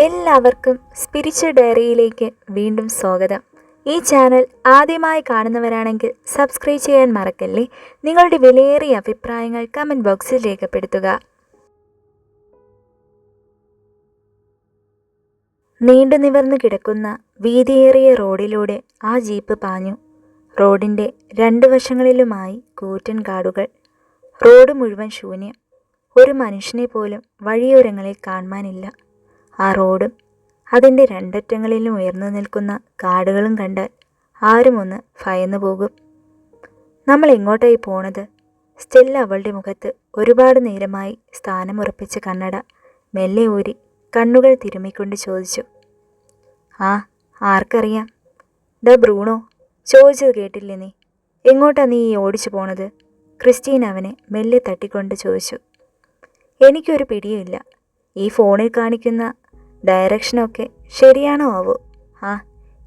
എല്ലാവർക്കും സ്പിരിച്വൽ ഡയറിയിലേക്ക് വീണ്ടും സ്വാഗതം. ഈ ചാനൽ ആദ്യമായി കാണുന്നവരാണെങ്കിൽ സബ്സ്ക്രൈബ് ചെയ്യാൻ മറക്കല്ലേ. നിങ്ങളുടെ വിലയേറിയ അഭിപ്രായങ്ങൾ കമൻറ്റ് ബോക്സിൽ രേഖപ്പെടുത്തുക. നീണ്ടു നിവർന്നു കിടക്കുന്ന വീതിയേറിയ റോഡിലൂടെ ആ ജീപ്പ് പാഞ്ഞു. റോഡിൻ്റെ രണ്ട് വശങ്ങളിലുമായി കൂറ്റൻ കാടുകൾ. റോഡ് മുഴുവൻ ശൂന്യം. ഒരു മനുഷ്യനെ പോലും വഴിയോരങ്ങളിൽ കാണുവാനില്ല. ആ റോഡും അതിൻ്റെ രണ്ടറ്റങ്ങളിലും ഉയർന്നു നിൽക്കുന്ന കാടുകളും കണ്ടാൽ ആരും ഒന്ന് ഭയന്നു പോകും. നമ്മൾ എങ്ങോട്ടായി പോണത്? സ്റ്റെല്ല അവളുടെ മുഖത്ത് ഒരുപാട് നേരമായി സ്ഥാനമുറപ്പിച്ച കണ്ണട മെല്ലെ ഊരി കണ്ണുകൾ തിരുമ്മിക്കൊണ്ട് ചോദിച്ചു. ആർക്കറിയാം. ബ്രൂണോ, ചോദിച്ചത് കേട്ടില്ലേ നീ? എങ്ങോട്ടാ നീ ഓടിച്ചു പോണത്? ക്രിസ്റ്റീൻ അവനെ മെല്ലെ തട്ടിക്കൊണ്ട് ചോദിച്ചു. എനിക്കൊരു പിടിയുമില്ല. ഈ ഫോണിൽ കാണിക്കുന്ന ഡയറക്ഷനൊക്കെ ശരിയാണോ ആവോ?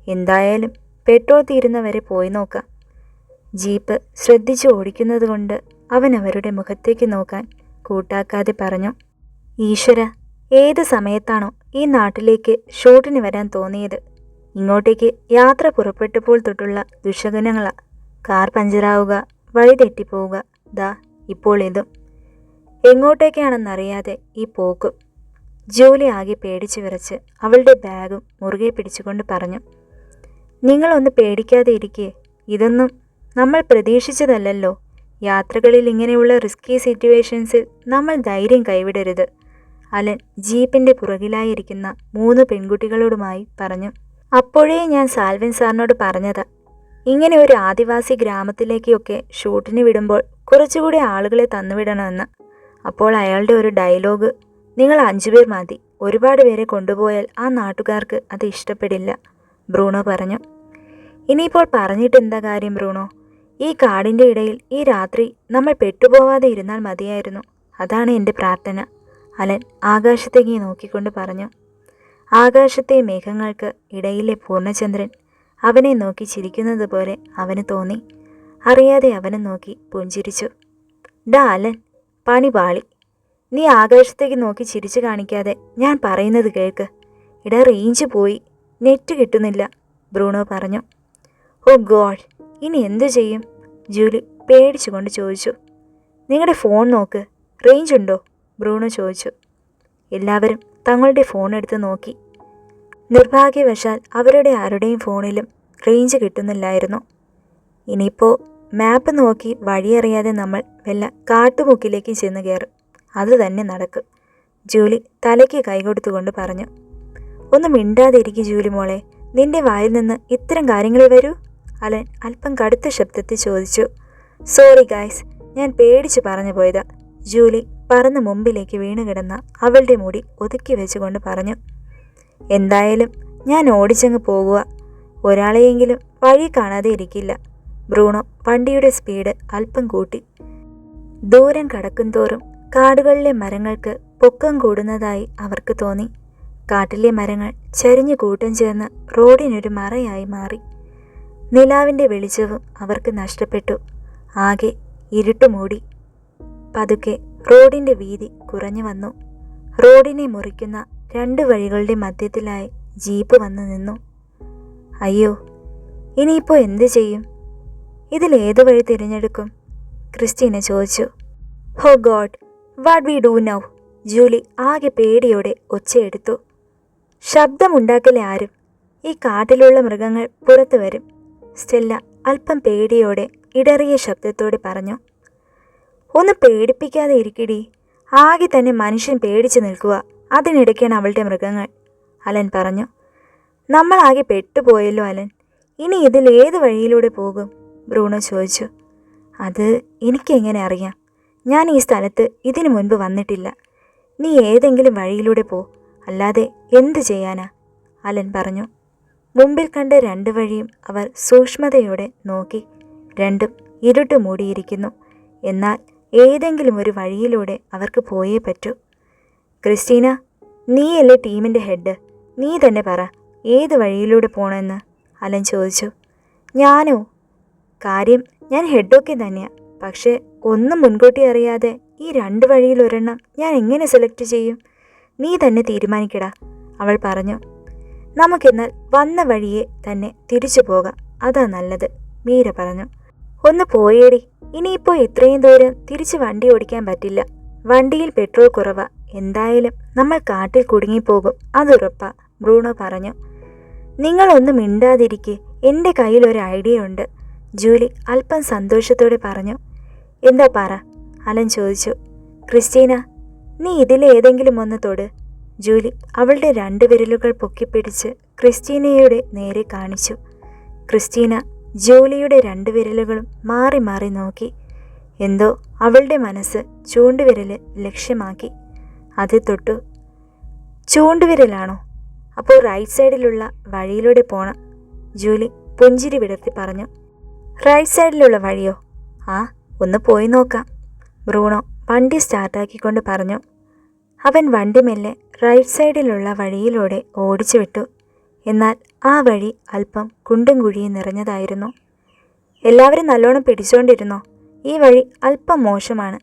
എന്തായാലും പെട്രോൾ തീരുന്നവരെ പോയി നോക്കാം. ജീപ്പ് ശ്രദ്ധിച്ച് ഓടിക്കുന്നത് കൊണ്ട് അവൻ അവരുടെ മുഖത്തേക്ക് നോക്കാൻ കൂട്ടാക്കാതെ പറഞ്ഞു. ഈശ്വര, ഏത് സമയത്താണോ ഈ നാട്ടിലേക്ക് ഷൂട്ടിന് വരാൻ തോന്നിയത്? ഇങ്ങോട്ടേക്ക് യാത്ര പുറപ്പെട്ടപ്പോൾ തൊട്ടുള്ള ദുശകനങ്ങളാ. കാർ പഞ്ചറാവുക, വഴി തെറ്റിപ്പോവുക, ദാ ഇപ്പോൾ ഇതും. എങ്ങോട്ടേക്കാണെന്നറിയാതെ ഈ പോക്കും. ജൂലി ആകെ പേടിച്ചു വിറച്ച് അവളുടെ ബാഗും മുറുകെ പിടിച്ചുകൊണ്ട് പറഞ്ഞു. നിങ്ങളൊന്ന് പേടിക്കാതെ ഇരിക്കേ. ഇതൊന്നും നമ്മൾ പ്രതീക്ഷിച്ചതല്ലല്ലോ. യാത്രകളിൽ ഇങ്ങനെയുള്ള റിസ്കി സിറ്റുവേഷൻസിൽ നമ്മൾ ധൈര്യം കൈവിടരുത്, അലൻ ജീപ്പിൻ്റെ പുറകിലായിരിക്കുന്ന 3 പെൺകുട്ടികളോടുമായി പറഞ്ഞു. അപ്പോഴേ ഞാൻ സാൽവിൻ സാറിനോട് പറഞ്ഞതാ, ഇങ്ങനെ ഒരു ആദിവാസി ഗ്രാമത്തിലേക്കൊക്കെ ഷൂട്ടിന് വിടുമ്പോൾ കുറച്ചുകൂടി ആളുകളെ തന്നുവിടണമെന്ന്. അപ്പോൾ അയാളുടെ ഒരു ഡയലോഗ്, നിങ്ങൾ 5 പേർ മതി, ഒരുപാട് പേരെ കൊണ്ടുപോയാൽ ആ നാട്ടുകാർക്ക് അത് ഇഷ്ടപ്പെടില്ല, ബ്രൂണോ പറഞ്ഞു. ഇനിയിപ്പോൾ പറഞ്ഞിട്ട് എന്താ കാര്യം ബ്രൂണോ? ഈ കാടിൻ്റെ ഇടയിൽ ഈ രാത്രി നമ്മൾ പെട്ടുപോവാതെ ഇരുന്നാൽ മതിയായിരുന്നു. അതാണ് എൻ്റെ പ്രാർത്ഥന, അലൻ ആകാശത്തേക്ക് നോക്കിക്കൊണ്ട് പറഞ്ഞു. ആകാശത്തെ മേഘങ്ങൾക്ക് ഇടയിലെ പൂർണ്ണചന്ദ്രൻ അവനെ നോക്കി ചിരിക്കുന്നത് പോലെ അവന് തോന്നി. അറിയാതെ അവനെ നോക്കി പുഞ്ചിരിച്ചു. അലൻ, പണി പാളി. നീ ആകാശത്തേക്ക് നോക്കി ചിരിച്ചു കാണിക്കാതെ ഞാൻ പറയുന്നത് കേൾക്ക്. റേഞ്ച് പോയി, നെറ്റ് കിട്ടുന്നില്ല, ബ്രൂണോ പറഞ്ഞു. ഓ ഗോഡ്, ഇനി എന്തു ചെയ്യും? ജൂലി പേടിച്ചുകൊണ്ട് ചോദിച്ചു. നിങ്ങളുടെ ഫോൺ നോക്ക്, റേഞ്ച് ഉണ്ടോ? ബ്രൂണോ ചോദിച്ചു. എല്ലാവരും തങ്ങളുടെ ഫോൺ എടുത്ത് നോക്കി. നിർഭാഗ്യവശാൽ അവരുടെ ആരുടെയും ഫോണിലും റേഞ്ച് കിട്ടുന്നില്ലായിരുന്നു. ഇനിയിപ്പോൾ മാപ്പ് നോക്കി വഴിയറിയാതെ നമ്മൾ വല്ല കാട്ടുമുക്കിലേക്ക് ചെന്ന് കയറും. അത് തന്നെ നടക്കും, ജൂലി തലയ്ക്ക് കൈകൊടുത്തുകൊണ്ട് പറഞ്ഞു. ഒന്ന് മിണ്ടാതിരിക്കും ജൂലി മോളെ, നിന്റെ വായിൽ നിന്ന് ഇത്തരം കാര്യങ്ങളെ വരൂ, അലൻ അല്പം കടുത്ത ശബ്ദത്തിൽ ചോദിച്ചു. സോറി ഗായ്സ്, ഞാൻ പേടിച്ച് പറഞ്ഞു പോയതാ, ജൂലി പറന്ന് മുമ്പിലേക്ക് വീണുകിടന്ന അവളുടെ മുടി ഒതുക്കി വെച്ചുകൊണ്ട് പറഞ്ഞു. എന്തായാലും ഞാൻ ഓടിച്ചങ്ങ് പോകുക, ഒരാളെയെങ്കിലും വഴി കാണാതെ ഇരിക്കില്ല. ബ്രൂണോ വണ്ടിയുടെ സ്പീഡ് അല്പം കൂട്ടി. ദൂരം കടക്കുംതോറും കാടുകളിലെ മരങ്ങൾക്ക് പൊക്കം കൂടുന്നതായി അവർക്ക് തോന്നി. കാട്ടിലെ മരങ്ങൾ ചരിഞ്ഞു കൂട്ടം ചേർന്ന് റോഡിനൊരു മറയായി മാറി. നിലാവിൻ്റെ വെളിച്ചവും അവർക്ക് നഷ്ടപ്പെട്ടു. ആകെ ഇരുട്ടുമൂടി. പതുക്കെ റോഡിൻ്റെ വീതി കുറഞ്ഞു വന്നു. റോഡിനെ മുറിക്കുന്ന 2 വഴികളുടെ മധ്യത്തിലായി ജീപ്പ് വന്നു നിന്നു. അയ്യോ, ഇനിയിപ്പോൾ എന്തു ചെയ്യും? ഇതിലേത് വഴി തിരഞ്ഞെടുക്കും? ക്രിസ്റ്റീന ചോദിച്ചു. ഹോ God, what we do now? Julie ആകെ പേടിയോടെ ഒച്ചയെടുത്തു. ശബ്ദമുണ്ടാക്കലേ ആരും. ഈ കാട്ടിലുള്ള മൃഗങ്ങൾ പുറത്തു വരും, സ്റ്റെല്ല അല്പം പേടിയോടെ ഇടറിയ ശബ്ദത്തോടെ പറഞ്ഞു. ഒന്ന് പേടിപ്പിക്കാതെ ഇരിക്കടി, ആകെ തന്നെ മനുഷ്യൻ പേടിച്ചു നിൽക്കുക, അതിനിടയ്ക്കാണ് അവളുടെ മൃഗങ്ങൾ, അലൻ പറഞ്ഞു. നമ്മളാകെ പെട്ടുപോയല്ലോ അലൻ, ഇനി ഇതിലേത് വഴിയിലൂടെ പോകും? ബ്രൂണോ ചോദിച്ചു. അത് എനിക്കെങ്ങനെ അറിയാം? ഞാൻ ഈ സ്ഥലത്ത് ഇതിനു മുൻപ് വന്നിട്ടില്ല. നീ ഏതെങ്കിലും വഴിയിലൂടെ പോ, അല്ലാതെ എന്തു ചെയ്യാനാ, അലൻ പറഞ്ഞു. മുമ്പിൽ കണ്ട 2 വഴിയും അവർ സൂക്ഷ്മതയോടെ നോക്കി. രണ്ടും ഇരുട്ട് മൂടിയിരിക്കുന്നു. എന്നാൽ ഏതെങ്കിലും ഒരു വഴിയിലൂടെ അവർക്ക് പോയേ പറ്റൂ. ക്രിസ്റ്റീന, നീയല്ലേ ടീമിൻ്റെ ഹെഡ്, നീ തന്നെ പറ, ഏത് വഴിയിലൂടെ പോകണമെന്ന്, അലൻ ചോദിച്ചു. ഞാനോ? കാര്യം ഞാൻ ഹെഡൊക്കെ തന്നെയാണ്, പക്ഷേ ഒന്നും മുൻകൂട്ടി അറിയാതെ ഈ 2 വഴിയിൽ ഒരെണ്ണം ഞാൻ എങ്ങനെ സെലക്ട് ചെയ്യും? നീ തന്നെ തീരുമാനിക്കടാ, അവൾ പറഞ്ഞു. നമുക്കെന്നാൽ വന്ന വഴിയെ തന്നെ തിരിച്ചു പോകാം, അതാ നല്ലത്, മീര പറഞ്ഞു. ഒന്ന് പോയേടി, ഇനിയിപ്പോൾ ഇത്രയും ദൂരം തിരിച്ച് വണ്ടി ഓടിക്കാൻ പറ്റില്ല. വണ്ടിയിൽ പെട്രോൾ കുറവാ, എന്തായാലും നമ്മൾ കാട്ടിൽ കുടുങ്ങിപ്പോകും, അതുറപ്പാ, ബ്രൂണോ പറഞ്ഞു. നിങ്ങളൊന്നും മിണ്ടാതിരിക്കെ, എൻ്റെ കയ്യിലൊരു ഐഡിയ ഉണ്ട്, ജൂലി അല്പം സന്തോഷത്തോടെ പറഞ്ഞു. എന്താ പറ, അലൻ ചോദിച്ചു. ക്രിസ്റ്റീന, നീ ഇതിലേതെങ്കിലും ഒന്ന് തൊട്. ജൂലി അവളുടെ 2 വിരലുകൾ പൊക്കിപ്പിടിച്ച് ക്രിസ്റ്റീനയുടെ നേരെ കാണിച്ചു. ക്രിസ്റ്റീന ജൂലിയുടെ 2 വിരലുകളും മാറി മാറി നോക്കി. എന്തോ അവളുടെ മനസ്സ് ചൂണ്ടുവിരല് ലക്ഷ്യമാക്കി. അത് തൊട്ടു. ചൂണ്ടുവിരലാണോ? അപ്പോൾ റൈറ്റ് സൈഡിലുള്ള വഴിയിലൂടെ പോണം, ജൂലി പുഞ്ചിരി വിടർത്തി പറഞ്ഞു. റൈറ്റ് സൈഡിലുള്ള വഴിയോ? ആ, ഒന്ന് പോയി നോക്കാം, ബ്രൂണോ വണ്ടി സ്റ്റാർട്ടാക്കിക്കൊണ്ട് പറഞ്ഞു. അവൻ വണ്ടി മെല്ലെ റൈറ്റ് സൈഡിലുള്ള വഴിയിലൂടെ ഓടിച്ചു വിട്ടു. എന്നാൽ ആ വഴി അല്പം കുണ്ടും കുഴിയും നിറഞ്ഞതായിരുന്നു. എല്ലാവരും നല്ലോണം പിടിച്ചുകൊണ്ടിരുന്നോ, ഈ വഴി അല്പം മോശമാണ്.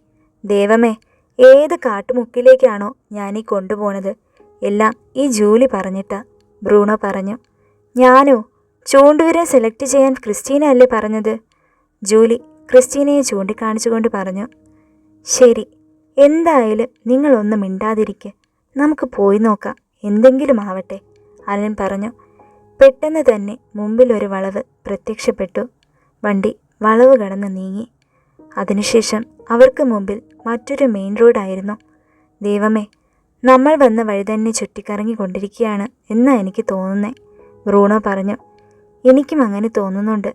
ദൈവമേ, ഏത് കാട്ടുമുക്കിലേക്കാണോ ഞാനീ കൊണ്ടുപോണത്, എല്ലാം ഈ ജൂലി പറഞ്ഞിട്ടാ, ബ്രൂണോ പറഞ്ഞു. ഞാനോ? ചൂണ്ടുവിരൽ സെലക്ട് ചെയ്യാൻ ക്രിസ്റ്റീന അല്ലേ പറഞ്ഞത്, ജൂലി ക്രിസ്റ്റീനയെ ചൂണ്ടിക്കാണിച്ചുകൊണ്ട് പറഞ്ഞു. ശരി, എന്തായാലും നിങ്ങളൊന്നും മിണ്ടാതിരിക്കെ, നമുക്ക് പോയി നോക്കാം, എന്തെങ്കിലും ആവട്ടെ, അലൻ പറഞ്ഞു. പെട്ടെന്ന് തന്നെ മുമ്പിലൊരു വളവ് പ്രത്യക്ഷപ്പെട്ടു. വണ്ടി വളവ് കടന്ന് നീങ്ങി. അതിനുശേഷം അവർക്ക് മുമ്പിൽ മറ്റൊരു മെയിൻ റോഡായിരുന്നു. ദൈവമേ, നമ്മൾ വന്ന വഴി തന്നെ ചുറ്റിക്കറങ്ങിക്കൊണ്ടിരിക്കുകയാണ് എന്നാ എനിക്ക് തോന്നുന്നേ, ബ്രൂണോ പറഞ്ഞു. എനിക്കും അങ്ങനെ തോന്നുന്നുണ്ട്,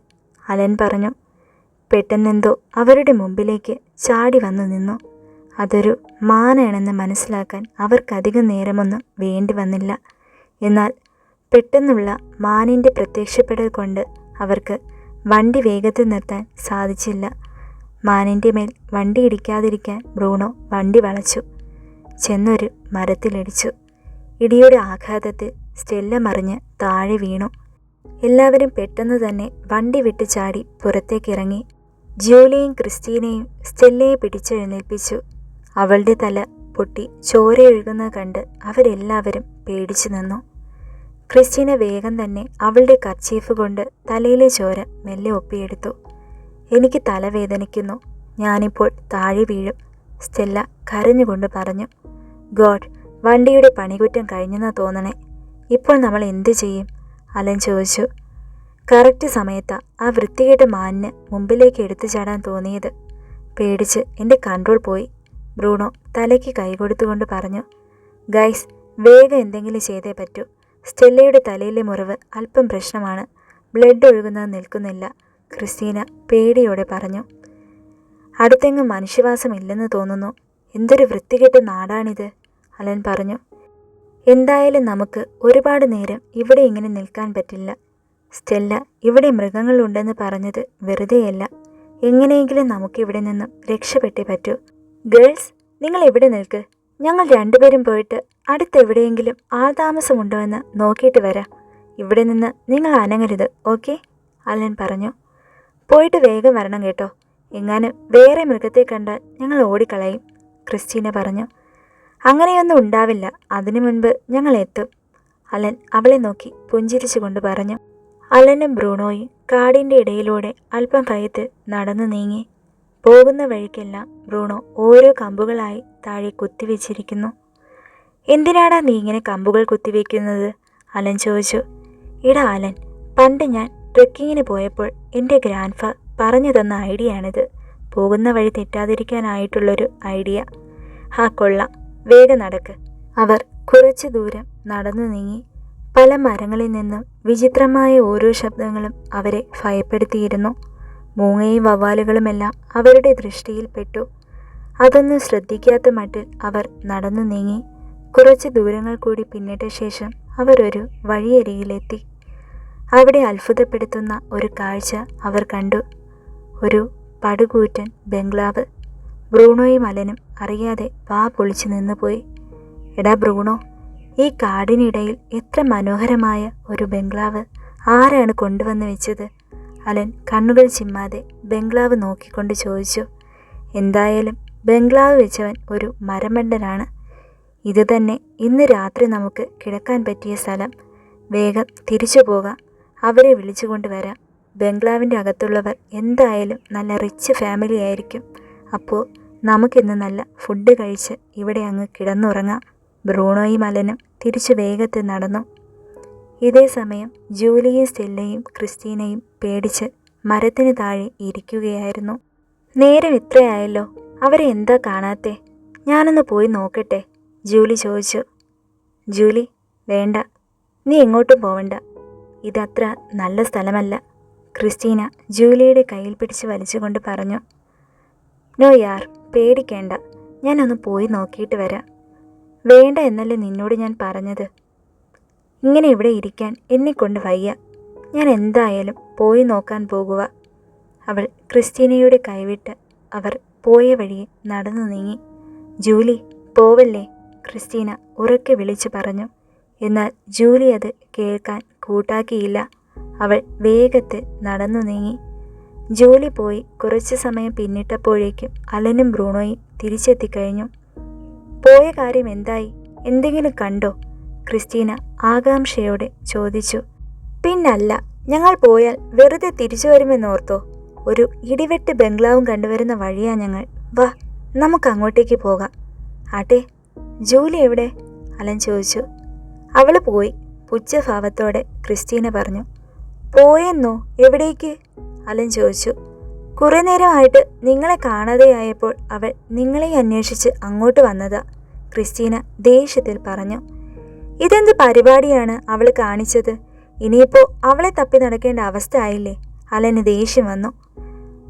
അലൻ പറഞ്ഞു. പെട്ടെന്നെന്തോ അവരുടെ മുമ്പിലേക്ക് ചാടി വന്നു നിന്നു. അതൊരു മാനാണെന്ന് മനസ്സിലാക്കാൻ അവർക്കധികം നേരമൊന്നും വേണ്ടി വന്നില്ല. എന്നാൽ പെട്ടെന്നുള്ള മാനിൻ്റെ പ്രത്യക്ഷപ്പെടൽ കൊണ്ട് അവർക്ക് വണ്ടി വേഗത്തിൽ നിർത്താൻ സാധിച്ചില്ല. മാനിൻ്റെ മേൽ വണ്ടി ഇടിക്കാതിരിക്കാൻ ബ്രൂണോ വണ്ടി വളച്ചു. ചെന്നൊരു മരത്തിലിടിച്ചു. ഇടിയുടെ ആഘാതത്തിൽ സ്റ്റെല്ല മറിഞ്ഞ് താഴെ വീണു. എല്ലാവരും പെട്ടെന്ന് തന്നെ വണ്ടി വിട്ട് ചാടി പുറത്തേക്കിറങ്ങി. ജൂലിയും ക്രിസ്റ്റീനയും സ്റ്റെല്ലയെ പിടിച്ചെഴുന്നേൽപ്പിച്ചു. അവളുടെ തല പൊട്ടി ചോരയൊഴുകുന്നത് കണ്ട് അവരെല്ലാവരും പേടിച്ചു നിന്നു. ക്രിസ്റ്റീന വേഗം തന്നെ അവളുടെ കർച്ചീഫ് കൊണ്ട് തലയിലെ ചോര മെല്ലെ ഒപ്പിയെടുത്തു. എനിക്ക് തലവേദനിക്കുന്നു, ഞാനിപ്പോൾ താഴെ വീഴും, സ്റ്റെല്ല കരഞ്ഞുകൊണ്ട് പറഞ്ഞു. ഗോഡ്, വണ്ടിയുടെ പണികുറ്റം കഴിഞ്ഞെന്നാ തോന്നണേ. ഇപ്പോൾ നമ്മൾ എന്തു ചെയ്യും, അലൻ ചോദിച്ചു. കറക്റ്റ് സമയത്താ ആ വൃത്തികെട്ട മാനിന് മുമ്പിലേക്ക് എടുത്തു ചാടാൻ തോന്നിയത്. പേടിച്ച് എൻ്റെ കൺട്രോൾ പോയി, ബ്രൂണോ തലയ്ക്ക് കൈകൊടുത്തുകൊണ്ട് പറഞ്ഞു. ഗൈസ്, വേഗം എന്തെങ്കിലും ചെയ്തേ പറ്റൂ. സ്റ്റെല്ലയുടെ തലയിലെ മുറിവ് അല്പം പ്രശ്നമാണ്, ബ്ലഡ് ഒഴുകുന്നത് നിൽക്കുന്നില്ല, ക്രിസ്റ്റീന പേടിയോടെ പറഞ്ഞു. അടുത്തെങ്ങും മനുഷ്യവാസമില്ലെന്ന് തോന്നുന്നു, എന്തൊരു വൃത്തികെട്ട നാടാണിത്, അലൻ പറഞ്ഞു. എന്തായാലും നമുക്ക് ഒരുപാട് നേരം ഇവിടെ ഇങ്ങനെ നിൽക്കാൻ പറ്റില്ല. സ്റ്റെല്ല ഇവിടെ മൃഗങ്ങളുണ്ടെന്ന് പറഞ്ഞത് വെറുതെയല്ല, എങ്ങനെയെങ്കിലും നമുക്കിവിടെ നിന്നും രക്ഷപ്പെട്ടേ പറ്റൂ. ഗേൾസ്, നിങ്ങൾ ഇവിടെ നിൽക്ക്, ഞങ്ങൾ 2 പേരും പോയിട്ട് അടുത്തെവിടെയെങ്കിലും ആൾതാമസമുണ്ടോ എന്ന് നോക്കിയിട്ട് വരാം. ഇവിടെ നിന്ന് നിങ്ങൾ അനങ്ങരുത്, ഓക്കെ, അലൻ പറഞ്ഞു. പോയിട്ട് വേഗം വരണം കേട്ടോ, എങ്ങാനും വേറെ മൃഗത്തെ കണ്ടാൽ ഞങ്ങൾ ഓടിക്കളയും, ക്രിസ്റ്റീന പറഞ്ഞു. അങ്ങനെയൊന്നും ഉണ്ടാവില്ല, അതിനു മുൻപ് ഞങ്ങൾ എത്തും, അലൻ അവളെ നോക്കി പുഞ്ചിരിച്ചുകൊണ്ട് പറഞ്ഞു. അലനും ബ്രൂണോയും കാടിൻ്റെ ഇടയിലൂടെ അല്പം കയത്ത് നടന്നു നീങ്ങി. പോകുന്ന വഴിക്കെല്ലാം ബ്രൂണോ ഓരോ കമ്പുകളായി താഴെ കുത്തിവെച്ചിരിക്കുന്നു. എന്തിനാടാ നീ ഇങ്ങനെ കമ്പുകൾ കുത്തിവെക്കുന്നത്, അലൻ ചോദിച്ചു. എടാ അലൻ, പണ്ട് ഞാൻ ട്രെക്കിങ്ങിന് പോയപ്പോൾ എൻ്റെ ഗ്രാൻഡ് ഫാ പറഞ്ഞു തന്ന ഐഡിയ ആണിത്, പോകുന്ന വഴി തെറ്റാതിരിക്കാനായിട്ടുള്ളൊരു ഐഡിയ. ഹാ കൊള്ളാം, വേഗം നടക്ക്. അവർ കുറച്ചു ദൂരം നടന്നു നീങ്ങി. പല മരങ്ങളിൽ നിന്നും വിചിത്രമായ ഓരോ ശബ്ദങ്ങളും അവരെ ഭയപ്പെടുത്തിയിരുന്നു. മൂങ്ങയും വവ്വാലുകളുമെല്ലാം അവരുടെ ദൃഷ്ടിയിൽപ്പെട്ടു. അതൊന്നും ശ്രദ്ധിക്കാത്ത മട്ടിൽ അവർ നടന്നു നീങ്ങി. കുറച്ച് ദൂരങ്ങൾ കൂടി പിന്നിട്ട ശേഷം അവർ ഒരു വഴിയരികിലെത്തി. അവിടെ അത്ഭുതപ്പെടുത്തുന്ന ഒരു കാഴ്ച അവർ കണ്ടു. ഒരു പടുകൂറ്റൻ ബംഗ്ലാവ്. ബ്രൂണോയും അലനും അറിയാതെ വാ പൊളിച്ചു നിന്നുപോയി. എടാ ബ്രൂണോ, ഈ കാടിനിടയിൽ എത്ര മനോഹരമായ ഒരു ബംഗ്ലാവ് ആരാണ് കൊണ്ടുവന്ന് വെച്ചത്, അലൻ കണ്ണുകൾ ചിമ്മാതെ ബംഗ്ലാവ് നോക്കിക്കൊണ്ട് ചോദിച്ചു. എന്തായാലും ബംഗ്ലാവ് വെച്ചവൻ ഒരു മരമണ്ടനാണ്. ഇത് തന്നെ ഇന്ന് രാത്രി നമുക്ക് കിടക്കാൻ പറ്റിയ സ്ഥലം. വേഗം തിരിച്ചു പോകാം. അവരെ വിളിച്ചുകൊണ്ട് വരാം. ബംഗ്ലാവിൻ്റെ അകത്തുള്ളവർ എന്തായാലും നല്ല റിച്ച് ഫാമിലി ആയിരിക്കും. അപ്പോൾ നമുക്കിന്ന് നല്ല ഫുഡ് കഴിച്ച് ഇവിടെ അങ്ങ് കിടന്നുറങ്ങാം. ബ്രൂണോയും അലനും തിരിച്ചു വേഗത്തിൽ നടന്നു. ഇതേ സമയം ജൂലിയും സ്റ്റെല്ലയും ക്രിസ്റ്റീനയും പേടിച്ച് മരത്തിന് താഴെ ഇരിക്കുകയായിരുന്നു. നേരം ഇത്രയായല്ലോ, അവരെ എന്താ കാണാത്തെ? ഞാനൊന്ന് പോയി നോക്കട്ടെ, ജൂലി ചോദിച്ചു. ജൂലി, വേണ്ട, നീ എങ്ങോട്ടും പോവണ്ട. ഇതത്ര നല്ല സ്ഥലമല്ല, ക്രിസ്റ്റീന ജൂലിയുടെ കയ്യിൽ പിടിച്ച് വലിച്ചുകൊണ്ട് പറഞ്ഞു. നോ യാർ, പേടിക്കേണ്ട, ഞാനൊന്ന് പോയി നോക്കിയിട്ട് വരാം. വേണ്ട എന്നല്ലേ നിന്നോട് ഞാൻ പറഞ്ഞത്. ഇങ്ങനെ ഇവിടെ ഇരിക്കാൻ എന്നെക്കൊണ്ട് വയ്യ. ഞാൻ എന്തായാലും പോയി നോക്കാൻ പോകുക. അവൾ ക്രിസ്റ്റീനയുടെ കൈവിട്ട് അവർ പോയ വഴിയെ നടന്നു നീങ്ങി. ജൂലി, പോവല്ലേ, ക്രിസ്റ്റീന ഉറക്കെ വിളിച്ചു പറഞ്ഞു. എന്നാൽ ജൂലി അത് കേൾക്കാൻ കൂട്ടാക്കിയില്ല. അവൾ വേഗത്തിൽ നടന്നു നീങ്ങി. ജൂലി പോയി കുറച്ചു സമയം പിന്നിട്ടപ്പോഴേക്കും അലനും ബ്രൂണോയും തിരിച്ചെത്തിക്കഴിഞ്ഞു. പോയ കാര്യം എന്തായി? എന്തെങ്കിലും കണ്ടോ? ക്രിസ്റ്റീന ആകാംക്ഷയോടെ ചോദിച്ചു. പിന്നല്ല, ഞങ്ങൾ പോയാൽ വെറുതെ തിരിച്ചു വരുമെന്നോർത്തോ? ഒരു ഇടിവെട്ട് ബംഗ്ലാവും കണ്ടുവരുന്ന വഴിയാ ഞങ്ങൾ. വാ, നമുക്ക് അങ്ങോട്ടേക്ക് പോകാം. ആട്ടെ, ജൂലി എവിടെ? അലൻ ചോദിച്ചു. അവൾ പോയി, പുച്ഛഭാവത്തോടെ ക്രിസ്റ്റീന പറഞ്ഞു. പോയെന്നോ? എവിടേക്ക്? അലൻ ചോദിച്ചു. കുറേ നേരമായിട്ട് നിങ്ങളെ കാണാതെയായപ്പോൾ അവൾ നിങ്ങളെ അന്വേഷിച്ച് അങ്ങോട്ട് വന്നതാ, ക്രിസ്റ്റീന ദേഷ്യത്തിൽ പറഞ്ഞു. ഇതെന്ത് പരിപാടിയാണ് അവൾ കാണിച്ചത്? ഇനിയിപ്പോൾ അവളെ തപ്പി നടക്കേണ്ട അവസ്ഥ ആയില്ലേ? അലന് ദേഷ്യം വന്നു.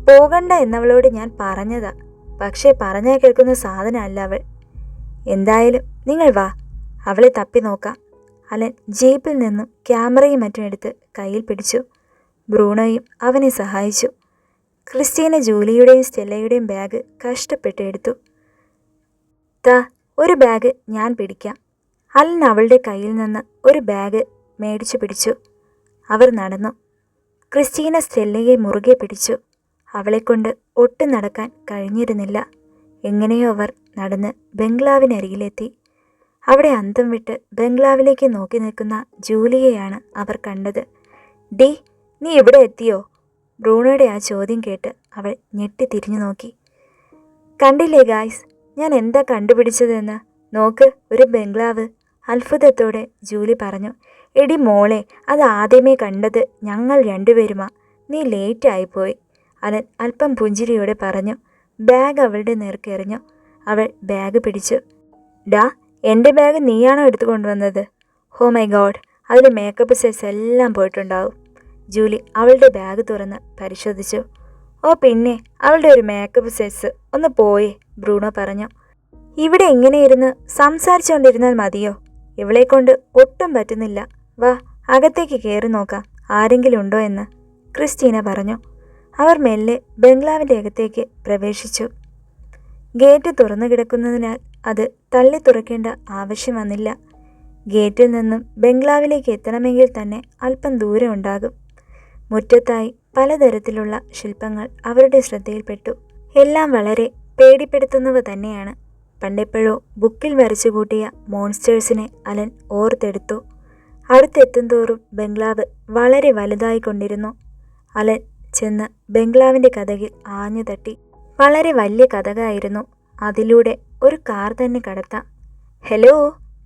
പോകണ്ട എന്നവളോട് ഞാൻ പറഞ്ഞതാ, പക്ഷേ പറഞ്ഞാൽ കേൾക്കുന്ന സാധനമല്ല അവൾ. എന്തായാലും നിങ്ങൾ വാ, അവളെ തപ്പി നോക്കാം. അലൻ ജീപ്പിൽ നിന്നും ക്യാമറയും മറ്റും എടുത്ത് കയ്യിൽ പിടിച്ചു. ബ്രൂണോയും അവനെ സഹായിച്ചു. ക്രിസ്റ്റീന ജൂലിയുടെയും സ്റ്റെല്ലയുടെയും ബാഗ് കഷ്ടപ്പെട്ട് എടുത്തു. താ, ഒരു ബാഗ് ഞാൻ പിടിക്കാം. അലൻ അവളുടെ കയ്യിൽ നിന്ന് ഒരു ബാഗ് മേടിച്ചു പിടിച്ചു. അവർ നടന്നു. ക്രിസ്റ്റീന സ്റ്റെല്ലയെ മുറുകെ പിടിച്ചു. അവളെക്കൊണ്ട് ഒട്ടും നടക്കാൻ കഴിഞ്ഞിരുന്നില്ല. എങ്ങനെയോ അവർ നടന്ന് ബംഗ്ലാവിനരികിലെത്തി. അവിടെ അന്തം വിട്ട് ബംഗ്ലാവിലേക്ക് നോക്കി നിൽക്കുന്ന ജൂലിയെയാണ് അവർ കണ്ടത്. ഡി, നീ ഇവിടെ എത്തിയോ? ബ്രൂണോയുടെ ആ ചോദ്യം കേട്ട് അവൾ ഞെട്ടി തിരിഞ്ഞു നോക്കി. കണ്ടില്ലേ ഗായ്സ്, ഞാൻ എന്താ കണ്ടുപിടിച്ചതെന്ന്? നോക്ക്, ഒരു ബംഗ്ലാവ്, അത്ഭുതത്തോടെ ജൂലി പറഞ്ഞു. എടി മോളെ, അത് ആദ്യമേ കണ്ടത് ഞങ്ങൾ രണ്ടുപേരുമാ. നീ ലേറ്റായിപ്പോയി, അലൻ അല്പം പുഞ്ചിരിയോടെ പറഞ്ഞു. ബാഗ് അവളുടെ നേർക്ക് എറിഞ്ഞു. അവൾ ബാഗ് പിടിച്ചു. ഡാ, എൻ്റെ ബാഗ് നീയാണോ എടുത്തു കൊണ്ടുവന്നത്? ഹോ മൈ ഗോഡ്, അതിൽ മേക്കപ്പ് സെറ്റ്സ് എല്ലാം പോയിട്ടുണ്ടാവും. ജൂലി അവളുടെ ബാഗ് തുറന്ന് പരിശോധിച്ചു. ഓ പിന്നെ, അവളുടെ ഒരു മേക്കപ്പ് സെറ്റ്സ്. ഒന്ന് പോയേ, ബ്രൂണോ പറഞ്ഞു. ഇവിടെ ഇങ്ങനെ ഇരുന്ന് സംസാരിച്ചുകൊണ്ടിരുന്നാൽ മതിയോ? ഇവളെ കൊണ്ട് ഒട്ടും പറ്റുന്നില്ല. വാ, അകത്തേക്ക് കയറി നോക്കാം ആരെങ്കിലും ഉണ്ടോ എന്ന്, ക്രിസ്റ്റീന പറഞ്ഞു. അവർ മെല്ലെ ബംഗ്ലാവിൻ്റെ അകത്തേക്ക് പ്രവേശിച്ചു. ഗേറ്റ് തുറന്നു കിടക്കുന്നതിനാൽ അത് തള്ളി തുറക്കേണ്ട ആവശ്യം വന്നില്ല. ഗേറ്റിൽ നിന്നും ബംഗ്ലാവിലേക്ക് എത്തണമെങ്കിൽ തന്നെ അല്പം ദൂരം ഉണ്ടാകും. മുറ്റത്തായി പലതരത്തിലുള്ള ശില്പങ്ങൾ അവരുടെ ശ്രദ്ധയിൽപ്പെട്ടു. എല്ലാം വളരെ പേടിപ്പെടുത്തുന്നവ തന്നെയാണ്. പണ്ടെപ്പോഴോ ബുക്കിൽ വരച്ചു കൂട്ടിയ മോൺസ്റ്റേഴ്സിനെ അലൻ ഓർത്തെടുത്തു. അടുത്തെത്തും തോറും ബംഗ്ലാവ് വളരെ വലുതായിക്കൊണ്ടിരുന്നു. അലൻ ചെന്ന് ബംഗ്ലാവിൻ്റെ കതകിൽ ആഞ്ഞു തട്ടി. വളരെ വലിയ കതകായിരുന്നു. അതിലൂടെ ഒരു കാർ തന്നെ കടത്താം. ഹലോ,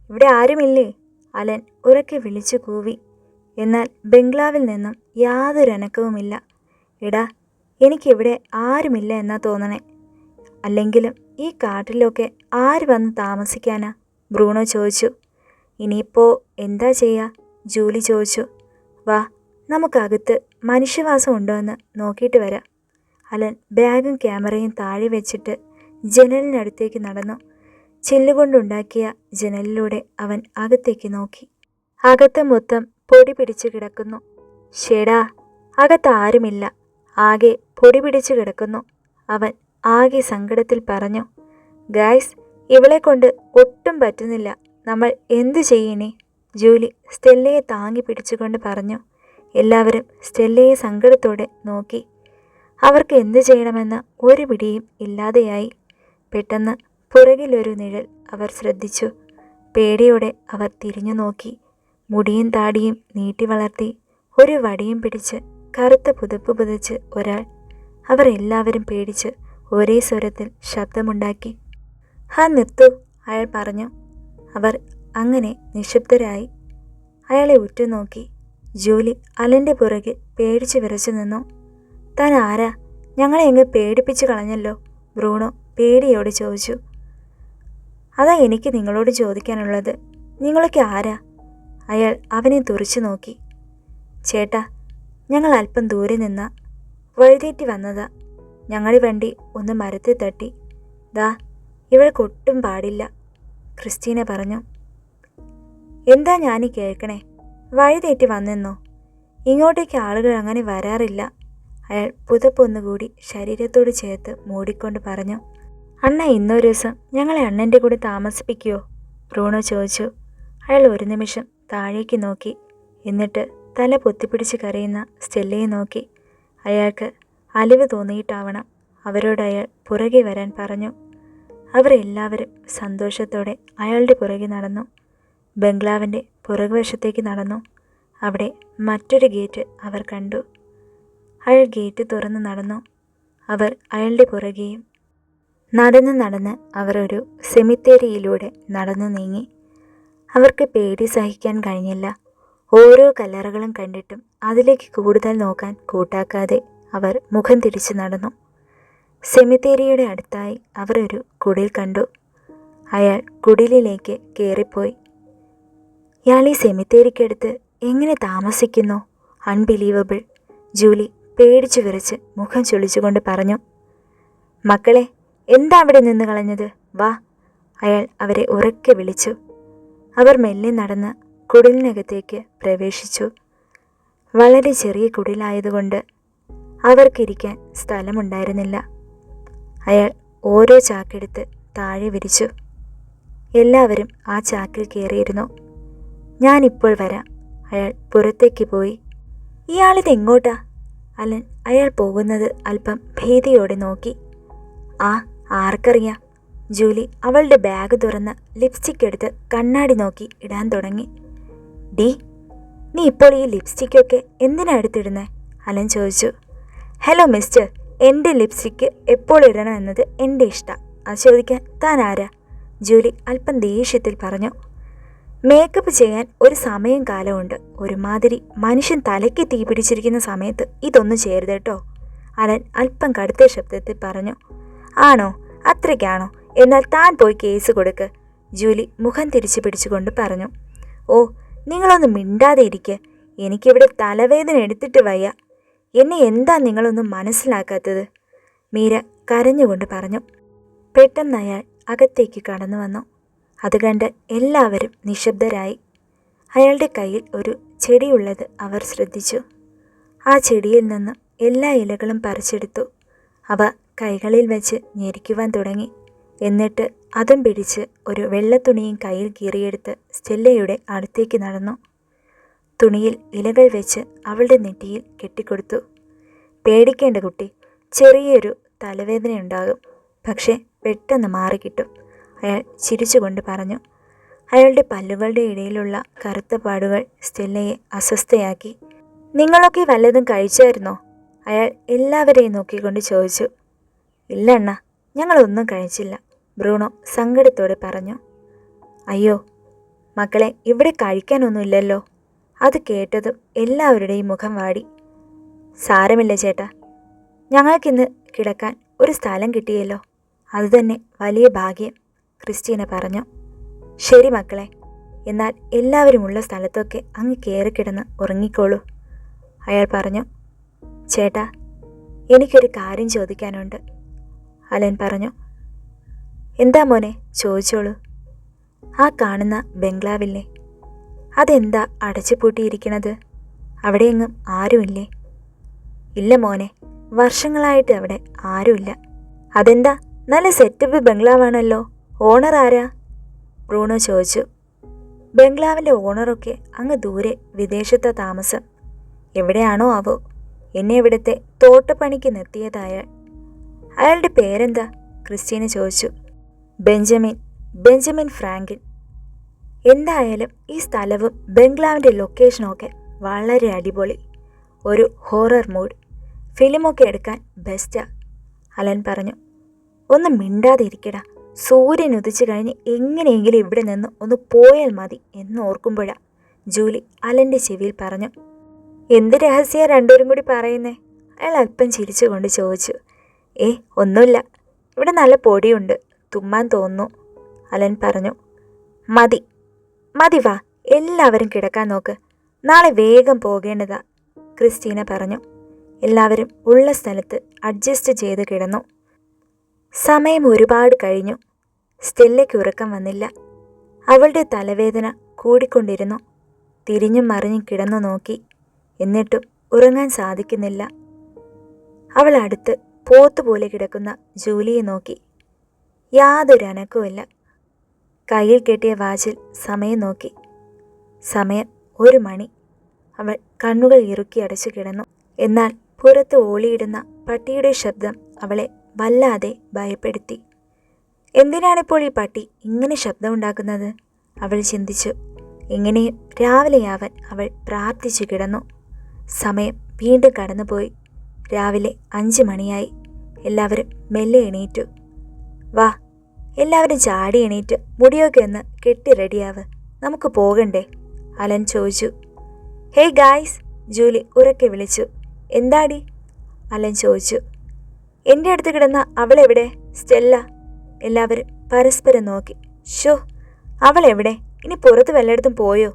ഇവിടെ ആരുമില്ലേ? അലൻ ഉറക്കെ വിളിച്ചു കൂവി. എന്നാൽ ബംഗ്ലാവിൽ നിന്നും യാതൊരു അനക്കവുമില്ല. എടാ, എനിക്കിവിടെ ആരുമില്ല എന്നാ തോന്നണേ. അല്ലെങ്കിലും ഈ കാട്ടിലൊക്കെ ആര് വന്ന് താമസിക്കാനാ? ബ്രൂണോ ചോദിച്ചു. ഇനിയിപ്പോൾ എന്താ ചെയ്യുക? ജൂലി ചോദിച്ചു. വാ, നമുക്കകത്ത് മനുഷ്യവാസം ഉണ്ടോ എന്ന് നോക്കിയിട്ട് വരാം. അലൻ ബാഗും ക്യാമറയും താഴെ വെച്ചിട്ട് ജനലിനടുത്തേക്ക് നടന്നു. ചില്ലുകൊണ്ടുണ്ടാക്കിയ ജനലിലൂടെ അവൻ അകത്തേക്ക് നോക്കി. അകത്ത് മൊത്തം പൊടി പിടിച്ചു കിടക്കുന്നു. ഷേടാ, അകത്ത് ആരുമില്ല, ആകെ പൊടി പിടിച്ചു കിടക്കുന്നു, അവൻ ആകെ സങ്കടത്തിൽ പറഞ്ഞു. ഗായ്സ്, ഇവളെ കൊണ്ട് ഒട്ടും പറ്റുന്നില്ല. നമ്മൾ എന്തു ചെയ്യണേ? ജൂലി സ്റ്റെല്ലയെ താങ്ങി പിടിച്ചുകൊണ്ട് പറഞ്ഞു. എല്ലാവരും സ്റ്റെല്ലയെ സങ്കടത്തോടെ നോക്കി. അവർക്ക് എന്തു ചെയ്യണമെന്ന് ഒരു പിടിയും ഇല്ലാതെയായി. പെട്ടെന്ന് പുറകിലൊരു നിഴൽ അവർ ശ്രദ്ധിച്ചു. പേടിയോടെ അവർ തിരിഞ്ഞു നോക്കി. മുടിയും താടിയും നീട്ടി വളർത്തി ഒരു വടിയും പിടിച്ച് കറുത്ത പുതപ്പ് പുതച്ച് ഒരാൾ. അവർ എല്ലാവരും പേടിച്ച് ഒരേ സ്വരത്തിൽ ശബ്ദമുണ്ടാക്കി. ഹാ നിർത്തൂ, അയാൾ പറഞ്ഞു. അവർ അങ്ങനെ നിശബ്ദരായി. അയാളെ ഉറ്റുനോക്കി. ജൂലി അലൻ്റെ പുറകിൽ പേടിച്ചു വിറച്ചു നിന്നു. താൻ ആരാ? ഞങ്ങളെ എങ്ങ് പേടിപ്പിച്ചു കളഞ്ഞല്ലോ, ബ്രൂണോ പേടിയോട് ചോദിച്ചു. അതാ എനിക്ക് നിങ്ങളോട് ചോദിക്കാനുള്ളത്. നിങ്ങളൊക്കെ ആരാ? അയാൾ അവനെ തുറിച്ചു നോക്കി. ചേട്ടാ, ഞങ്ങൾ അല്പം ദൂരെ നിന്ന വഴുതേറ്റി വന്നതാ. ഞങ്ങളുടെ വണ്ടി ഒന്ന് മരത്തിൽ തട്ടി. ദാ ഇവൾക്കൊട്ടും പാടില്ല, ക്രിസ്റ്റീന പറഞ്ഞു. എന്താ ഞാനീ കേൾക്കണേ? വഴുതേറ്റി വന്നെന്നോ? ഇങ്ങോട്ടേക്ക് ആളുകൾ അങ്ങനെ വരാറില്ല. അയാൾ പുതപ്പൊന്നുകൂടി ശരീരത്തോട് ചേർത്ത് മൂടിക്കൊണ്ട് പറഞ്ഞു. അണ്ണ ഇന്നൊരു ദിവസം ഞങ്ങളെ അണ്ണൻ്റെ കൂടെ താമസിപ്പിക്കുമോ? ബ്രൂണോ ചോദിച്ചു. അയാൾ ഒരു നിമിഷം താഴേക്ക് നോക്കി. എന്നിട്ട് തല പൊത്തിപ്പിടിച്ച് കരയുന്ന സ്റ്റെല്ലയെ നോക്കി. അയാൾക്ക് അലിവ് തോന്നിയിട്ടാവണം അവരോട് അയാൾ പുറകെ വരാൻ പറഞ്ഞു. അവർ എല്ലാവരും സന്തോഷത്തോടെ അയാളുടെ പുറകെ നടന്നു. ബംഗ്ലാവിൻ്റെ പുറകുവശത്തേക്ക് നടന്നു. അവിടെ മറ്റൊരു ഗേറ്റ് അവർ കണ്ടു. അയാൾ ഗേറ്റ് തുറന്ന് നടന്നു. അവർ അയാളുടെ പുറകെയും. നടന്ന് അവർ ഒരു സെമിത്തേരിയിലൂടെ നടന്നു നീങ്ങി. അവർക്ക് പേടി സഹിക്കാൻ കഴിഞ്ഞില്ല. ഓരോ കല്ലറകളും കണ്ടിട്ടും അതിലേക്ക് കൂടുതൽ നോക്കാൻ കൂട്ടാക്കാതെ അവർ മുഖം തിരിച്ചു നടന്നു. സെമിത്തേരിയുടെ അടുത്തായി അവർ ഒരു കുടിൽ കണ്ടു. അയാൾ കുടിലിലേക്ക് കയറിപ്പോയി. ഇയാൾ ഈ സെമിത്തേരിക്കടുത്ത് എങ്ങനെ താമസിക്കുന്നു? അൺബിലീവബിൾ, ജൂലി പേടിച്ചു വിറച്ച് മുഖം ചൊളിച്ചുകൊണ്ട് പറഞ്ഞു. മക്കളെ, എന്താ അവിടെ നിന്ന് കളഞ്ഞത്? വാ, അയാൾ അവരെ ഉറക്കെ വിളിച്ചു. അവർ മെല്ലെ നടന്ന് കുടിലിനകത്തേക്ക് പ്രവേശിച്ചു. വളരെ ചെറിയ കുടിലായതുകൊണ്ട് അവർക്കിരിക്കാൻ സ്ഥലമുണ്ടായിരുന്നില്ല. അയാൾ ഓരോ ചാക്കെടുത്ത് താഴെ വിരിച്ചു. എല്ലാവരും ആ ചാക്കിൽ കയറിയിരുന്നു. ഞാനിപ്പോൾ വരാം, അയാൾ പുറത്തേക്ക് പോയി. ഇയാളിതെങ്ങോട്ടാ? അലൻ അയാൾ പോകുന്നത് അല്പം ഭീതിയോടെ നോക്കി. ആർക്കറിയാം? ജൂലി അവളുടെ ബാഗ് തുറന്ന് ലിപ്സ്റ്റിക് എടുത്ത് കണ്ണാടി നോക്കി ഇടാൻ തുടങ്ങി. ഡി, നീ ഇപ്പോൾ ഈ ലിപ്സ്റ്റിക്കൊക്കെ എന്തിനാ എടുത്തിടുന്നേ? അലൻ ചോദിച്ചു. ഹലോ മിസ്റ്റർ, എൻ്റെ ലിപ്സ്റ്റിക്ക് എപ്പോൾ ഇടണം എന്നത് എൻ്റെ ഇഷ്ടം. അത് ചോദിക്കാൻ താൻ ആരാ? ജൂലി അല്പം ദേഷ്യത്തിൽ പറഞ്ഞു. മേക്കപ്പ് ചെയ്യാൻ ഒരു സമയം കാലമുണ്ട്. ഒരുമാതിരി മനുഷ്യൻ തലയ്ക്ക് തീ പിടിച്ചിരിക്കുന്ന സമയത്ത് ഇതൊന്നും ചെയ്യരുത് കേട്ടോ, അലൻ അല്പം കടുത്ത ശബ്ദത്തിൽ പറഞ്ഞു. ആണോ? അത്രയ്ക്കാണോ? എന്നാൽ താൻ പോയി കേസ് കൊടുക്ക്, ജൂലി മുഖം തിരിച്ചു പിടിച്ചുകൊണ്ട് പറഞ്ഞു. ഓ, നിങ്ങളൊന്ന് മിണ്ടാതെ ഇരിക്ക്. എനിക്കിവിടെ തലവേദന എടുത്തിട്ട് വയ്യ. എന്നെ എന്താ നിങ്ങളൊന്നും മനസ്സിലാക്കാത്തത്? മീര കരഞ്ഞുകൊണ്ട് പറഞ്ഞു. പെട്ടെന്ന് അയാൾ അകത്തേക്ക് കടന്നു വന്നു. അത് കണ്ട് എല്ലാവരും നിശബ്ദരായി. അയാളുടെ കയ്യിൽ ഒരു ചെടിയുള്ളത് അവർ ശ്രദ്ധിച്ചു. ആ ചെടിയിൽ നിന്നും എല്ലാ ഇലകളും പറിച്ചെടുത്തു. അവ കൈകളിൽ വെച്ച് ഞെരിക്കുവാൻ തുടങ്ങി. എന്നിട്ട് അതും പിടിച്ച് ഒരു വെള്ളത്തുണിയും കയ്യിൽ കീറിയെടുത്ത് സ്റ്റെല്ലയുടെ അടുത്തേക്ക് നടന്നു. തുണിയിൽ ഇലകൾ വെച്ച് അവളുടെ നെറ്റിയിൽ കെട്ടിക്കൊടുത്തു. പേടിക്കേണ്ട കുട്ടി, ചെറിയൊരു തലവേദനയുണ്ടാകും, പക്ഷേ പെട്ടെന്ന് മാറിക്കിട്ടും, അയാൾ ചിരിച്ചുകൊണ്ട് പറഞ്ഞു. അയാളുടെ പല്ലുകളുടെ ഇടയിലുള്ള കറുത്ത പാടുകൾ സ്റ്റെല്ലയെ അസ്വസ്ഥയാക്കി. നിങ്ങളൊക്കെ വല്ലതും കഴിച്ചായിരുന്നോ? അയാൾ എല്ലാവരെയും നോക്കിക്കൊണ്ട് ചോദിച്ചു. ഇല്ല അണ്ണ, ഞങ്ങളൊന്നും കഴിച്ചില്ല, ബ്രൂണോ സങ്കടത്തോടെ പറഞ്ഞു. അയ്യോ മക്കളെ, ഇവിടെ കഴിക്കാനൊന്നുമില്ലല്ലോ. അത് കേട്ടതും എല്ലാവരുടെയും മുഖം വാടി. സാരമില്ല ചേട്ടാ, ഞങ്ങൾക്കിന്ന് കിടക്കാൻ ഒരു സ്ഥലം കിട്ടിയല്ലോ, അതുതന്നെ വലിയ ഭാഗ്യം, ക്രിസ്റ്റീന പറഞ്ഞു. ശരി മക്കളെ, എന്നാൽ എല്ലാവരുമുള്ള സ്ഥലത്തൊക്കെ അങ്ങ് കയറിക്കിടന്ന് ഉറങ്ങിക്കോളൂ, അയാൾ പറഞ്ഞു. ചേട്ടാ, എനിക്കൊരു കാര്യം ചോദിക്കാനുണ്ട്, അലൻ പറഞ്ഞു. എന്താ മോനെ, ചോദിച്ചോളൂ. ആ കാണുന്ന ബംഗ്ലാവില്ലേ, അതെന്താ അടച്ചുപൂട്ടിയിരിക്കണത്? അവിടെയെങ്ങും ആരുമില്ലേ? ഇല്ല മോനെ, വർഷങ്ങളായിട്ട് അവിടെ ആരുമില്ല. അതെന്താ, നല്ല സെറ്റപ്പ് ബംഗ്ലാവാണല്ലോ. ഓണർ ആരാ? ബ്രൂണോ ചോദിച്ചു. ബംഗ്ലാവിൻ്റെ ഓണറൊക്കെ അങ്ങ് ദൂരെ വിദേശത്താ താമസം. എവിടെയാണോ ആവോ. എന്നെ ഇവിടുത്തെ തോട്ടപ്പണിക്ക് നിർത്തിയതായ. അയാളുടെ പേരെന്താ? ക്രിസ്റ്റീന ചോദിച്ചു. ബെഞ്ചമിൻ ഫ്രാങ്കിൻ. എന്തായാലും ഈ സ്ഥലവും ബംഗ്ലാവിൻ്റെ ലൊക്കേഷനൊക്കെ വളരെ അടിപൊളി. ഒരു ഹൊറർ മൂഡ്, ഫിലിമൊക്കെ എടുക്കാൻ ബെസ്റ്റാ, അലൻ പറഞ്ഞു. ഒന്ന് മിണ്ടാതിരിക്കടാ, സൂര്യൻ ഉദിച്ചു കഴിഞ്ഞ് എങ്ങനെയെങ്കിലും ഇവിടെ നിന്ന് ഒന്ന് പോയാൽ മതി എന്ന് ഓർക്കുമ്പോഴാ, ജൂലി അലൻ്റെ ചെവിയിൽ പറഞ്ഞു. എന്ത് രഹസ്യ രണ്ടുപേരും കൂടി പറയുന്നേ? അയാൾ അല്പം ചിരിച്ചുകൊണ്ട് ചോദിച്ചു. ഒന്നുമില്ല, ഇവിടെ നല്ല പൊടിയുണ്ട്, തുമ്മാൻ തോന്നുന്നു, അലൻ പറഞ്ഞു. മതി മതി, വാ എല്ലാവരും കിടക്കാൻ നോക്ക്, നാളെ വേഗം പോകേണ്ടതാ, ക്രിസ്റ്റീന പറഞ്ഞു. എല്ലാവരും ഉള്ള സ്ഥലത്ത് അഡ്ജസ്റ്റ് ചെയ്ത് കിടന്നു. സമയം ഒരുപാട് കഴിഞ്ഞു. സ്റ്റെല്ലയ്ക്ക് ഉറക്കം വന്നില്ല. അവളുടെ തലവേദന കൂടിക്കൊണ്ടിരുന്നു. തിരിഞ്ഞും മറിഞ്ഞും കിടന്നു നോക്കി. എന്നിട്ടും ഉറങ്ങാൻ സാധിക്കുന്നില്ല. അവൾ അടുത്ത് പോത്തുപോലെ കിടക്കുന്ന ജൂലിയെ നോക്കി. യാതൊരു അനക്കവുമില്ല. കയ്യിൽ കെട്ടിയ വാച്ചിൽ സമയം നോക്കി. സമയം 1 മണി. അവൾ കണ്ണുകൾ ഇറുക്കി അടച്ചു കിടന്നു. എന്നാൽ പുറത്ത് ഓളിയിടുന്ന പട്ടിയുടെ ശബ്ദം അവളെ വല്ലാതെ ഭയപ്പെടുത്തി. എന്തിനാണിപ്പോൾ ഈ പട്ടി ഇങ്ങനെ ശബ്ദമുണ്ടാക്കുന്നത്? അവൾ ചിന്തിച്ചു. എങ്ങനെയും രാവിലെയാവാൻ അവൾ പ്രാർത്ഥിച്ചു കിടന്നു. സമയം വീണ്ടും കടന്നുപോയി. രാവിലെ 5 മണിയായി. എല്ലാവരും മെല്ലെ എണീറ്റു. വാ, എല്ലാവരും ചാടി എണീറ്റ് മുടിയൊക്കെ ഒന്ന് കെട്ടി റെഡിയാവ്, നമുക്ക് പോകണ്ടേ, അലൻ ചോദിച്ചു. ഹേയ് ഗായ്സ്, ജൂലി ഉറക്കെ വിളിച്ചു. എന്താടി, അലൻ ചോദിച്ചു. എൻ്റെ അടുത്ത് കിടന്ന അവളെവിടെ, സ്റ്റെല്ല? എല്ലാവരും പരസ്പരം നോക്കി. ഷോ, അവളെവിടെ? ഇനി പുറത്ത് വല്ലയിടത്തും പോയോ?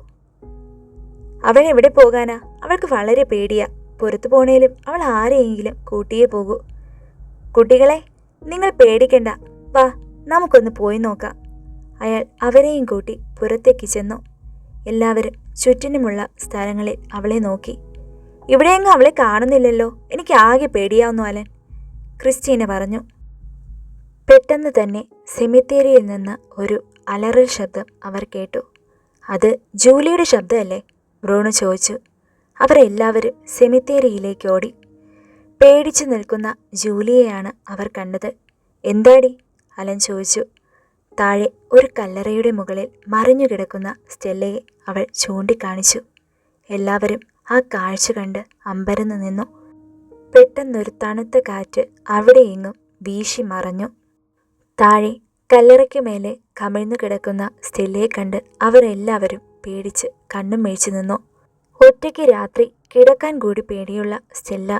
അവളെവിടെ പോകാനാ? അവൾക്ക് വളരെ പേടിയാ. പുറത്തു പോണേലും അവൾ ആരെയെങ്കിലും കൂട്ടിയേ പോകൂ. കുട്ടികളെ, നിങ്ങൾ പേടിക്കണ്ട, വാ നമുക്കൊന്ന് പോയി നോക്കാം. അയാൾ അവരെയും കൂട്ടി പുറത്തേക്ക് ചെന്നു. എല്ലാവരും ചുറ്റിനുമുള്ള സ്ഥലങ്ങളിൽ അവളെ നോക്കി. ഇവിടെയെങ്ങും അവളെ കാണുന്നില്ലല്ലോ, എനിക്ക് ആകെ പേടിയാവുന്നു, അലൻ, ക്രിസ്റ്റീന പറഞ്ഞു. പെട്ടെന്ന് തന്നെ സെമിത്തേരിയിൽ നിന്ന് ഒരു അലറൽ ശബ്ദം അവർ കേട്ടു. അത് ജൂലിയുടെ ശബ്ദമല്ലേ? ബ്രൂണോ ചോദിച്ചു. അവർ എല്ലാവരും സെമിത്തേരിയിലേക്ക് ഓടി. പേടിച്ചു നിൽക്കുന്ന ജൂലിയെയാണ് അവർ കണ്ടത്. എന്താടി, അലൻ ചോദിച്ചു. താഴെ ഒരു കല്ലറയുടെ മുകളിൽ മറിഞ്ഞു കിടക്കുന്ന സ്റ്റെല്ലയെ അവൾ ചൂണ്ടിക്കാണിച്ചു. എല്ലാവരും ആ കാഴ്ച കണ്ട് അമ്പരന്ന് നിന്നു. പെട്ടെന്നൊരു തണുത്ത കാറ്റ് അവിടെയെങ്ങും വീശി മറഞ്ഞു. താഴെ കല്ലറയ്ക്ക് മേലെ കമിഴ്ന്നു കിടക്കുന്ന സ്റ്റെല്ലയെ കണ്ട് അവർ എല്ലാവരും പേടിച്ച് കണ്ണും മേടിച്ചു നിന്നു. ഒറ്റയ്ക്ക് രാത്രി കിടക്കാൻ കൂടി പേടിയുള്ള സ്റ്റെല്ല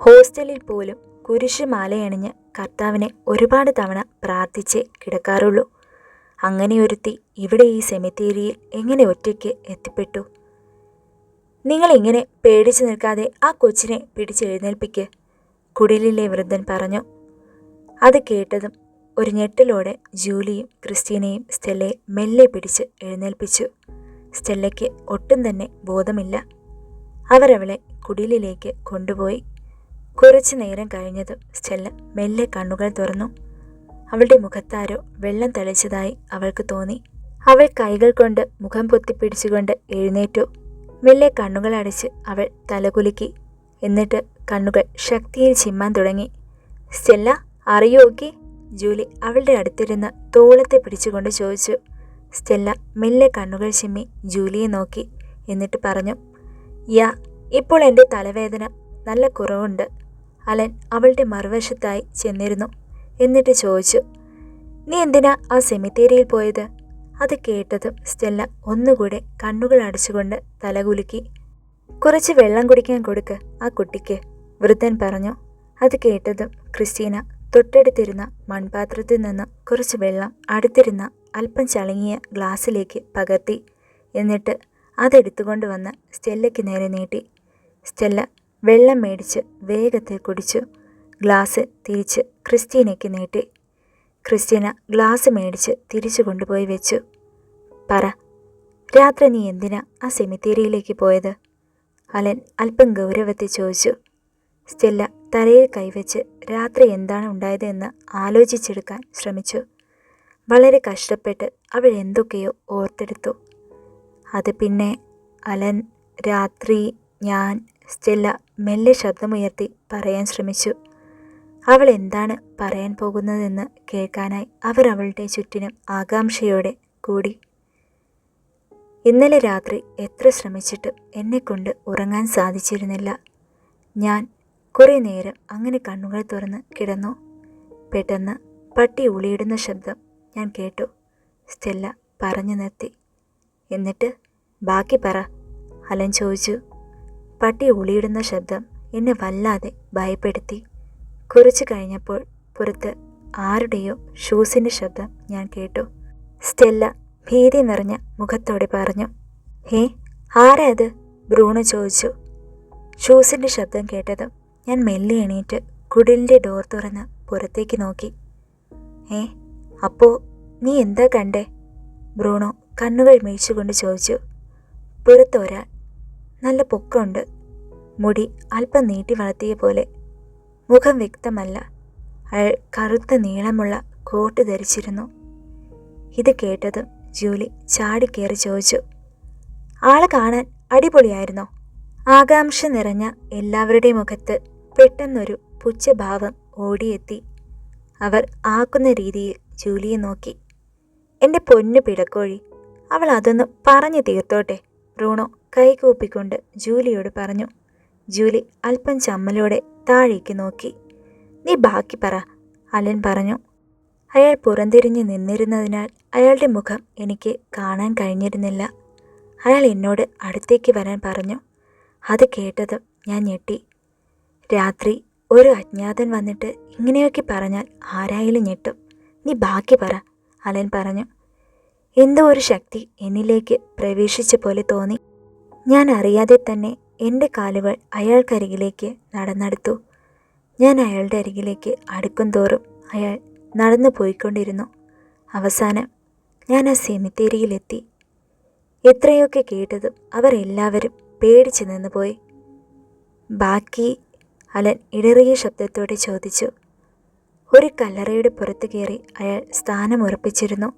ഹോസ്റ്റലിൽ പോലും കുരിശുമാലയണിഞ്ഞ് കർത്താവിനെ ഒരുപാട് തവണ പ്രാർത്ഥിച്ചേ കിടക്കാറുള്ളൂ. അങ്ങനെ ഒരുത്തി ഇവിടെ ഈ സെമിത്തേരിയിൽ എങ്ങനെ ഒറ്റയ്ക്ക് എത്തിപ്പെട്ടു? നിങ്ങളിങ്ങനെ പേടിച്ചു നിൽക്കാതെ ആ കൊച്ചിനെ പിടിച്ചെഴുന്നേൽപ്പിക്ക്, കുടിലിലെ വൃദ്ധൻ പറഞ്ഞു. അത് കേട്ടതും ഒരു ഞെട്ടലോടെ ജൂലിയും ക്രിസ്റ്റീനയും സ്റ്റെല്ലയെ മെല്ലെ പിടിച്ച് എഴുന്നേൽപ്പിച്ചു. സ്റ്റെല്ലയ്ക്ക് ഒട്ടും തന്നെ ബോധമില്ല. അവരവളെ കുടിലിലേക്ക് കൊണ്ടുപോയി. കുറച്ചു നേരം കഴിഞ്ഞതും സ്റ്റെല്ല മെല്ലെ കണ്ണുകൾ തുറന്നു. അവളുടെ മുഖത്താരോ വെള്ളം തളിച്ചതായി അവൾക്ക് തോന്നി. അവൾ കൈകൾ കൊണ്ട് മുഖം പൊത്തിപ്പിടിച്ചുകൊണ്ട് എഴുന്നേറ്റു. മെല്ലെ കണ്ണുകൾ അടച്ച് അവൾ തലകുലുക്കി. എന്നിട്ട് കണ്ണുകൾ ശക്തിയിൽ ചിമ്മാൻ തുടങ്ങി. സ്റ്റെല്ല, അറിയോ ഓക്കെ? ജൂലി അവളുടെ അടുത്തിരുന്ന് തോളത്തെ പിടിച്ചുകൊണ്ട് ചോദിച്ചു. സ്റ്റെല്ല മെല്ലെ കണ്ണുകൾ ചിമ്മി ജൂലിയെ നോക്കി. എന്നിട്ട് പറഞ്ഞു, യാ, ഇപ്പോൾ എൻ്റെ തലവേദന നല്ല കുറവുണ്ട്. അലൻ അവളുടെ മറുവശത്തായി ചെന്നിരുന്നു. എന്നിട്ട് ചോദിച്ചു, നീ എന്തിനാ ആ സെമിത്തേരിയിൽ പോയത്? അത് കേട്ടതും സ്റ്റെല്ല ഒന്നുകൂടെ കണ്ണുകൾ അടച്ചുകൊണ്ട് തലകുലുക്കി. കുറച്ച് വെള്ളം കുടിക്കാൻ കൊടുക്ക് ആ കുട്ടിക്ക്, വൃദ്ധൻ പറഞ്ഞു. അത് കേട്ടതും ക്രിസ്റ്റീന തൊട്ടടുത്തിരുന്ന മൺപാത്രത്തിൽ നിന്ന് കുറച്ച് വെള്ളം അടുത്തിരുന്ന അല്പം ചളുങ്ങിയ ഗ്ലാസ്സിലേക്ക് പകർത്തി. എന്നിട്ട് അതെടുത്തുകൊണ്ട് വന്ന് സ്റ്റെല്ലയ്ക്ക് നേരെ നീട്ടി. സ്റ്റെല്ല വെള്ളം മേടിച്ച് വേഗത്തിൽ കുടിച്ചു. ഗ്ലാസ് തിരിച്ച് ക്രിസ്റ്റീനയ്ക്ക് നീട്ടി. ക്രിസ്റ്റീന ഗ്ലാസ് മേടിച്ച് തിരിച്ചു കൊണ്ടുപോയി വെച്ചു. പറ, രാത്രി നീ എന്തിനാ ആ സെമിത്തേരിയിലേക്ക് പോയത്? അലൻ അല്പം ഗൗരവത്തിൽ ചോദിച്ചു. സ്റ്റെല്ല തലയിൽ കൈവച്ച് രാത്രി എന്താണ് ഉണ്ടായതെന്ന് ആലോചിച്ചെടുക്കാൻ ശ്രമിച്ചു. വളരെ കഷ്ടപ്പെട്ട് അവൾ എന്തൊക്കെയോ ഓർത്തെടുത്തു. അത് പിന്നെ അലൻ, രാത്രി ഞാൻ, സ്റ്റെല്ല മെല്ലെ ശബ്ദമുയർത്തി പറയാൻ ശ്രമിച്ചു. അവൾ എന്താണ് പറയാൻ പോകുന്നതെന്ന് കേൾക്കാനായി അവർ അവളുടെ ചുറ്റിനും ആകാംക്ഷയോടെ കൂടി. ഇന്നലെ രാത്രി എത്ര ശ്രമിച്ചിട്ടും എന്നെക്കൊണ്ട് ഉറങ്ങാൻ സാധിച്ചിരുന്നില്ല. ഞാൻ കുറേ നേരം അങ്ങനെ കണ്ണുകൾ തുറന്ന് കിടന്നു. പെട്ടെന്ന് പട്ടി ഉളിയിടുന്ന ശബ്ദം ഞാൻ കേട്ടു. സ്റ്റെല്ല പറഞ്ഞു നിർത്തി. എന്നിട്ട് ബാക്കി പറ, അലൻ ചോദിച്ചു. പട്ടി ഉളിയിടുന്ന ശബ്ദം എന്നെ വല്ലാതെ ഭയപ്പെടുത്തി. കുറച്ചു കഴിഞ്ഞപ്പോൾ പുറത്ത് ആരുടെയോ ഷൂസിൻ്റെ ശബ്ദം ഞാൻ കേട്ടു. സ്റ്റെല്ല ഭീതി നിറഞ്ഞ മുഖത്തോടെ പറഞ്ഞു. ഹേ, ആരാ അത്? ബ്രൂണോ ചോദിച്ചു. ഷൂസിൻ്റെ ശബ്ദം കേട്ടതും ഞാൻ മെല്ലെ എണീറ്റ് കുടിലിൻ്റെ ഡോർ തുറന്ന് പുറത്തേക്ക് നോക്കി. അപ്പോൾ നീ എന്താ കണ്ടേ? ബ്രൂണോ കണ്ണുകൾ മീഴ്ച്ചുകൊണ്ട് ചോദിച്ചു. പുറത്തൊരാൾ, നല്ല പൊക്കമുണ്ട്, മുടി അല്പം നീട്ടി വളർത്തിയ പോലെ, മുഖം വ്യക്തമല്ല. അയാൾ കറുത്ത നീളമുള്ള കോട്ട് ധരിച്ചിരുന്നു. ഇത് കേട്ടതും ജൂലി ചാടിക്കേറി ചോദിച്ചു. ആളെ കാണാൻ അടിപൊളിയായിരുന്നോ? ആകാംക്ഷ നിറഞ്ഞ എല്ലാവരുടെയും മുഖത്ത് പെട്ടെന്നൊരു പുച്ഛഭാവം ഓടിയെത്തി. അവർ ആക്കുന്ന രീതിയിൽ ജൂലിയെ നോക്കി. എൻ്റെ പൊന്നു പിടക്കോഴി, അവൾ അതൊന്ന് പറഞ്ഞു തീർത്തോട്ടെ, ബ്രൂണോ കൈകൂപ്പിക്കൊണ്ട് ജൂലിയോട് പറഞ്ഞു. ജൂലി അല്പം ചമ്മലോടെ താഴേക്ക് നോക്കി. നീ ബാക്കി പറ, അലൻ പറഞ്ഞു. അയാൾ പുറംതിരിഞ്ഞ് നിന്നിരുന്നതിനാൽ അയാളുടെ മുഖം എനിക്ക് കാണാൻ കഴിഞ്ഞിരുന്നില്ല. അയാൾ എന്നോട് അടുത്തേക്ക് വരാൻ പറഞ്ഞു. അത് കേട്ടതും ഞാൻ ഞെട്ടി. രാത്രി ഒരു അജ്ഞാതൻ വന്നിട്ട് ഇങ്ങനെയൊക്കെ പറഞ്ഞാൽ ആരായാലും ഞെട്ടും. നീ ബാക്കി പറ, അലൻ പറഞ്ഞു. എന്തോ ഒരു ശക്തി എന്നിലേക്ക് പ്രവേശിച്ച പോലെ തോന്നി. ഞാൻ അറിയാതെ തന്നെ എൻ്റെ കാലുകൾ അയാൾക്കരികിലേക്ക് നടന്നെടുത്തു. ഞാൻ അയാളുടെ അരികിലേക്ക് അടുക്കും തോറും അയാൾ നടന്നു പോയിക്കൊണ്ടിരുന്നു. അവസാനം ഞാൻ ആ സെമിത്തേരിയിലെത്തി. എത്രയൊക്കെ കേട്ടതും അവർ എല്ലാവരും പേടിച്ചു നിന്നുപോയി. ബാക്കി, അലൻ ഇടറിയ ശബ്ദത്തോടെ ചോദിച്ചു. ഒരു കല്ലറയുടെ പുറത്ത് കയറി അയാൾ സ്ഥാനമുറപ്പിച്ചിരുന്നു.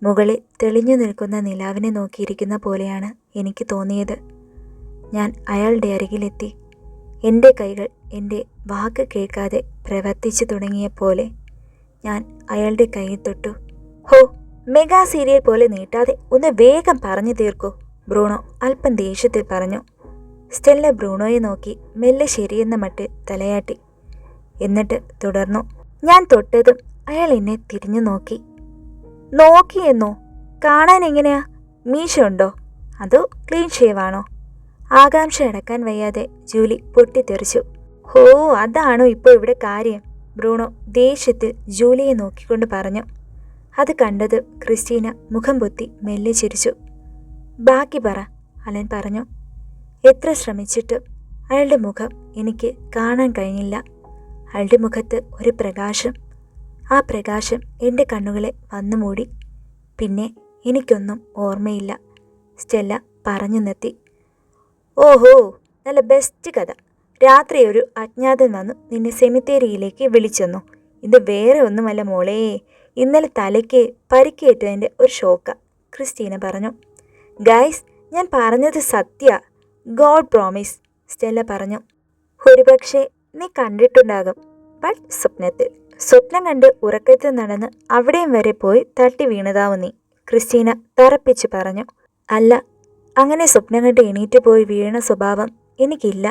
മുകളിൽ തെളിഞ്ഞു നിൽക്കുന്ന നിലാവിനെ നോക്കിയിരിക്കുന്ന പോലെയാണ് എനിക്ക് തോന്നിയത്. ഞാൻ അയാളുടെ അരികിലെത്തി. എൻ്റെ കൈകൾ എൻ്റെ വാക്ക് കേൾക്കാതെ പ്രവർത്തിച്ചു തുടങ്ങിയ പോലെ ഞാൻ അയാളുടെ കൈയിൽ തൊട്ടു. ഹോ, മെഗാ സീരിയൽ പോലെ നീട്ടാതെ ഒന്ന് വേഗം പറഞ്ഞു തീർക്കൂ, ബ്രൂണോ അല്പം ദേഷ്യത്തിൽ പറഞ്ഞു. സ്റ്റെല്ല ബ്രൂണോയെ നോക്കി മെല്ലെ ശരിയെന്ന മട്ടിൽ തലയാട്ടി. എന്നിട്ട് തുടർന്നു. ഞാൻ തൊട്ടതും അയാൾ എന്നെ തിരിഞ്ഞു നോക്കി. നോക്കിയെന്നോ? കാണാൻ എങ്ങനെയാ? മീശ ഉണ്ടോ അതോ ക്ലീൻ ഷേവാണോ? ആകാംക്ഷ അടക്കാൻ വയ്യാതെ ജൂലി പൊട്ടിത്തെറിച്ചു. ഹോ, അതാണോ ഇപ്പോൾ ഇവിടെ കാര്യം? ബ്രൂണോ ദേഷ്യത്തിൽ ജൂലിയെ നോക്കിക്കൊണ്ട് പറഞ്ഞു. അത് കണ്ടത് ക്രിസ്റ്റീന മുഖം പൊത്തി മെല്ലെ ചിരിച്ചു. ബാക്കി പറ, അലൻ പറഞ്ഞു. എത്ര ശ്രമിച്ചിട്ടും അയാളുടെ മുഖം എനിക്ക് കാണാൻ കഴിഞ്ഞില്ല. അയാളുടെ മുഖത്ത് ഒരു പ്രകാശം. ആ പ്രകാശം എൻ്റെ കണ്ണുകളെ വന്നു മൂടി. പിന്നെ എനിക്കൊന്നും ഓർമ്മയില്ല. സ്റ്റെല്ല പറഞ്ഞു നിർത്തി. ഓഹോ, നല്ല ബെസ്റ്റ് കഥ. രാത്രി ഒരു അജ്ഞാതൻ വന്നു നിന്നെ സെമിത്തേരിയിലേക്ക് വിളിച്ചെന്നു. ഇത് വേറെ ഒന്നുമല്ല മോളേ, ഇന്നലെ തലയ്ക്ക് പരിക്കേറ്റതിൻ്റെ ഒരു ഷോക്ക, ക്രിസ്റ്റീന പറഞ്ഞു. ഗൈസ്, ഞാൻ പറഞ്ഞത് സത്യ, ഗോഡ് പ്രോമിസ്, സ്റ്റെല്ല പറഞ്ഞു. ഒരുപക്ഷെ നീ കണ്ടിട്ടുണ്ടാകും, ബട്ട് സ്വപ്നത്തിൽ. സ്വപ്നം കണ്ട് ഉറക്കത്തിൽ നടന്ന് അവിടെയും വരെ പോയി തട്ടി വീണതാവും നീ, ക്രിസ്റ്റീന തറപ്പിച്ച് പറഞ്ഞു. അല്ല, അങ്ങനെ സ്വപ്നം കണ്ട് എണീറ്റ് പോയി വീണ സ്വഭാവം എനിക്കില്ല,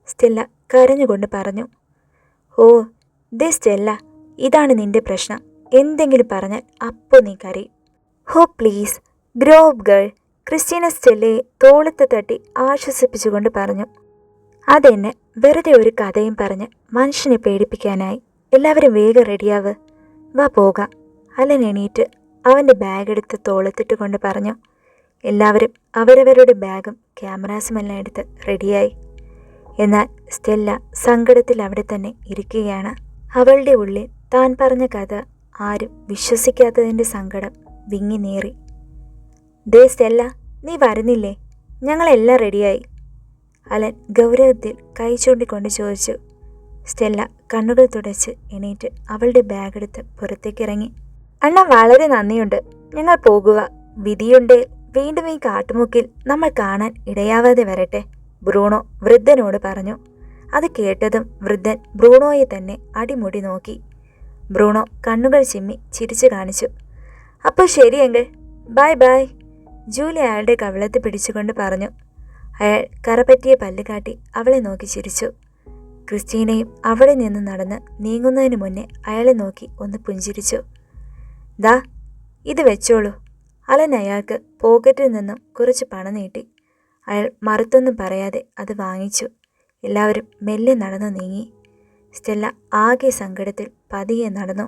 സ്റ്റെല്ല കരഞ്ഞുകൊണ്ട് പറഞ്ഞു. ഓ ദേ സ്റ്റെല്ല, ഇതാണ് നിന്റെ പ്രശ്നം. എന്തെങ്കിലും പറഞ്ഞാൽ അപ്പോൾ നീ കരയും. Oh please grow up girl, Christina സ്റ്റെല്ലയെ തോളത്ത് തട്ടി ആശ്വസിപ്പിച്ചുകൊണ്ട് പറഞ്ഞു. അതെന്നെ വെറുതെ ഒരു കഥയും പറഞ്ഞ് മനുഷ്യനെ പേടിപ്പിക്കാനായി. എല്ലാവരും വേഗം റെഡിയാവ്, വാ പോകാം, അലൻ എണീറ്റ് അവൻ്റെ ബാഗെടുത്ത് തോളത്തിട്ട് കൊണ്ട് പറഞ്ഞു. എല്ലാവരും അവരവരുടെ ബാഗും ക്യാമറാസുമെല്ലാം എടുത്ത് റെഡിയായി. എന്നാൽ സ്റ്റെല്ല സങ്കടത്തിൽ അവിടെ തന്നെ ഇരിക്കുകയാണ്. അവളുടെ ഉള്ളിൽ താൻ പറഞ്ഞ കഥ ആരും വിശ്വസിക്കാത്തതിൻ്റെ സങ്കടം വിങ്ങി നേറി. ദേ സ്റ്റെല്ല, നീ വരുന്നില്ലേ? ഞങ്ങളെല്ലാം റെഡിയായി, അലൻ ഗൗരവത്തിൽ കൈ ചൂണ്ടിക്കൊണ്ട് ചോദിച്ചു. സ്റ്റെല്ല കണ്ണുകൾ തുടച്ച് എണീറ്റ് അവളുടെ ബാഗെടുത്ത് പുറത്തേക്കിറങ്ങി. അണ്ണ വളരെ നന്ദിയുണ്ട്, ഞങ്ങൾ പോകുക. വിധിയുണ്ട് വീണ്ടും ഈ കാട്ടുമുക്കിൽ നമ്മൾ കാണാൻ ഇടയാവാതെ വരട്ടെ, ബ്രൂണോ വൃദ്ധനോട് പറഞ്ഞു. അത് കേട്ടതും വൃദ്ധൻ ബ്രൂണോയെ തന്നെ അടിമുടി നോക്കി. ബ്രൂണോ കണ്ണുകൾ ചിമ്മി ചിരിച്ചു കാണിച്ചു. അപ്പോൾ ശരിയെങ്കിൽ ബൈ ബൈ. ജൂലി അയാളുടെ കവിളത്ത് പിടിച്ചുകൊണ്ട് പറഞ്ഞു. അയാൾ കറപറ്റിയ പല്ല് കാട്ടി അവളെ നോക്കി ചിരിച്ചു. ക്രിസ്റ്റീനയും അവിടെ നിന്ന് നടന്ന് നീങ്ങുന്നതിന് മുന്നേ അയാളെ നോക്കി ഒന്ന് പുഞ്ചിരിച്ചു. ദാ ഇത് വെച്ചോളൂ. അലൻ അയാൾക്ക് പോക്കറ്റിൽ നിന്നും കുറച്ച് പണം നീട്ടി. അയാൾ മറുത്തൊന്നും പറയാതെ അത് വാങ്ങിച്ചു. എല്ലാവരും മെല്ലെ നടന്നു നീങ്ങി. സ്റ്റെല്ല ആകെ സങ്കടത്തിൽ പതിയെ നടന്നു.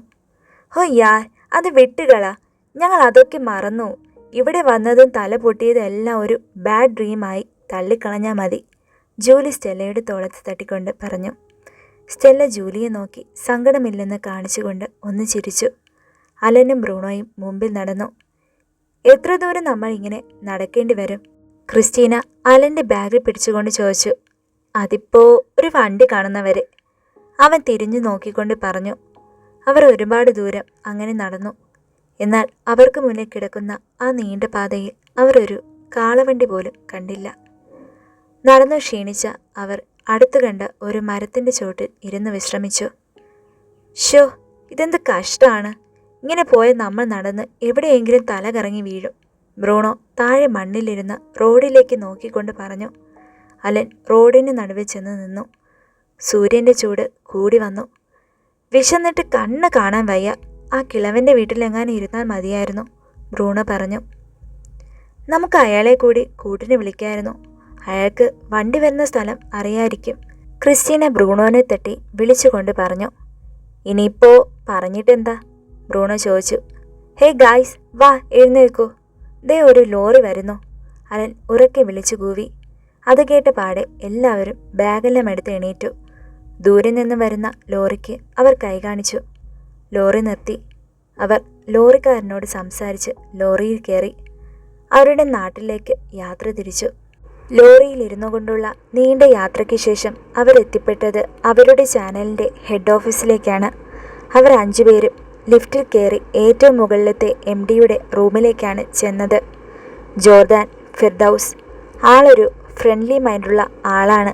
ഹോ യാർ, അത് വിട്ടുകളാ, ഞങ്ങൾ അതൊക്കെ മറന്നു. ഇവിടെ വന്നതും തല പൊട്ടിയതെല്ലാം ഒരു ബാഡ് ഡ്രീമായി തള്ളിക്കളഞ്ഞാൽ മതി, ജൂലി സ്റ്റെല്ലയുടെ തോളത്ത് തട്ടിക്കൊണ്ട് പറഞ്ഞു. സ്റ്റെല്ല ജൂലിയെ നോക്കി സങ്കടമില്ലെന്ന് കാണിച്ചുകൊണ്ട് ഒന്ന് ചിരിച്ചു. അലനും ബ്രൂണോയും മുമ്പിൽ നടന്നു. എത്ര ദൂരം നമ്മൾ ഇങ്ങനെ നടക്കേണ്ടി വരും? ക്രിസ്റ്റീന അലൻ്റെ ബാഗിൽ പിടിച്ചുകൊണ്ട് ചോദിച്ചു. അതിപ്പോ ഒരു വണ്ടി കാണുന്നവരെ, അവൻ തിരിഞ്ഞു നോക്കിക്കൊണ്ട് പറഞ്ഞു. അവർ ഒരുപാട് ദൂരം അങ്ങനെ നടന്നു. എന്നാൽ അവർക്ക് മുന്നിൽ കിടക്കുന്ന ആ നീണ്ട പാതയിൽ അവർ ഒരു കാളവണ്ടി പോലും കണ്ടില്ല. നടന്നു ക്ഷീണിച്ച അവർ അടുത്തു കണ്ട ഒരു മരത്തിൻ്റെ ചോട്ടിൽ ഇരുന്ന് വിശ്രമിച്ചു. ഷോ, ഇതെന്ത് കഷ്ടമാണ്. ഇങ്ങനെ പോയ നമ്മൾ നടന്ന് എവിടെയെങ്കിലും തല കറങ്ങി വീഴും, ബ്രൂണോ താഴെ മണ്ണിലിരുന്ന് റോഡിലേക്ക് നോക്കിക്കൊണ്ട് പറഞ്ഞു. അലൻ റോഡിന് നടുവിൽ ചെന്ന് നിന്നു. സൂര്യൻ്റെ ചൂട് കൂടി വന്നു. വിശന്നിട്ട് കണ്ണ് കാണാൻ വയ്യ. ആ കിളവൻ്റെ വീട്ടിലെങ്ങാനും ഇരുന്നാൽ മതിയായിരുന്നു, ബ്രൂണോ പറഞ്ഞു. നമുക്ക് അയാളെ കൂടി കൂട്ടിന് വിളിക്കായിരുന്നു. അയാൾക്ക് വണ്ടി വരുന്ന സ്ഥലം അറിയായിരിക്കും, ക്രിസ്റ്റീന ബ്രൂണോനെ തട്ടി വിളിച്ചുകൊണ്ട് പറഞ്ഞു. ഇനിയിപ്പോൾ പറഞ്ഞിട്ടെന്താ, ബ്രൂണോ ചോദിച്ചു. ഹേ ഗായ്സ്, വാ എഴുന്നേൽക്കൂ, ദേ ഒരു ലോറി വരുന്നു, അലൻ ഉറക്കെ വിളിച്ചു കൂവി. അത് കേട്ട പാടെ എല്ലാവരും ബാഗെല്ലാം എടുത്ത് എണീറ്റു. ദൂരെ നിന്ന് വരുന്ന ലോറിക്ക് അവർ കൈ കാണിച്ചു. ലോറി നിർത്തി. അവർ ലോറിക്കാരനോട് സംസാരിച്ച് ലോറിയിൽ കയറി അവരുടെ നാട്ടിലേക്ക് യാത്ര തിരിച്ചു. ലോറിയിലിരുന്നു കൊണ്ടുള്ള നീണ്ട യാത്രയ്ക്ക് ശേഷം അവരെത്തിപ്പെട്ടത് അവരുടെ ചാനലിൻ്റെ ഹെഡ് ഓഫീസിലേക്കാണ്. അവർ 5 പേരും ലിഫ്റ്റിൽ കയറി ഏറ്റവും മുകളിലത്തെ MDയുടെ റൂമിലേക്കാണ് ചെന്നത്. ജോർദാൻ ഫിർദൌസ് ആളൊരു ഫ്രണ്ട്ലി മൈൻഡുള്ള ആളാണ്.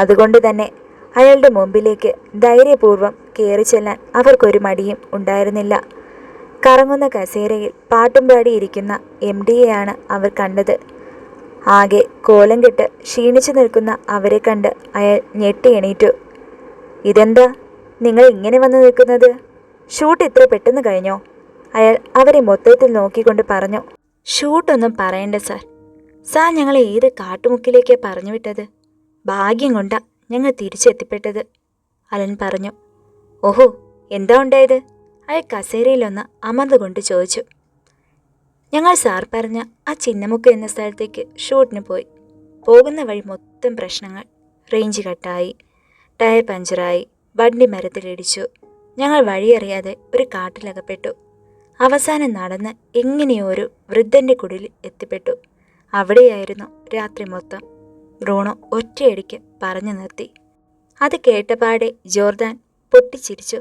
അതുകൊണ്ട് തന്നെ അയാളുടെ മുമ്പിലേക്ക് ധൈര്യപൂർവ്വം കയറി ചെല്ലാൻ അവർക്കൊരു മടിയും ഉണ്ടായിരുന്നില്ല. കറങ്ങുന്ന കസേരയിൽ പാട്ടും പാടിയിരിക്കുന്ന MDയെയാണ് അവർ കണ്ടത്. ആകെ കോലം കെട്ട് ക്ഷീണിച്ചു നിൽക്കുന്ന അവരെ കണ്ട് അയാൾ ഞെട്ടി എണീറ്റു. ഇതെന്താ നിങ്ങൾ ഇങ്ങനെ വന്ന് നിൽക്കുന്നത്? ഷൂട്ട് ഇത്ര പെട്ടെന്ന് കഴിഞ്ഞോ? അയാൾ അവരെ മൊത്തത്തിൽ നോക്കിക്കൊണ്ട് പറഞ്ഞു. ഷൂട്ടൊന്നും പറയണ്ട സാർ. സാർ ഞങ്ങളെ ഏത് കാട്ടുമുക്കിലേക്കാണ് പറഞ്ഞു വിട്ടത്. ഭാഗ്യം കൊണ്ടാ ഞങ്ങൾ തിരിച്ചെത്തിപ്പെട്ടത്, അലൻ പറഞ്ഞു. ഓഹോ, എന്താ ഉണ്ടായത്? അയാൾ കസേരയിലൊന്ന് അമർന്നുകൊണ്ട് ചോദിച്ചു. ഞങ്ങൾ സാർ പറഞ്ഞ ആ ചിന്നമുക്ക് എന്ന സ്ഥലത്തേക്ക് ഷൂട്ടിന് പോയി. പോകുന്ന വഴി മൊത്തം പ്രശ്നങ്ങൾ. റേഞ്ച് കട്ടായി, ടയർ പഞ്ചറായി, വണ്ടി മരത്തിലിടിച്ചു. ഞങ്ങൾ വഴിയറിയാതെ ഒരു കാട്ടിലകപ്പെട്ടു. അവസാനം നടന്ന് എങ്ങനെയോ ഒരു വൃദ്ധൻ്റെ കുടിലിൽ എത്തിപ്പെട്ടു. അവിടെയായിരുന്നു രാത്രി മൊത്തം, ബ്രൂണോ ഒറ്റയടിക്ക് പറഞ്ഞു നിർത്തി. അത് കേട്ടപാടെ ജോർദാൻ പൊട്ടിച്ചിരിച്ചു.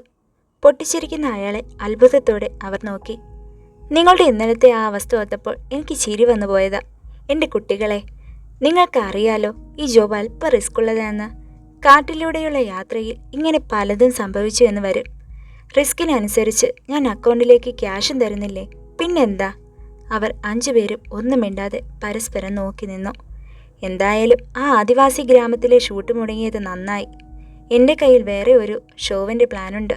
പൊട്ടിച്ചിരിക്കുന്ന അയാളെ അത്ഭുതത്തോടെ അവർ നോക്കി. നിങ്ങളുടെ ഇന്നലത്തെ ആ അവസ്ഥ ഓർത്തപ്പോൾ എനിക്ക് ചിരി വന്നു പോയതാ. എൻ്റെ കുട്ടികളെ, നിങ്ങൾക്ക് അറിയാലോ ഈ ജോബ് അല്പം റിസ്ക് ഉള്ളതാണെന്ന്. കാട്ടിലൂടെയുള്ള യാത്രയിൽ ഇങ്ങനെ പലതും സംഭവിച്ചു എന്ന് വരും. റിസ്കിനനുസരിച്ച് ഞാൻ അക്കൗണ്ടിലേക്ക് ക്യാഷും തരുന്നില്ലേ, പിന്നെന്താ? അവർ 5 പേരും ഒന്നും മിണ്ടാതെ പരസ്പരം നോക്കി നിന്നു. എന്തായാലും ആ ആദിവാസി ഗ്രാമത്തിലെ ഷൂട്ട് മുടങ്ങിയത് നന്നായി. എൻ്റെ കയ്യിൽ വേറെ ഒരു ഷോവിൻ്റെ പ്ലാനുണ്ട്.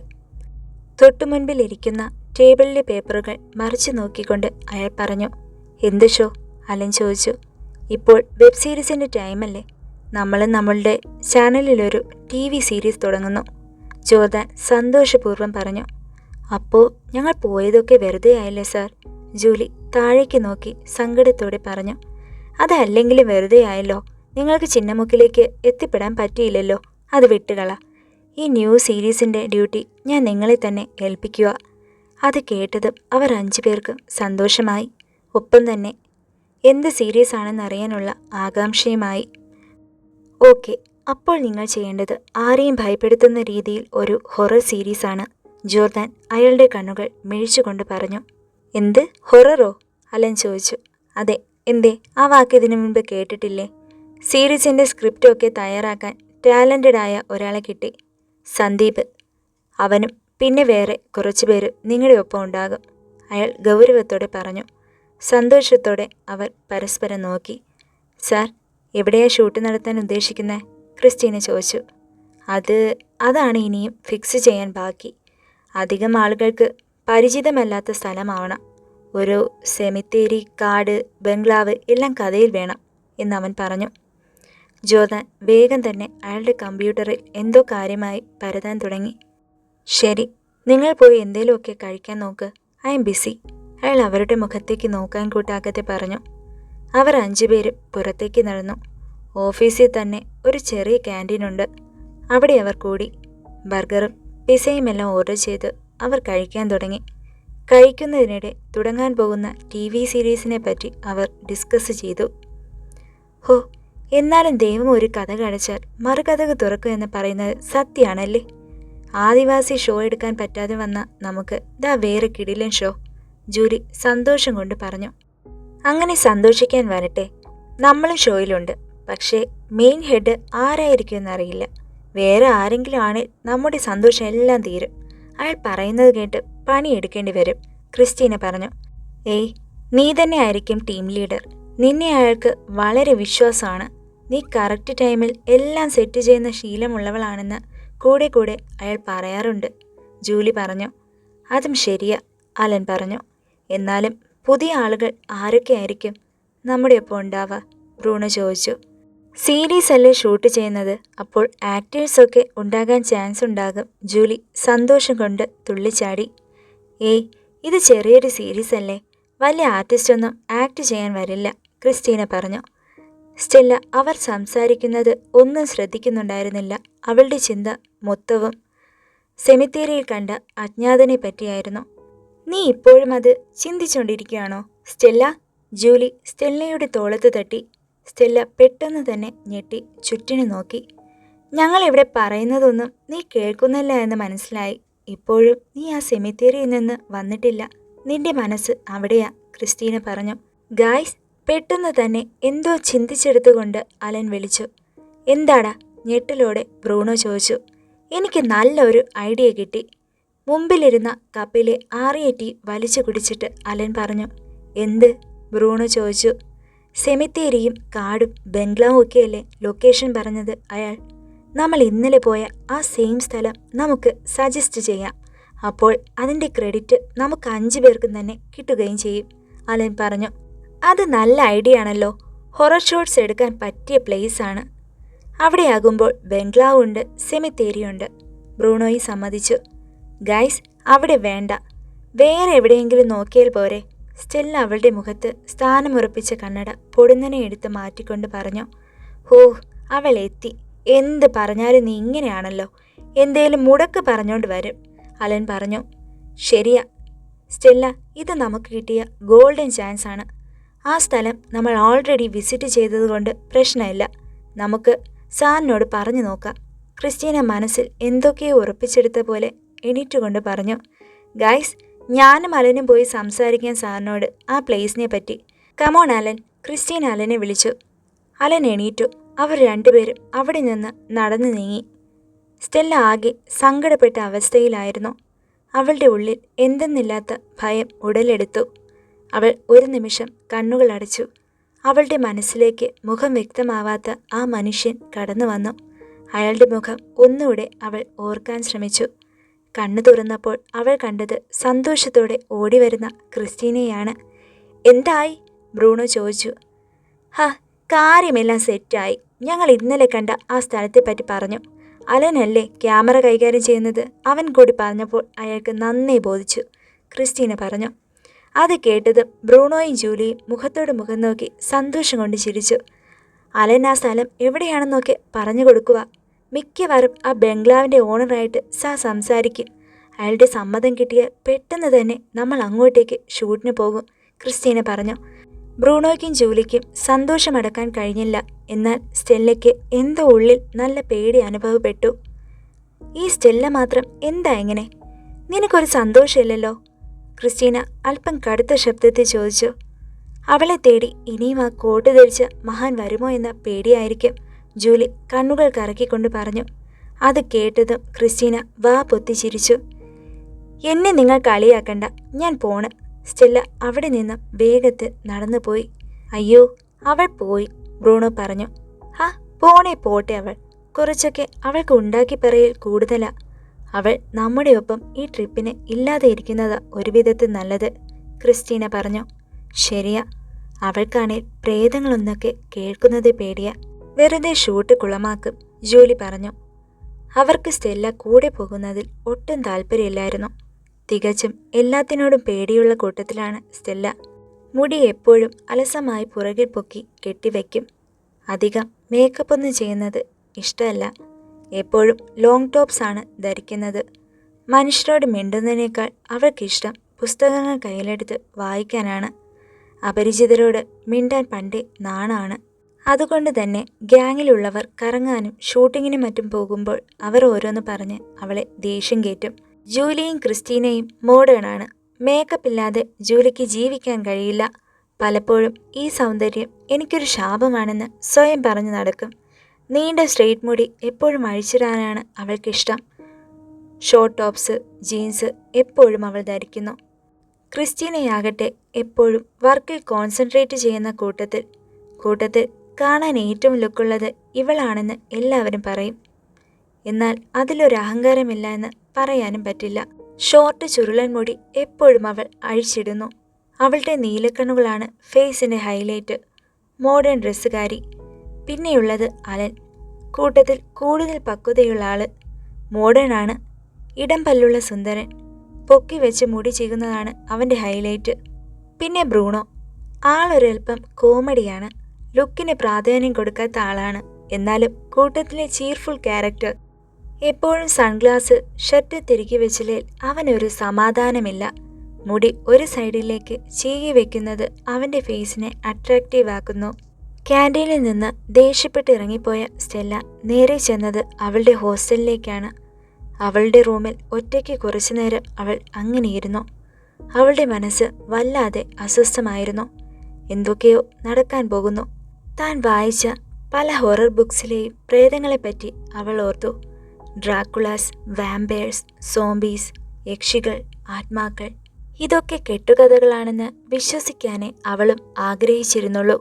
തൊട്ടുമുൻപിൽ ഇരിക്കുന്ന ടേബിളിലെ പേപ്പറുകൾ മറിച്ചു നോക്കിക്കൊണ്ട് അയാൾ പറഞ്ഞു. എന്ത് ഷോ? അലൻ ചോദിച്ചു. ഇപ്പോൾ വെബ് സീരീസിൻ്റെ ടൈമല്ലേ. നമ്മൾ നമ്മളുടെ ചാനലിലൊരു TV സീരീസ് തുടങ്ങുന്നു, ജോർദാൻ സന്തോഷപൂർവ്വം പറഞ്ഞു. അപ്പോൾ ഞങ്ങൾ പോയതൊക്കെ വെറുതെ ആയില്ലേ സാർ? ജൂലി താഴേക്ക് നോക്കി സങ്കടത്തോടെ പറഞ്ഞു. അതല്ലെങ്കിലും വെറുതെ ആയല്ലോ. നിങ്ങൾക്ക് ചിന്നമുക്കിലേക്ക് എത്തിപ്പെടാൻ പറ്റിയില്ലല്ലോ, അത് വിട്ടുകള. ഈ ന്യൂ സീരീസിൻ്റെ ഡ്യൂട്ടി ഞാൻ നിങ്ങളെ തന്നെ ഏൽപ്പിക്കുക. അത് കേട്ടതും അവർ 5 പേർക്കും സന്തോഷമായി. ഒപ്പം തന്നെ എന്ത് സീരീസ് ആണെന്നറിയാനുള്ള ആകാംക്ഷയുമായി. ഓക്കെ, അപ്പോൾ നിങ്ങൾ ചെയ്യേണ്ടത് ആരെയും ഭയപ്പെടുത്തുന്ന രീതിയിൽ ഒരു ഹൊറർ സീരീസാണ്, ജോർദാൻ അയാളുടെ കണ്ണുകൾ മിഴിച്ചുകൊണ്ട് പറഞ്ഞു. എന്ത് ഹൊററോ? അലൻ ചോദിച്ചു. അതെ, എന്തേ ആ വാക്ക് ഇതിനു മുൻപ് കേട്ടിട്ടില്ലേ? സീരീസിൻ്റെ സ്ക്രിപ്റ്റൊക്കെ തയ്യാറാക്കാൻ ടാലൻറ്റഡായ ഒരാളെ കിട്ടി, സന്ദീപ്. അവനും പിന്നെ വേറെ കുറച്ച് പേര് നിങ്ങളുടെ ഒപ്പം ഉണ്ടാകും, അയാൾ ഗൗരവത്തോടെ പറഞ്ഞു. സന്തോഷത്തോടെ അവർ പരസ്പരം നോക്കി. സാർ, എവിടെയാ ഷൂട്ട് നടത്താൻ ഉദ്ദേശിക്കുന്നത്? ക്രിസ്റ്റീന ചോദിച്ചു. അതാണ് ഇനിയും ഫിക്സ് ചെയ്യാൻ ബാക്കി. അധികം ആളുകൾക്ക് പരിചിതമല്ലാത്ത സ്ഥലമാവണം. ഒരു സെമിത്തേരി, കാട്, ബംഗ്ലാവ് എല്ലാം കഥയിൽ വേണം എന്നവൻ പറഞ്ഞു. ജോർദാൻ വേഗം തന്നെ അയാളുടെ കമ്പ്യൂട്ടറിൽ എന്തോ കാര്യമായി പരതാൻ തുടങ്ങി. ശരി, നിങ്ങൾ പോയി എന്തേലുമൊക്കെ കഴിക്കാൻ നോക്ക്. ഐ എം ബിസി, അയാൾ അവരുടെ മുഖത്തേക്ക് നോക്കാൻ കൂട്ടാക്കത്തെ പറഞ്ഞു. അവർ 5 പേരും പുറത്തേക്ക് നടന്നു. ഓഫീസിൽ തന്നെ ഒരു ചെറിയ ക്യാൻറ്റീനുണ്ട്. അവിടെ അവർ കൂടി. ബർഗറും പിസയും എല്ലാം ഓർഡർ ചെയ്ത് അവർ കഴിക്കാൻ തുടങ്ങി. കഴിക്കുന്നതിനിടെ തുടങ്ങാൻ പോകുന്ന TV സീരീസിനെ പറ്റി അവർ ഡിസ്കസ് ചെയ്തു. ഹോ, എന്നാലും ദൈവം ഒരു കഥ കടച്ചാൽ മറുകഥക് തുറക്കും എന്ന് പറയുന്നത് സത്യമാണല്ലേ? ആദിവാസി ഷോ എടുക്കാൻ പറ്റാതെ വന്ന നമുക്ക് ദാ വേറെ കിടിലൻ ഷോ, ജൂലി സന്തോഷം കൊണ്ട് പറഞ്ഞു. അങ്ങനെ സന്തോഷിക്കാൻ വരട്ടെ, നമ്മളും ഷോയിലുണ്ട്. പക്ഷേ മെയിൻ ഹെഡ് ആരായിരിക്കും എന്നറിയില്ല. വേറെ ആരെങ്കിലും ആണ് നമ്മുടെ സന്തോഷം എല്ലാം തീരും. അയാൾ പറയുന്നത് കേട്ട് പണിയെടുക്കേണ്ടി വരും, ക്രിസ്റ്റീന പറഞ്ഞു. ഏയ്, നീ തന്നെ ആയിരിക്കും ടീം ലീഡർ. നിന്നെ അയാൾക്ക് വളരെ വിശ്വാസമാണ്. നീ കറക്റ്റ് ടൈമിൽ എല്ലാം സെറ്റ് ചെയ്യുന്ന ശീലമുള്ളവളാണെന്ന് കൂടെ കൂടെ അയാൾ പറയാറുണ്ട്, ജൂലി പറഞ്ഞു. അതും ശരിയാ, അലൻ പറഞ്ഞു. എന്നാലും പുതിയ ആളുകൾ ആരൊക്കെയായിരിക്കും നമ്മുടെ ഒപ്പം ഉണ്ടാവുക? ബ്രൂണോ ചോദിച്ചു. സീരീസ് അല്ലേ ഷൂട്ട് ചെയ്യുന്നത്, അപ്പോൾ ആക്ടേഴ്സൊക്കെ ഉണ്ടാകാൻ ചാൻസ് ഉണ്ടാകും, ജൂലി സന്തോഷം കൊണ്ട് തുള്ളിച്ചാടി. ഏയ്, ഇത് ചെറിയൊരു സീരീസ് അല്ലേ, വലിയ ആർട്ടിസ്റ്റൊന്നും ആക്ട് ചെയ്യാൻ വരില്ല, ക്രിസ്റ്റീന പറഞ്ഞു. സ്റ്റെല്ല അവർ സംസാരിക്കുന്നത് ഒന്നും ശ്രദ്ധിക്കുന്നുണ്ടായിരുന്നില്ല. അവളുടെ ചിന്ത മൊത്തവും സെമിത്തേരിയിൽ കണ്ട അജ്ഞാതനെ പറ്റിയായിരുന്നു. നീ ഇപ്പോഴും അത് ചിന്തിച്ചുകൊണ്ടിരിക്കുകയാണോ സ്റ്റെല്ല? ജൂലി സ്റ്റെല്ലയുടെ തോളത്ത് തട്ടി. സ്റ്റെല്ല പെട്ടെന്ന് തന്നെ ഞെട്ടി ചുറ്റിനു നോക്കി. ഞങ്ങളിവിടെ പറയുന്നതൊന്നും നീ കേൾക്കുന്നില്ല എന്ന് മനസ്സിലായി. ഇപ്പോഴും നീ ആ സെമിത്തേരിയിൽ നിന്ന് വന്നിട്ടില്ല. നിന്റെ മനസ്സ് അവിടെയാ, ക്രിസ്റ്റീന പറഞ്ഞു. ഗായ്സ്, പെട്ടെന്ന് തന്നെ എന്തോ ചിന്തിച്ചെടുത്തുകൊണ്ട് അലൻ വിളിച്ചു. എന്താടാ? ഞെട്ടലോടെ ബ്രൂണോ ചോദിച്ചു. എനിക്ക് നല്ലൊരു ഐഡിയ കിട്ടി. മുമ്പിലിരുന്ന കപ്പിലെ ആറിയ ടീ വലിച്ചു കുടിച്ചിട്ട് അലൻ പറഞ്ഞു. എന്ത്? ബ്രൂണോ ചോദിച്ചു. സെമിത്തേരിയും കാടും ബംഗ്ലാവും ഒക്കെയല്ലേ ലൊക്കേഷൻ പറഞ്ഞത് അയാൾ. നമ്മൾ ഇന്നലെ പോയ ആ സെയിം സ്ഥലം നമുക്ക് സജസ്റ്റ് ചെയ്യാം. അപ്പോൾ അതിൻ്റെ ക്രെഡിറ്റ് നമുക്ക് 5 പേർക്കും തന്നെ കിട്ടുകയും ചെയ്യും, അലൻ പറഞ്ഞു. അത് നല്ല ഐഡിയ ആണല്ലോ. ഹൊറർ ഷോട്ട്സ് എടുക്കാൻ പറ്റിയ പ്ലേസാണ്. അവിടെയാകുമ്പോൾ ബംഗ്ലാവുണ്ട്, സെമിത്തേരിയുണ്ട്, ബ്രൂണോയും സമ്മതിച്ചു. ഗൈസ്, അവിടെ വേണ്ട, വേറെ എവിടെയെങ്കിലും നോക്കിയാൽ പോരെ? സ്റ്റെല്ല അവളുടെ മുഖത്ത് സ്ഥാനമുറപ്പിച്ച കണ്ണട പൊടുന്നനെ എടുത്ത് മാറ്റിക്കൊണ്ട് പറഞ്ഞു. ഹോ, അവൾ എത്തി. എന്ത് പറഞ്ഞാലും നീ ഇങ്ങനെയാണല്ലോ, എന്തേലും മുടക്ക് പറഞ്ഞോണ്ട് വരും, അലൻ പറഞ്ഞു. ശരിയാ സ്റ്റെല്ല, ഇത് നമുക്ക് കിട്ടിയ ഗോൾഡൻ ചാൻസ് ആണ്. ആ സ്ഥലം നമ്മൾ ഓൾറെഡി വിസിറ്റ് ചെയ്തതുകൊണ്ട് പ്രശ്നമില്ല. നമുക്ക് സാറിനോട് പറഞ്ഞു നോക്കാം, ക്രിസ്റ്റീന മനസ്സിൽ എന്തൊക്കെയോ ഉറപ്പിച്ചെടുത്ത പോലെ എണീറ്റുകൊണ്ട് പറഞ്ഞു. ഗൈസ്, ഞാനും അലനും പോയി സംസാരിക്കാൻ സാറിനോട് ആ പ്ലേസിനെ പറ്റി. കമോൺ അലൻ, ക്രിസ്റ്റീന അലനെ വിളിച്ചു. അലൻ എണീറ്റു. അവർ 2 പേരും അവിടെ നിന്ന് നടന്നു നീങ്ങി. സ്റ്റെല്ല ആകെ സങ്കടപ്പെട്ട അവസ്ഥയിലായിരുന്നു. അവളുടെ ഉള്ളിൽ എന്തെന്നില്ലാത്ത ഭയം ഉടലെടുത്തു. അവൾ ഒരു നിമിഷം കണ്ണുകൾ അടച്ചു. അവളുടെ മനസ്സിലേക്ക് മുഖം വ്യക്തമാവാത്ത ആ മനുഷ്യൻ കടന്നു വന്നു. അയാളുടെ മുഖം ഒന്നുകൂടെ അവൾ ഓർക്കാൻ ശ്രമിച്ചു. കണ്ണു തുറന്നപ്പോൾ അവൾ കണ്ടത് സന്തോഷത്തോടെ ഓടിവരുന്ന ക്രിസ്റ്റീനയാണ്. എന്തായി? ബ്രൂണോ ചോദിച്ചു. കാര്യമെല്ലാം സെറ്റായി. ഞങ്ങൾ ഇന്നലെ കണ്ട ആ സ്ഥലത്തെപ്പറ്റി പറഞ്ഞു. അലനല്ലേ ക്യാമറ കൈകാര്യം ചെയ്യുന്നത്, അവൻ കൂടി പറഞ്ഞപ്പോൾ അയാൾക്ക് നന്നേ ബോധിച്ചു, ക്രിസ്റ്റീന പറഞ്ഞു. അത് കേട്ടതും ബ്രൂണോയും ജൂലിയും മുഖത്തോട് മുഖം നോക്കി സന്തോഷം കൊണ്ട് ചിരിച്ചു. അലൻ ആ സ്ഥലം എവിടെയാണെന്നൊക്കെ പറഞ്ഞു കൊടുക്കുക. മിക്കവാറും ആ ബംഗ്ലാവിൻ്റെ ഓണറായിട്ട് സംസാരിക്കും. അയാളുടെ സമ്മതം കിട്ടിയാൽ പെട്ടെന്ന് തന്നെ നമ്മൾ അങ്ങോട്ടേക്ക് ഷൂട്ടിന് പോകും, ക്രിസ്റ്റീന പറഞ്ഞു. ബ്രൂണോയ്ക്കും ജൂലിക്കും സന്തോഷമടക്കാൻ കഴിഞ്ഞില്ല. എന്നാൽ സ്റ്റെല്ലയ്ക്ക് എന്തോ ഉള്ളിൽ നല്ല പേടി അനുഭവപ്പെട്ടു. ഈ സ്റ്റെല്ല മാത്രം എന്താ ഇങ്ങനെ? നിനക്കൊരു സന്തോഷമില്ലല്ലോ? ക്രിസ്റ്റീന അല്പം കടുത്ത ശബ്ദത്തിൽ ചോദിച്ചു. അവളെ തേടി ഇനിയും ആ കോട്ട് ധരിച്ച മഹാൻ വരുമോ എന്ന പേടിയായിരിക്കും, ജൂലി കണ്ണുകൾ കറക്കിക്കൊണ്ട് പറഞ്ഞു. അത് കേട്ടതും ക്രിസ്റ്റീന വാ പൊത്തി ചിരിച്ചു. എന്നെ നിങ്ങൾ കളിയാക്കണ്ട, ഞാൻ പോണ്. സ്റ്റെല്ല അവിടെ നിന്നും വേഗത്തിൽ നടന്നുപോയി. അയ്യോ, അവൾ പോയി, ബ്രൂണോ പറഞ്ഞു. ഹാ, പോണേ പോട്ടെ, അവൾ കുറച്ചൊക്കെ അവൾക്ക് ഉണ്ടാക്കി പറയൽ കൂടുതലാ. അവൾ നമ്മുടെ ഒപ്പം ഈ ട്രിപ്പിന് ഇല്ലാതെ ഇരിക്കുന്നതാ ഒരു വിധത്തിൽ നല്ലത്, ക്രിസ്റ്റീന പറഞ്ഞു. ശരിയാ, അവൾക്കാണേൽ പ്രേതങ്ങളൊന്നൊക്കെ കേൾക്കുന്നത് പേടിയാ. വെറുതെ ഷൂട്ട് കുളമാക്കും, ജൂലി പറഞ്ഞു. അവർക്ക് സ്റ്റെല്ല കൂടെ പോകുന്നതിൽ ഒട്ടും താല്പര്യമില്ലായിരുന്നു. തികച്ചും എല്ലാത്തിനോടും പേടിയുള്ള കൂട്ടത്തിലാണ് സ്റ്റെല്ല. മുടി എപ്പോഴും അലസമായി പുറകിൽ പൊക്കി കെട്ടിവെക്കും. അധികം മേക്കപ്പൊന്നും ചെയ്യുന്നത് ഇഷ്ടമല്ല. എപ്പോഴും ലോങ് ടോപ്സ് ആണ് ധരിക്കുന്നത്. മനുഷ്യരോട് മിണ്ടുന്നതിനേക്കാൾ അവൾക്കിഷ്ടം പുസ്തകങ്ങൾ കയ്യിലെടുത്ത് വായിക്കാനാണ്. അപരിചിതരോട് മിണ്ടാൻ പണ്ടേ നാണാണ്. അതുകൊണ്ട് തന്നെ ഗ്യാങ്ങിലുള്ളവർ കറങ്ങാനും ഷൂട്ടിങ്ങിനും മറ്റും പോകുമ്പോൾ അവർ ഓരോന്ന് പറഞ്ഞ് അവളെ ദേഷ്യം കയറ്റും. ജൂലിയും ക്രിസ്റ്റീനയും മോഡേണാണ്. മേക്കപ്പ് ഇല്ലാതെ ജൂലിക്ക് ജീവിക്കാൻ കഴിയില്ല. പലപ്പോഴും ഈ സൗന്ദര്യം എനിക്കൊരു ശാപമാണെന്ന് സ്വയം പറഞ്ഞു നടക്കും. നീണ്ട സ്ട്രെയിറ്റ് മുടി എപ്പോഴും അഴിച്ചിടാനാണ് അവൾക്കിഷ്ടം. ഷോർട്ട് ടോപ്സ്, ജീൻസ് എപ്പോഴും അവൾ ധരിക്കുന്നു. ക്രിസ്റ്റീനയാകട്ടെ എപ്പോഴും വർക്കിൽ കോൺസെൻട്രേറ്റ് ചെയ്യുന്ന കൂട്ടത്തിൽ കാണാൻ ഏറ്റവും ലുക്കുള്ളത് ഇവളാണെന്ന് എല്ലാവരും പറയും. എന്നാൽ അതിലൊരു അഹങ്കാരമില്ല എന്ന് പറയാനും പറ്റില്ല. ഷോർട്ട് ചുരുളൻ മുടി എപ്പോഴും അവൾ അഴിച്ചിടുന്നു. അവളുടെ നീലക്കണ്ണുകളാണ് ഫേസിൻ്റെ ഹൈലൈറ്റ്. മോഡേൺ ഡ്രസ്സുകാരി. പിന്നെയുള്ളത് അലൻ, കൂട്ടത്തിൽ കൂടുതൽ പക്വതയുള്ള ആള്. മോഡേൺ ആണ്. ഇടം പല്ലുള്ള സുന്ദരൻ. പൊക്കി വെച്ച് മുടി ചെയ്യുന്നതാണ് അവൻ്റെ ഹൈലൈറ്റ്. പിന്നെ ബ്രൂണോ, ആളൊരൽപ്പം കോമഡിയാണ്. ലുക്കിന് പ്രാധാന്യം കൊടുക്കാത്ത ആളാണ്. എന്നാലും കൂട്ടത്തിലെ ചീർഫുൾ ക്യാരക്ടർ. എപ്പോഴും സൺഗ്ലാസ്, ഷർട്ട് തിരുകി വെച്ചില്ലേൽ അവനൊരു സമാധാനമില്ല. മുടി ഒരു സൈഡിലേക്ക് ചീകി വെക്കുന്നത് അവൻ്റെ ഫേസിനെ അട്രാക്റ്റീവ് ആക്കുന്നു. ക്യാൻറ്റീനിൽ നിന്ന് ദേഷ്യപ്പെട്ട് ഇറങ്ങിപ്പോയ സ്റ്റെല്ല നേരെ ചെന്നത് അവളുടെ ഹോസ്റ്റലിലേക്കാണ്. അവളുടെ റൂമിൽ ഒറ്റയ്ക്ക് കുറച്ചുനേരം അവൾ അങ്ങനെയിരുന്നു. അവളുടെ മനസ്സ് വല്ലാതെ അസ്വസ്ഥമായിരുന്നു. എന്തൊക്കെയോ നടക്കാൻ പോകുന്നു. താൻ വായിച്ച പല ഹൊറർ ബുക്സിലെയും പ്രേതങ്ങളെപ്പറ്റി അവൾ ഓർത്തു. ഡ്രാക്കുളാസ്, വാമ്പയേഴ്സ്, സോംബീസ്, യക്ഷികൾ, ആത്മാക്കൾ. ഇതൊക്കെ കെട്ടുകഥകളാണെന്ന് വിശ്വസിക്കാനേ അവളും ആഗ്രഹിച്ചിരുന്നുള്ളൂ.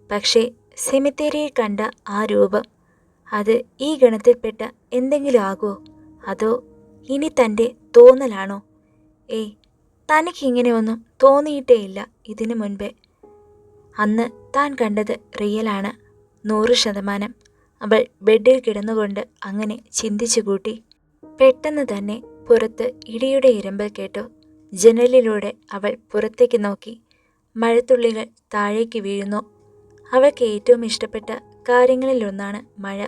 പക്ഷേ സെമിത്തേരിയിൽ കണ്ട ആ രൂപം, അത് ഈ ഗണത്തിൽപ്പെട്ട എന്തെങ്കിലും ആകുമോ? അതോ ഇനി തൻ്റെ തോന്നലാണോ? ഏയ്, തനിക്കിങ്ങനെ ഒന്നും തോന്നിയിട്ടേയില്ല ഇതിനു മുൻപേ. അന്ന് താൻ കണ്ടത് റിയലാണ്, 100%. അവൾ ബെഡിൽ കിടന്നുകൊണ്ട് അങ്ങനെ ചിന്തിച്ചു കൂട്ടി. പെട്ടെന്ന് തന്നെ പുറത്ത് ഇടിയുടെ ഇരമ്പൽ കേട്ടു. ജനലിലൂടെ അവൾ പുറത്തേക്ക് നോക്കി. മഴത്തുള്ളികൾ താഴേക്ക് വീഴുന്നു. അവൾക്ക് ഏറ്റവും ഇഷ്ടപ്പെട്ട കാര്യങ്ങളിലൊന്നാണ് മഴ.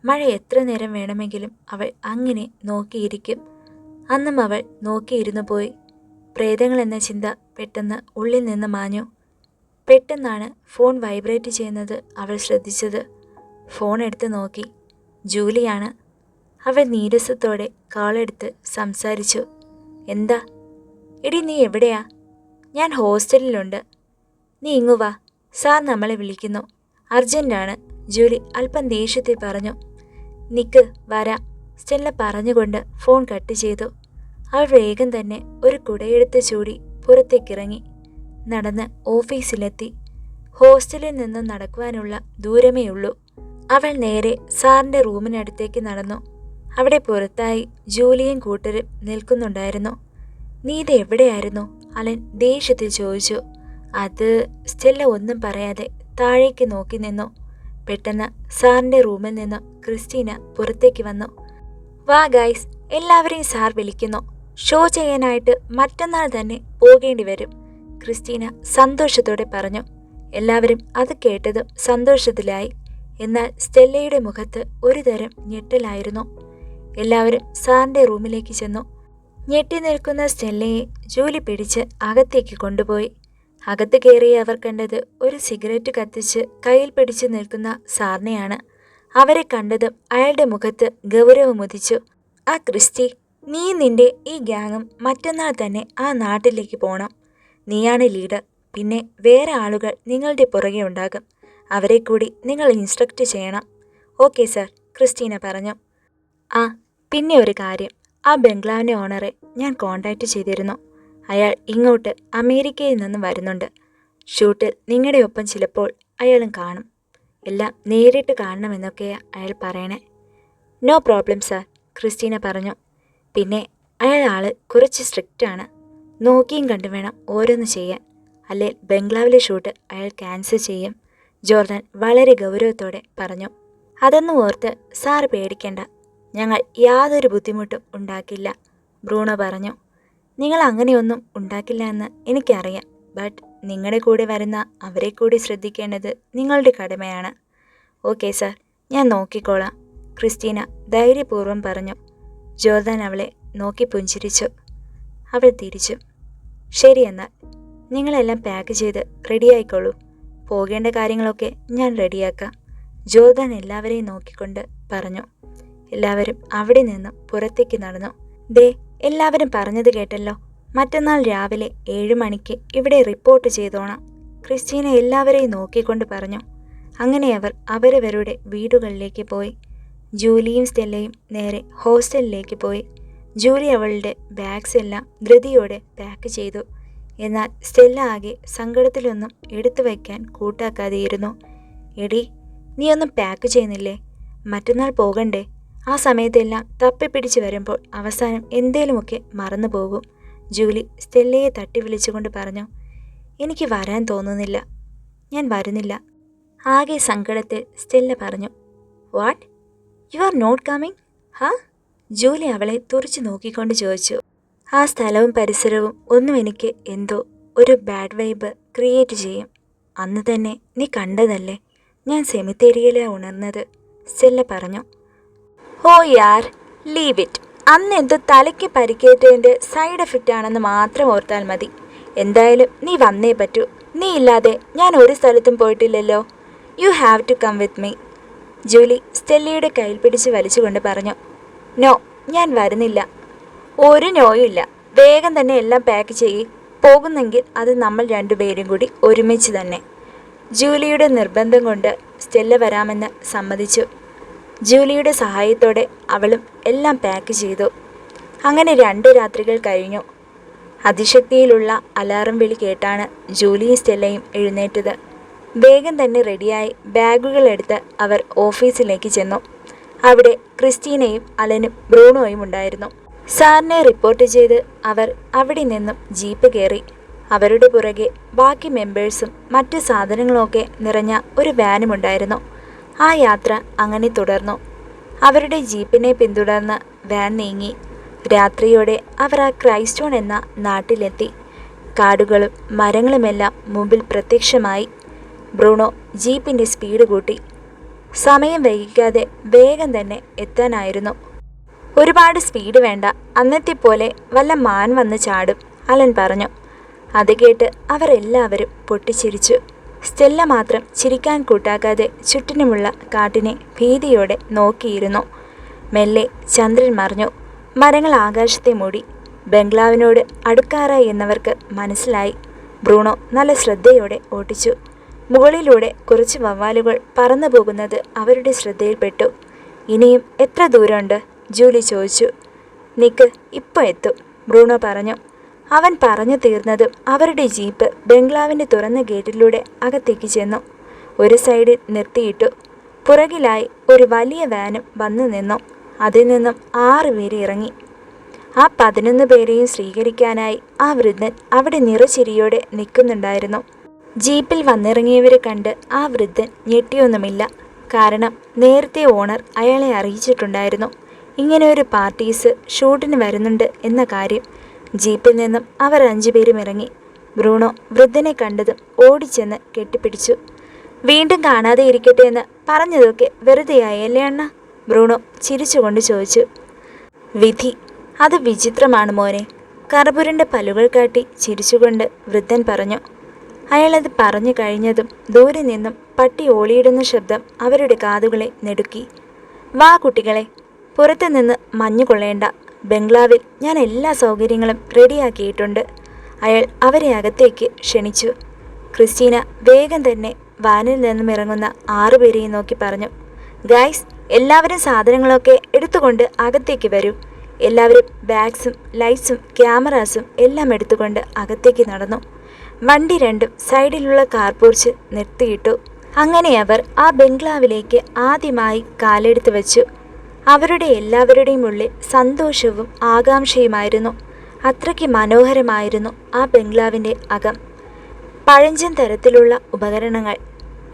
മഴ എത്ര നേരം വേണമെങ്കിലും അവൾ അങ്ങനെ നോക്കിയിരിക്കും. അന്നും അവൾ നോക്കിയിരുന്നു പോയി. പ്രേതങ്ങളെന്ന ചിന്ത പെട്ടെന്ന് ഉള്ളിൽ നിന്ന് മാഞ്ഞു. പെട്ടെന്നാണ് ഫോൺ വൈബ്രേറ്റ് ചെയ്യുന്നത് അവൾ ശ്രദ്ധിച്ചത്. ഫോൺ എടുത്ത് നോക്കി. ജൂലിയാണ്. അവൾ നീരസത്തോടെ കാളെടുത്ത് സംസാരിച്ചു. എന്താ? എടി, നീ എവിടെയാ? ഞാൻ ഹോസ്റ്റലിലുണ്ട്. നീ ഇങ്ങു വാ, സാർ നമ്മളെ വിളിക്കുന്നു. അർജൻറ്റാണ്, ജൂലി അല്പം ദേഷ്യത്തിൽ പറഞ്ഞു. നിക്ക്, വരാം, സ്റ്റെല്ല പറഞ്ഞുകൊണ്ട് ഫോൺ കട്ട് ചെയ്തു. അവൾ വേഗം തന്നെ ഒരു കുടയെടുത്ത് ചൂടി പുറത്തേക്കിറങ്ങി. നടന്ന് ഓഫീസിലെത്തി. ഹോസ്റ്റലിൽ നിന്ന് നടക്കുവാനുള്ള ദൂരമേയുള്ളൂ. അവൾ നേരെ സാറിൻ്റെ റൂമിനടുത്തേക്ക് നടന്നു. അവിടെ പുറത്തായി ജൂലിയും കൂട്ടരും നിൽക്കുന്നുണ്ടായിരുന്നു. നീ ഇത് എവിടെയായിരുന്നു? അലൻ ദേഷ്യത്തിൽ ചോദിച്ചു. അത് സ്റ്റെല്ല ഒന്നും പറയാതെ താഴേക്ക് നോക്കി നിന്നു. പെട്ടെന്ന് സാറിൻ്റെ റൂമിൽ നിന്ന് ക്രിസ്റ്റീന പുറത്തേക്ക് വന്നു. വാ ഗൈസ്, എല്ലാവരെയും സാർ വിളിക്കുന്നു. ഷോ ചെയ്യാനായിട്ട് മറ്റന്നാൾ തന്നെ പോകേണ്ടി വരും, ക്രിസ്റ്റീന സന്തോഷത്തോടെ പറഞ്ഞു. എല്ലാവരും അത് കേട്ടതും സന്തോഷത്തിലായി. എന്നാൽ സ്റ്റെല്ലയുടെ മുഖത്ത് ഒരു തരം ഞെട്ടലായിരുന്നു. എല്ലാവരും സാറിൻ്റെ റൂമിലേക്ക് ചെന്നു. ഞെട്ടി നിൽക്കുന്ന സ്റ്റെല്ലയെ ജൂലി പിടിച്ച് അകത്തേക്ക് കൊണ്ടുപോയി. അകത്ത് കയറിയ അവർ കണ്ടത് ഒരു സിഗരറ്റ് കത്തിച്ച് കയ്യിൽ പിടിച്ചു നിൽക്കുന്ന സാറിനെയാണ്. അവരെ കണ്ടതും അയാളുടെ മുഖത്ത് ഗൗരവമുദിച്ചു. ആ ക്രിസ്റ്റി, നീ നിന്റെ ഈ ഗ്യാങ്ങും മറ്റന്നാൾ തന്നെ ആ നാട്ടിലേക്ക് പോകണം. നീയാണ് ലീഡർ. പിന്നെ വേറെ ആളുകൾ നിങ്ങളുടെ പുറകെ ഉണ്ടാകും. അവരെ കൂടി നിങ്ങൾ ഇൻസ്ട്രക്റ്റ് ചെയ്യണം. ഓക്കെ സർ, ക്രിസ്റ്റീന പറഞ്ഞു. ആ, പിന്നെ ഒരു കാര്യം, ആ ബംഗ്ലാവിൻ്റെ ഓണറെ ഞാൻ കോണ്ടാക്റ്റ് ചെയ്തിരുന്നു. അയാൾ ഇങ്ങോട്ട് അമേരിക്കയിൽ നിന്നും വരുന്നുണ്ട്. ഷൂട്ടിൽ നിങ്ങളുടെ ഒപ്പം ചിലപ്പോൾ അയാളും കാണും. എല്ലാം നേരിട്ട് കാണണമെന്നൊക്കെയാണ് അയാൾ പറയണേ. നോ പ്രോബ്ലം സാർ, ക്രിസ്റ്റീന പറഞ്ഞു. പിന്നെ അയാൾ കുറച്ച് സ്ട്രിക്റ്റാണ്. നോക്കിയും കണ്ടു വേണം ഓരോന്ന് ചെയ്യാൻ, അല്ലേൽ ബംഗ്ലാവിലെ ഷൂട്ട് അയാൾ ക്യാൻസൽ ചെയ്യും, ജോർദാൻ വളരെ ഗൗരവത്തോടെ പറഞ്ഞു. അതൊന്നും ഓർത്ത് സാറ് പേടിക്കേണ്ട, ഞങ്ങൾ യാതൊരു ബുദ്ധിമുട്ടും ഉണ്ടാക്കില്ല, ബ്രൂണോ പറഞ്ഞു. നിങ്ങൾ അങ്ങനെയൊന്നും ഉണ്ടാക്കില്ല എന്ന് എനിക്കറിയാം. ബട്ട് നിങ്ങളുടെ കൂടെ വരുന്ന അവരെ കൂടി ശ്രദ്ധിക്കേണ്ടത് നിങ്ങളുടെ കടമയാണ്. ഓക്കെ സാർ, ഞാൻ നോക്കിക്കോളാം, ക്രിസ്റ്റീന ധൈര്യപൂർവ്വം പറഞ്ഞു. ജോർദാൻ അവളെ നോക്കി പുഞ്ചിരിച്ചു. അവൾ തിരിച്ചു. ശരി, എന്നാൽ നിങ്ങളെല്ലാം പാക്ക് ചെയ്ത് റെഡിയായിക്കോളൂ. പോകേണ്ട കാര്യങ്ങളൊക്കെ ഞാൻ റെഡിയാക്കാം, ജോർദാൻ എല്ലാവരെയും നോക്കിക്കൊണ്ട് പറഞ്ഞു. എല്ലാവരും അവിടെ നിന്നും പുറത്തേക്ക് നടന്നു. ദേ, എല്ലാവരും പറഞ്ഞത് കേട്ടല്ലോ. മറ്റന്നാൾ രാവിലെ 7 മണിക്ക് ഇവിടെ റിപ്പോർട്ട് ചെയ്തോണം, ക്രിസ്റ്റീന എല്ലാവരെയും നോക്കിക്കൊണ്ട് പറഞ്ഞു. അങ്ങനെ അവർ അവരവരുടെ വീടുകളിലേക്ക് പോയി. ജൂലിയും സ്റ്റെല്ലയും നേരെ ഹോസ്റ്റലിലേക്ക് പോയി. ജൂലി അവളുടെ ബാഗ്സ് എല്ലാം ധൃതിയോടെ പാക്ക് ചെയ്തു. എന്നാൽ സ്റ്റെല്ല ആകെ സങ്കടത്തിലൊന്നും എടുത്തു വയ്ക്കാൻ കൂട്ടാക്കാതെയിരുന്നു. എടി, നീ ഒന്നും പാക്ക് ചെയ്യുന്നില്ലേ? മറ്റന്നാൾ പോകണ്ടേ? ആ സമയത്തെല്ലാം തപ്പിപ്പിടിച്ച് വരുമ്പോൾ അവസാനം എന്തേലുമൊക്കെ മറന്നു പോകും, ജൂലി സ്റ്റെല്ലയെ തട്ടി വിളിച്ചുകൊണ്ട് പറഞ്ഞു. എനിക്ക് വരാൻ തോന്നുന്നില്ല, ഞാൻ വരുന്നില്ല, ആകെ സങ്കടത്തിൽ സ്റ്റെല്ല പറഞ്ഞു. What, you are not coming? ഹാ? ജൂലി അവളെ തുറച്ചു നോക്കിക്കൊണ്ട് ചോദിച്ചു. ആ സ്ഥലവും പരിസരവും ഒന്നും എനിക്ക് എന്തോ ഒരു ബാഡ് വൈബ് ക്രിയേറ്റ് ചെയ്യും. അന്ന് തന്നെ നീ കണ്ടതല്ലേ ഞാൻ സെമിത്തേരിയിലാണ് ഉണർന്നത്, സ്റ്റെല്ല പറഞ്ഞു. ഓ യാർ, ലീവ് ഇറ്റ്. അന്ന് എന്തോ തലയ്ക്ക് പരിക്കേറ്റതിൻ്റെ സൈഡ് എഫക്റ്റ് ആണെന്ന് മാത്രം ഓർത്താൽ മതി. എന്തായാലും നീ വന്നേ പറ്റൂ. നീ ഇല്ലാതെ ഞാൻ ഒരു സ്ഥലത്തും പോയിട്ടില്ലല്ലോ. You have to come with me, Julie സ്റ്റെല്ലയുടെ കയ്യിൽ പിടിച്ച് വലിച്ചുകൊണ്ട് പറഞ്ഞു. നോ, ഞാൻ വരുന്നില്ല. ഒരു നോയും ഇല്ല. വേഗം തന്നെ എല്ലാം പാക്ക് ചെയ്യ്. പോകുന്നെങ്കിൽ അത് നമ്മൾ രണ്ടുപേരും കൂടി ഒരുമിച്ച് തന്നെ. ജൂലിയുടെ നിർബന്ധം കൊണ്ട് സ്റ്റെല്ല വരാമെന്ന് സമ്മതിച്ചു. ജൂലിയുടെ സഹായത്തോടെ അവളും എല്ലാം പാക്ക് ചെയ്തു. അങ്ങനെ 2 രാത്രികൾ കഴിഞ്ഞു. അതിശക്തിയിലുള്ള അലാറം വിളി കേട്ടാണ് ജൂലിയും സ്റ്റെല്ലയും എഴുന്നേറ്റത്. വേഗം തന്നെ റെഡിയായി ബാഗുകളെടുത്ത് അവർ ഓഫീസിലേക്ക് ചെന്നു. അവിടെ ക്രിസ്റ്റീനയും അലനും ബ്രൂണോയും ഉണ്ടായിരുന്നു. സാറിനെ റിപ്പോർട്ട് ചെയ്ത് അവർ അവിടെ നിന്നും ജീപ്പ് കയറി. അവരുടെ പുറകെ ബാക്കി മെമ്പേഴ്സും മറ്റു സാധനങ്ങളൊക്കെ നിറഞ്ഞ ഒരു വാനും ഉണ്ടായിരുന്നു. ആ യാത്ര അങ്ങനെ തുടർന്നു. അവരുടെ ജീപ്പിനെ പിന്തുടർന്ന് വാൻ നീങ്ങി. രാത്രിയോടെ അവർ ആ ക്രൈസ്റ്റോൺ എന്ന നാട്ടിലെത്തി. കാടുകളും മരങ്ങളുമെല്ലാം മുമ്പിൽ പ്രത്യക്ഷമായി. ബ്രൂണോ ജീപ്പിൻ്റെ സ്പീഡ് കൂട്ടി. സമയം വൈകിക്കാതെ വേഗം തന്നെ എത്താനായിരുന്നു. ഒരുപാട് സ്പീഡ് വേണ്ട, അന്നത്തെ പോലെ വല്ല മാൻ വന്ന് ചാടും, അലൻ പറഞ്ഞു. അത് കേട്ട് അവരെല്ലാവരും പൊട്ടിച്ചിരിച്ചു. സ്റ്റെല്ല മാത്രം ചിരിക്കാൻ കൂട്ടാക്കാതെ ചുറ്റിനുമുള്ള കാട്ടിനെ ഭീതിയോടെ നോക്കിയിരുന്നു. മെല്ലെ ചന്ദ്രൻ മറഞ്ഞു. മരങ്ങൾ ആകാശത്തെ മൂടി. ബംഗ്ലാവിനോട് അടുക്കാറായി എന്നവർക്ക് മനസ്സിലായി. ബ്രൂണോ നല്ല ശ്രദ്ധയോടെ ഓട്ടിച്ചു. മുകളിലൂടെ കുറച്ച് വവ്വാലുകൾ പറന്നു പോകുന്നത് അവരുടെ ശ്രദ്ധയിൽപ്പെട്ടു. ഇനിയും എത്ര ദൂരമുണ്ട്, ജൂലി ചോദിച്ചു. നിക്ക്, ഇപ്പോൾ എത്തും, ബ്രൂണോ പറഞ്ഞു. അവൻ പറഞ്ഞു തീർന്നതും അവരുടെ ജീപ്പ് ബംഗ്ലാവിൻ്റെ തുറന്ന ഗേറ്റിലൂടെ അകത്തേക്ക് ചെന്നു. ഒരു സൈഡിൽ നിർത്തിയിട്ടു. പുറകിലായി ഒരു വലിയ വാനും വന്നു നിന്നു. അതിൽ നിന്നും 6 പേര് ഇറങ്ങി. ആ 11 പേരെയും സ്വീകരിക്കാനായി ആ വൃദ്ധൻ അവിടെ നിറച്ചിരിയോടെ നിൽക്കുന്നുണ്ടായിരുന്നു. ജീപ്പിൽ വന്നിറങ്ങിയവരെ കണ്ട് ആ വൃദ്ധൻ ഞെട്ടിയൊന്നുമില്ല. കാരണം നേരത്തെ ഓണർ അയാളെ അറിയിച്ചിട്ടുണ്ടായിരുന്നു ഇങ്ങനെ ഒരു പാർട്ടീസ് ഷൂട്ടിന് വരുന്നുണ്ട് എന്ന കാര്യം. ജീപ്പിൽ നിന്നും അവർ 5 പേരും ഇറങ്ങി. ബ്രൂണോ വൃദ്ധനെ കണ്ടതും ഓടിച്ചെന്ന് കെട്ടിപ്പിടിച്ചു. വീണ്ടും കാണാതെ ഇരിക്കട്ടെ എന്ന് പറഞ്ഞതൊക്കെ വെറുതെയായല്ലേ അണ്ണ, ബ്രൂണോ ചിരിച്ചുകൊണ്ട് ചോദിച്ചു. വിധി, അത് വിചിത്രമാണ് മോനെ, കറുപുരൻ്റെ പല്ലുകൾ കാട്ടി ചിരിച്ചുകൊണ്ട് വൃദ്ധൻ പറഞ്ഞു. അയാളത് പറഞ്ഞു കഴിഞ്ഞതും ദൂരെ നിന്നും പട്ടി ഓളിയിടുന്ന ശബ്ദം അവരുടെ കാതുകളെ നെടുക്കി. വാ കുട്ടികളെ, പുറത്തു നിന്ന് മഞ്ഞു കൊള്ളേണ്ട. ബംഗ്ലാവിൽ ഞാൻ എല്ലാ സൗകര്യങ്ങളും റെഡിയാക്കിയിട്ടുണ്ട്. അയാൾ അവരെ അകത്തേക്ക് ക്ഷണിച്ചു. ക്രിസ്റ്റീന വേഗം തന്നെ വാനിൽ നിന്നും ഇറങ്ങുന്ന 6 പേരെയും നോക്കി പറഞ്ഞു. ഗൈസ്, എല്ലാവരും സാധനങ്ങളൊക്കെ എടുത്തുകൊണ്ട് അകത്തേക്ക് വരൂ. എല്ലാവരും ബാഗ്സും ലൈറ്റ്സും ക്യാമറാസും എല്ലാം എടുത്തുകൊണ്ട് അകത്തേക്ക് നടന്നു. വണ്ടി രണ്ടും സൈഡിലുള്ള കാർപോർച്ച് നിർത്തിയിട്ടു. അങ്ങനെ അവർ ആ ബംഗ്ലാവിലേക്ക് ആദ്യമായി കാലെടുത്ത് വെച്ചു. അവരുടെ എല്ലാവരുടെയും ഉള്ളിൽ സന്തോഷവും ആകാംക്ഷയുമായിരുന്നു. അത്രയ്ക്ക് മനോഹരമായിരുന്നു ആ ബംഗ്ലാവിൻ്റെ അകം. പഴഞ്ചൻ തരത്തിലുള്ള ഉപകരണങ്ങൾ,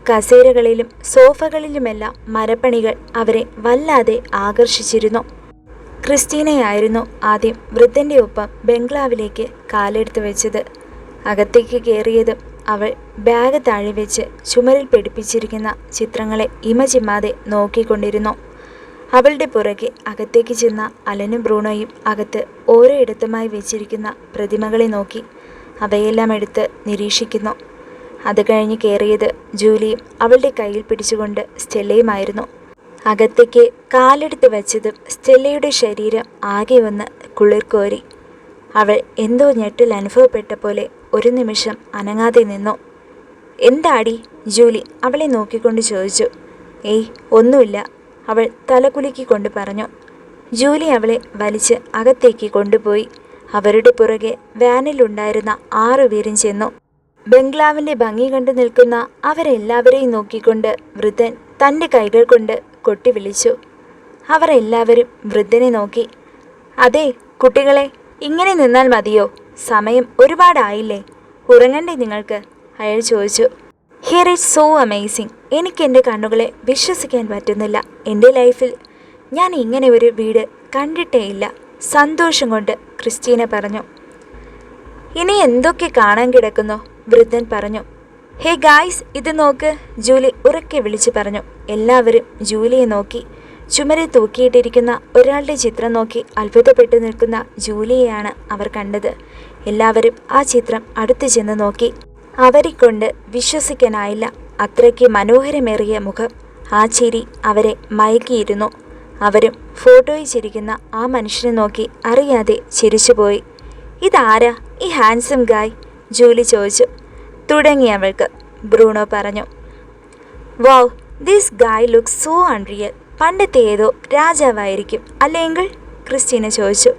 കസേരകളിലും സോഫകളിലുമെല്ലാം മരപ്പണികൾ അവരെ വല്ലാതെ ആകർഷിച്ചിരുന്നു. ക്രിസ്റ്റീനയായിരുന്നു ആദ്യം വൃദ്ധൻ്റെ ഒപ്പം ബംഗ്ലാവിലേക്ക് കാലെടുത്ത് വെച്ചത്. അകത്തേക്ക് കയറിയതും അവൾ ബാഗ് താഴെ വെച്ച് ചുമരിൽ പിടിപ്പിച്ചിരിക്കുന്ന ചിത്രങ്ങളെ ഇമചിമ്മാതെ നോക്കിക്കൊണ്ടിരുന്നു. അവളുടെ പുറകെ അകത്തേക്ക് ചെന്ന അലനും ബ്രൂണോയും അകത്ത് ഓരോയിടത്തുമായി വെച്ചിരിക്കുന്ന പ്രതിമകളെ നോക്കി അവയെല്ലാം എടുത്ത് നിരീക്ഷിക്കുന്നു. അത് കഴിഞ്ഞ് കയറിയത് ജൂലിയും അവളുടെ കയ്യിൽ പിടിച്ചുകൊണ്ട് സ്റ്റെല്ലയുമായിരുന്നു. അകത്തേക്ക് കാലെടുത്ത് വെച്ചതും സ്റ്റെല്ലയുടെ ശരീരം ആകെ ഒന്ന് കുളിർക്കോരി. അവൾ എന്തോ ഞെട്ടൽ അനുഭവപ്പെട്ട പോലെ ഒരു നിമിഷം അനങ്ങാതെ നിന്നു. എന്താടി? ജൂലി അവളെ നോക്കിക്കൊണ്ട് ചോദിച്ചു. ഏയ് ഒന്നുമില്ല, അവൾ തലകുലുക്കിക്കൊണ്ട് പറഞ്ഞു. ജൂലി അവളെ വലിച്ച് അകത്തേക്ക് കൊണ്ടുപോയി. അവരുടെ പുറകെ വാനിലുണ്ടായിരുന്ന 6 പേരും ചെന്നു. ബംഗ്ലാവിൻ്റെ ഭംഗി കണ്ടു നിൽക്കുന്ന അവരെല്ലാവരെയും നോക്കിക്കൊണ്ട് വൃദ്ധൻ തൻ്റെ കൈകൾ കൊണ്ട് കൊട്ടി വിളിച്ചു. അവർ എല്ലാവരും വൃദ്ധനെ നോക്കി. അതെ കുട്ടികളെ, ഇങ്ങനെ നിന്നാൽ മതിയോ? സമയം ഒരുപാടായില്ലേ, ഉറങ്ങണ്ടേ നിങ്ങൾക്ക്? അയാൾ ചോദിച്ചു. Here is so amazing. എനിക്ക് എൻ്റെ കണ്ണുകളെ വിശ്വസിക്കാൻ പറ്റുന്നില്ല. എൻ്റെ ലൈഫിൽ ഞാൻ ഇങ്ങനെ ഒരു വീട് കണ്ടിട്ടേയില്ല. സന്തോഷം കൊണ്ട് ക്രിസ്റ്റീന പറഞ്ഞു. ഇനി എന്തൊക്കെ കാണാൻ കിടക്കുന്നു? വൃദ്ധൻ പറഞ്ഞു. ഹേ ഗായ്സ്, ഇത് നോക്ക്, ജൂലി ഉറക്കെ വിളിച്ചു പറഞ്ഞു. എല്ലാവരും ജൂലിയെ നോക്കി. ചുമരിൽ തൂക്കിയിട്ടിരിക്കുന്ന ഒരാളുടെ ചിത്രം നോക്കി അത്ഭുതപ്പെട്ടു നിൽക്കുന്ന ജൂലിയെയാണ് അവർ കണ്ടത്. എല്ലാവരും ആ ചിത്രം അടുത്തു ചെന്ന് നോക്കി. അവരെക്കൊണ്ട് വിശ്വസിക്കാനായില്ല. അത്രയ്ക്ക് മനോഹരമേറിയ മുഖം, ആ ചിരി അവരെ മയക്കിയിരുന്നു. അവരും ഫോട്ടോയിൽ ചിരിക്കുന്ന ആ മനുഷ്യനെ നോക്കി അറിയാതെ ചിരിച്ചുപോയി. ഇതാരാ ഈ ഹാൻസം ഗായ്? ജൂലി ചോദിച്ചു. തുടങ്ങിയവൾക്ക് ബ്രൂണോ പറഞ്ഞു. Wow, this guy looks so unreal. പണ്ടത്തെ ഏതോ രാജാവായിരിക്കും അല്ലെങ്കിൽ? ക്രിസ്റ്റീന ചോദിച്ചു.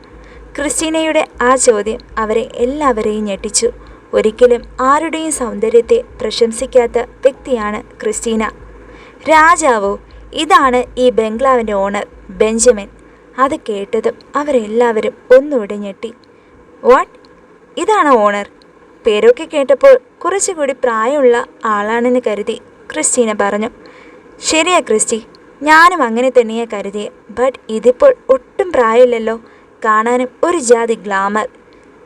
ക്രിസ്റ്റീനയുടെ ആ ചോദ്യം അവരെ എല്ലാവരെയും ഞെട്ടിച്ചു. ഒരിക്കലും ആരുടെയും സൗന്ദര്യത്തെ പ്രശംസിക്കാത്ത വ്യക്തിയാണ് ക്രിസ്റ്റീന. രാജാവോ? ഇതാണ് ഈ ബംഗ്ലാവിൻ്റെ ഓണർ ബെഞ്ചമിൻ. അത് കേട്ടതും അവരെല്ലാവരും ഒന്നുകൂടെ ഞെട്ടി. വാട്ട്? ഇതാണ് ഓണർ? പേരൊക്കെ കേട്ടപ്പോൾ കുറച്ചുകൂടി പ്രായമുള്ള ആളാണെന്ന് കരുതി, ക്രിസ്റ്റീന പറഞ്ഞു. ശരിയാ ക്രിസ്റ്റി, ഞാനും അങ്ങനെ തന്നെയാ കരുതിയെ. ബട്ട് ഇതിപ്പോൾ ഒട്ടും പ്രായമില്ലല്ലോ, കാണാനും ഒരു ജാതി ഗ്ലാമർ.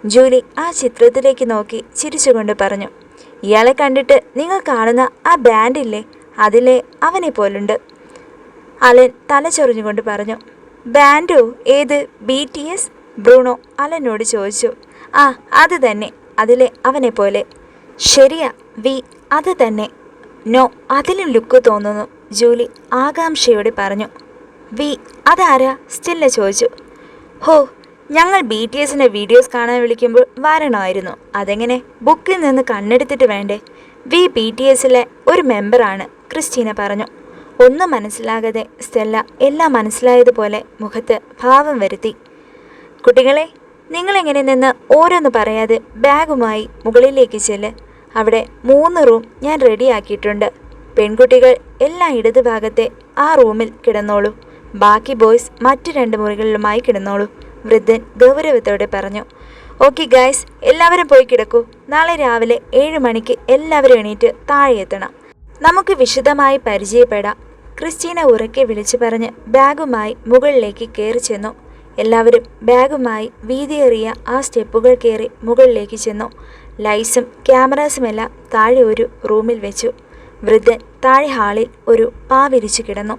ജൂലി ആ ചിത്രത്തിലേക്ക് നോക്കി ചിരിച്ചുകൊണ്ട് പറഞ്ഞു. ഇയാളെ കണ്ടിട്ട് നിങ്ങൾ കാണുന്ന ആ ബാൻഡില്ലേ, അതിലെ അവനെ പോലുണ്ട്. അലൻ തലചൊറിഞ്ഞുകൊണ്ട് പറഞ്ഞു. ബാൻഡോ? ഏത്? BTS? ബ്രൂണോ അലനോട് ചോദിച്ചു. ആ അത് തന്നെ, അതിലെ അവനെ പോലെ. ശരിയാ വി, അത് തന്നെ. നോ, അതിലും ലുക്ക് തോന്നുന്നു, ജൂലി ആകാംക്ഷയോടെ പറഞ്ഞു. വി, അതാരാ? സ്റ്റെല്ല ചോദിച്ചു. ഹോ, ഞങ്ങൾ BTSൻ്റെ വീഡിയോസ് കാണാൻ വിളിക്കുമ്പോൾ വരണമായിരുന്നു. അതെങ്ങനെ? ബുക്കിൽ നിന്ന് കണ്ണെടുത്തിട്ട് വേണ്ടേ? വി BTSലെ ഒരു മെമ്പറാണ്, ക്രിസ്റ്റീന പറഞ്ഞു. ഒന്നും മനസ്സിലാകാതെ സ്റ്റെല്ല എല്ലാം മനസ്സിലായതുപോലെ മുഖത്ത് ഭാവം വരുത്തി. കുട്ടികളെ, നിങ്ങളെങ്ങനെ നിന്ന് ഓരോന്ന് പറയാതെ ബാഗുമായി മുകളിലേക്ക് ചെല്ല്. അവിടെ 3 റൂം ഞാൻ റെഡിയാക്കിയിട്ടുണ്ട്. പെൺകുട്ടികൾ എല്ലാ ഇടതുഭാഗത്തെ ആ റൂമിൽ കിടന്നോളൂ. ബാക്കി ബോയ്സ് മറ്റു 2 മുറികളിലുമായി കിടന്നോളൂ, വൃദ്ധൻ ഗൗരവത്തോടെ പറഞ്ഞു. ഓക്കെ ഗൈസ്, എല്ലാവരും പോയി കിടക്കൂ. നാളെ രാവിലെ 7 മണിക്ക് എല്ലാവരും എണീറ്റ് താഴെ എത്തണം. നമുക്ക് വിശദമായി പരിചയപ്പെടാം, ക്രിസ്റ്റീന ഉറക്കെ വിളിച്ചു പറഞ്ഞ് ബാഗുമായി മുകളിലേക്ക് കയറി ചെന്നു. എല്ലാവരും ബാഗുമായി വീതിയേറിയ ആ സ്റ്റെപ്പുകൾ കയറി മുകളിലേക്ക് ചെന്നു. ലൈറ്റ്സും ക്യാമറാസുമെല്ലാം താഴെ ഒരു റൂമിൽ വെച്ചു. വൃദ്ധൻ താഴെ ഹാളിൽ ഒരു പാ വിരിച്ചു കിടന്നു.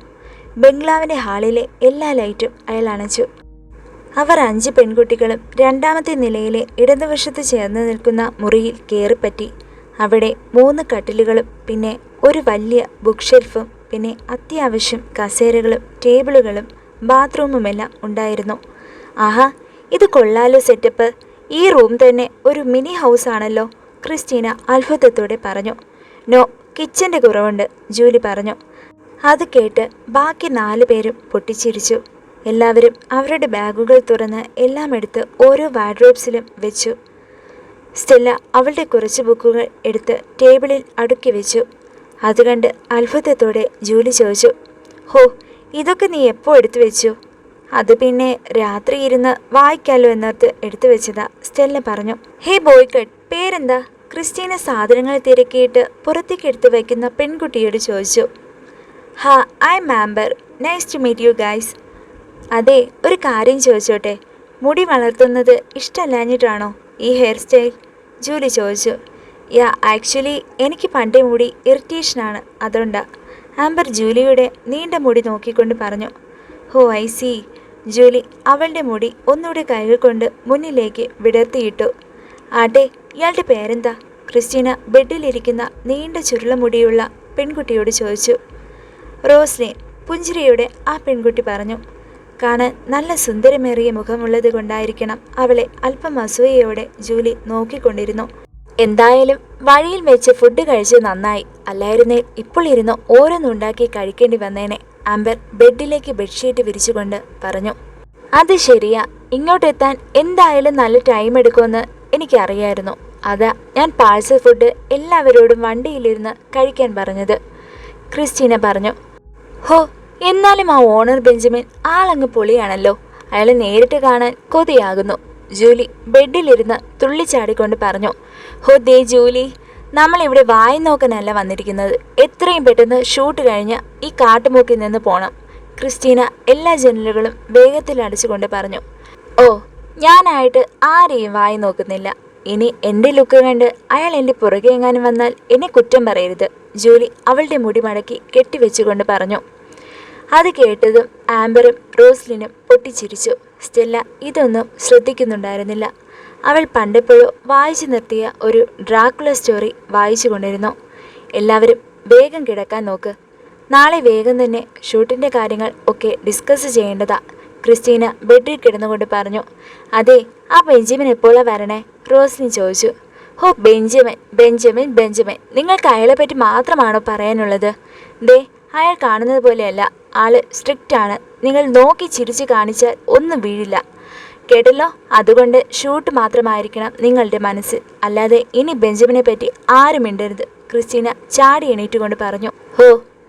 ബംഗ്ലാവിൻ്റെ ഹാളിലെ എല്ലാ ലൈറ്റും അയാൾ അണച്ചു. അവർ 5 പെൺകുട്ടികളും 2ാമത്തെ നിലയിലെ ഇടതുവശത്ത് ചേർന്ന് നിൽക്കുന്ന മുറിയിൽ കയറിപ്പറ്റി. അവിടെ 3 കട്ടിലുകളും പിന്നെ ഒരു വലിയ ബുക്ക് ഷെൽഫും പിന്നെ അത്യാവശ്യം കസേരകളും ടേബിളുകളും ബാത്റൂമുമെല്ലാം ഉണ്ടായിരുന്നു. ആഹാ, ഇത് കൊള്ളാലോ സെറ്റപ്പ്. ഈ റൂം തന്നെ ഒരു മിനി ഹൗസ് ആണല്ലോ, ക്രിസ്റ്റീന അത്ഭുതത്തോടെ പറഞ്ഞു. നോ, കിച്ചൻ്റെ കുറവുണ്ട്, ജൂലി പറഞ്ഞു. അത് കേട്ട് ബാക്കി 4 പേരും പൊട്ടിച്ചിരിച്ചു. എല്ലാവരും അവരുടെ ബാഗുകൾ തുറന്ന് എല്ലാം എടുത്ത് ഓരോ വാർഡ്രോബ്സിലും വെച്ചു. സ്റ്റെല്ല അവളുടെ കുറച്ച് ബുക്കുകൾ എടുത്ത് ടേബിളിൽ അടുക്കി വെച്ചു. അത് കണ്ട് അത്ഭുതത്തോടെ ജൂലി ചോദിച്ചു, ഹോ, ഇതൊക്കെ നീ എപ്പോൾ എടുത്തു വെച്ചു? അത് പിന്നെ രാത്രി ഇരുന്ന് വായിക്കാലോ എന്നോർത്ത് എടുത്തു വെച്ചതാ, സ്റ്റെല്ല പറഞ്ഞു. ഹേ ബോയ് കട്ട്, പേരെന്താ? ക്രിസ്റ്റീന സാധനങ്ങൾ തിരക്കിയിട്ട് പുറത്തേക്ക് എടുത്തു വയ്ക്കുന്ന പെൺകുട്ടിയോട് ചോദിച്ചു. ഹാ, I am Amber, nice to meet you guys. അതെ, ഒരു കാര്യം ചോദിച്ചോട്ടെ, മുടി വളർത്തുന്നത് ഇഷ്ടമല്ലാഞ്ഞിട്ടാണോ ഈ ഹെയർ സ്റ്റൈൽ? ജൂലി ചോദിച്ചു. യാ, ആക്ച്വലി എനിക്ക് പണ്ടേ മുടി ഇറിറ്റേഷനാണ്, അതുകൊണ്ടാ, ആംബർ ജൂലിയുടെ നീണ്ട മുടി നോക്കിക്കൊണ്ട് പറഞ്ഞു. ഹോ, ഐ സി. ജൂലി അവളുടെ മുടി ഒന്നുകൂടെ കൈകൾ കൊണ്ട് മുന്നിലേക്ക് വിടർത്തിയിട്ടു. ആട്ടെ, ഇയാളുടെ പേരെന്താ? ക്രിസ്റ്റീന ബെഡിലിരിക്കുന്ന നീണ്ട ചുരുളമുടിയുള്ള പെൺകുട്ടിയോട് ചോദിച്ചു. റോസ്ലിൻ, പുഞ്ചിരിയോടെ ആ പെൺകുട്ടി പറഞ്ഞു. കാണാൻ നല്ല സുന്ദരമേറിയ മുഖമുള്ളത് കൊണ്ടായിരിക്കണം അവളെ അല്പം അസൂയയോടെ ജൂലി നോക്കിക്കൊണ്ടിരുന്നു. എന്തായാലും വഴിയിൽ വെച്ച് ഫുഡ് കഴിച്ച് നന്നായി, അല്ലായിരുന്നേ ഇപ്പോൾ ഇരുന്ന് ഓരോന്നുണ്ടാക്കി കഴിക്കേണ്ടി വന്നേനെ, ആംബർ ബെഡിലേക്ക് ബെഡ്ഷീറ്റ് വിരിച്ചുകൊണ്ട് പറഞ്ഞു. അത് ശരിയാ, ഇങ്ങോട്ടെത്താൻ എന്തായാലും നല്ല ടൈം എടുക്കുമെന്ന് എനിക്കറിയായിരുന്നു. അതാ ഞാൻ പാഴ്സൽ ഫുഡ് എല്ലാവരോടും വണ്ടിയിലിരുന്ന് കഴിക്കാൻ പറഞ്ഞത്, ക്രിസ്റ്റീന പറഞ്ഞു. ഹോ, എന്നാലും ആ ഓണർ ബെഞ്ചമിൻ ആളങ്ങ് പൊളിയാണല്ലോ, അയാളെ നേരിട്ട് കാണാൻ കൊതിയാകുന്നു, ജൂലി ബെഡിലിരുന്ന് തുള്ളിച്ചാടിക്കൊണ്ട് പറഞ്ഞു. ഹോ ദേ ജൂലി, നമ്മളിവിടെ വായി നോക്കാനല്ല വന്നിരിക്കുന്നത്, എത്രയും പെട്ടെന്ന് ഷൂട്ട് കഴിഞ്ഞ് ഈ കാട്ടുമൂക്കിൽ നിന്ന് പോണം, ക്രിസ്റ്റീന എല്ലാ ജനലുകളും വേഗത്തിൽ അടച്ചുകൊണ്ട് പറഞ്ഞു. ഓ, ഞാനായിട്ട് ആരെയും വായി നോക്കുന്നില്ല, ഇനി എൻ്റെ ലുക്ക് കണ്ട് അയാൾ എൻ്റെ പുറകെ എങ്ങാനും വന്നാൽ എന്നെ കുറ്റം പറയരുത്, ജൂലി അവളുടെ മുടി മടക്കി കെട്ടിവെച്ചുകൊണ്ട് പറഞ്ഞു. അത് കേട്ടതും ആംബറും റോസ്ലിനും പൊട്ടിച്ചിരിച്ചു. സ്റ്റെല്ല ഇതൊന്നും ശ്രദ്ധിക്കുന്നുണ്ടായിരുന്നില്ല. അവൾ പണ്ടെപ്പോഴോ വായിച്ചു നിർത്തിയ ഒരു ഡ്രാക്കുള സ്റ്റോറി വായിച്ചു കൊണ്ടിരുന്നു. എല്ലാവരും വേഗം കിടക്കാൻ നോക്ക്, നാളെ വേഗം തന്നെ ഷൂട്ടിൻ്റെ കാര്യങ്ങൾ ഒക്കെ ഡിസ്കസ് ചെയ്യേണ്ടതാ, ക്രിസ്റ്റീന ബെഡിൽ കിടന്നുകൊണ്ട് പറഞ്ഞു. അതെ, ആ ബെഞ്ചമിൻ എപ്പോഴാണ് വരണേ? റോസ്ലിൻ ചോദിച്ചു. ഹോ, ബെഞ്ചമിൻ ബെഞ്ചമിൻ ബെഞ്ചമിൻ, നിങ്ങൾക്ക് അയാളെ പറ്റി മാത്രമാണോ പറയാനുള്ളത്? ദേ, അയാൾ കാണുന്നത് പോലെയല്ല, ആള് സ്ട്രിക്റ്റ് ആണ്, നിങ്ങൾ നോക്കി ചിരിച്ച് കാണിച്ചാൽ ഒന്നും വീഴില്ല, കേട്ടല്ലോ? അതുകൊണ്ട് ഷൂട്ട് മാത്രമായിരിക്കണം നിങ്ങളുടെ മനസ്സിൽ, അല്ലാതെ ഇനി ബെഞ്ചമിനെ പറ്റി ആരും മിണ്ടരുത്, ക്രിസ്റ്റീന ചാടി എണീറ്റുകൊണ്ട് പറഞ്ഞു. ഹോ,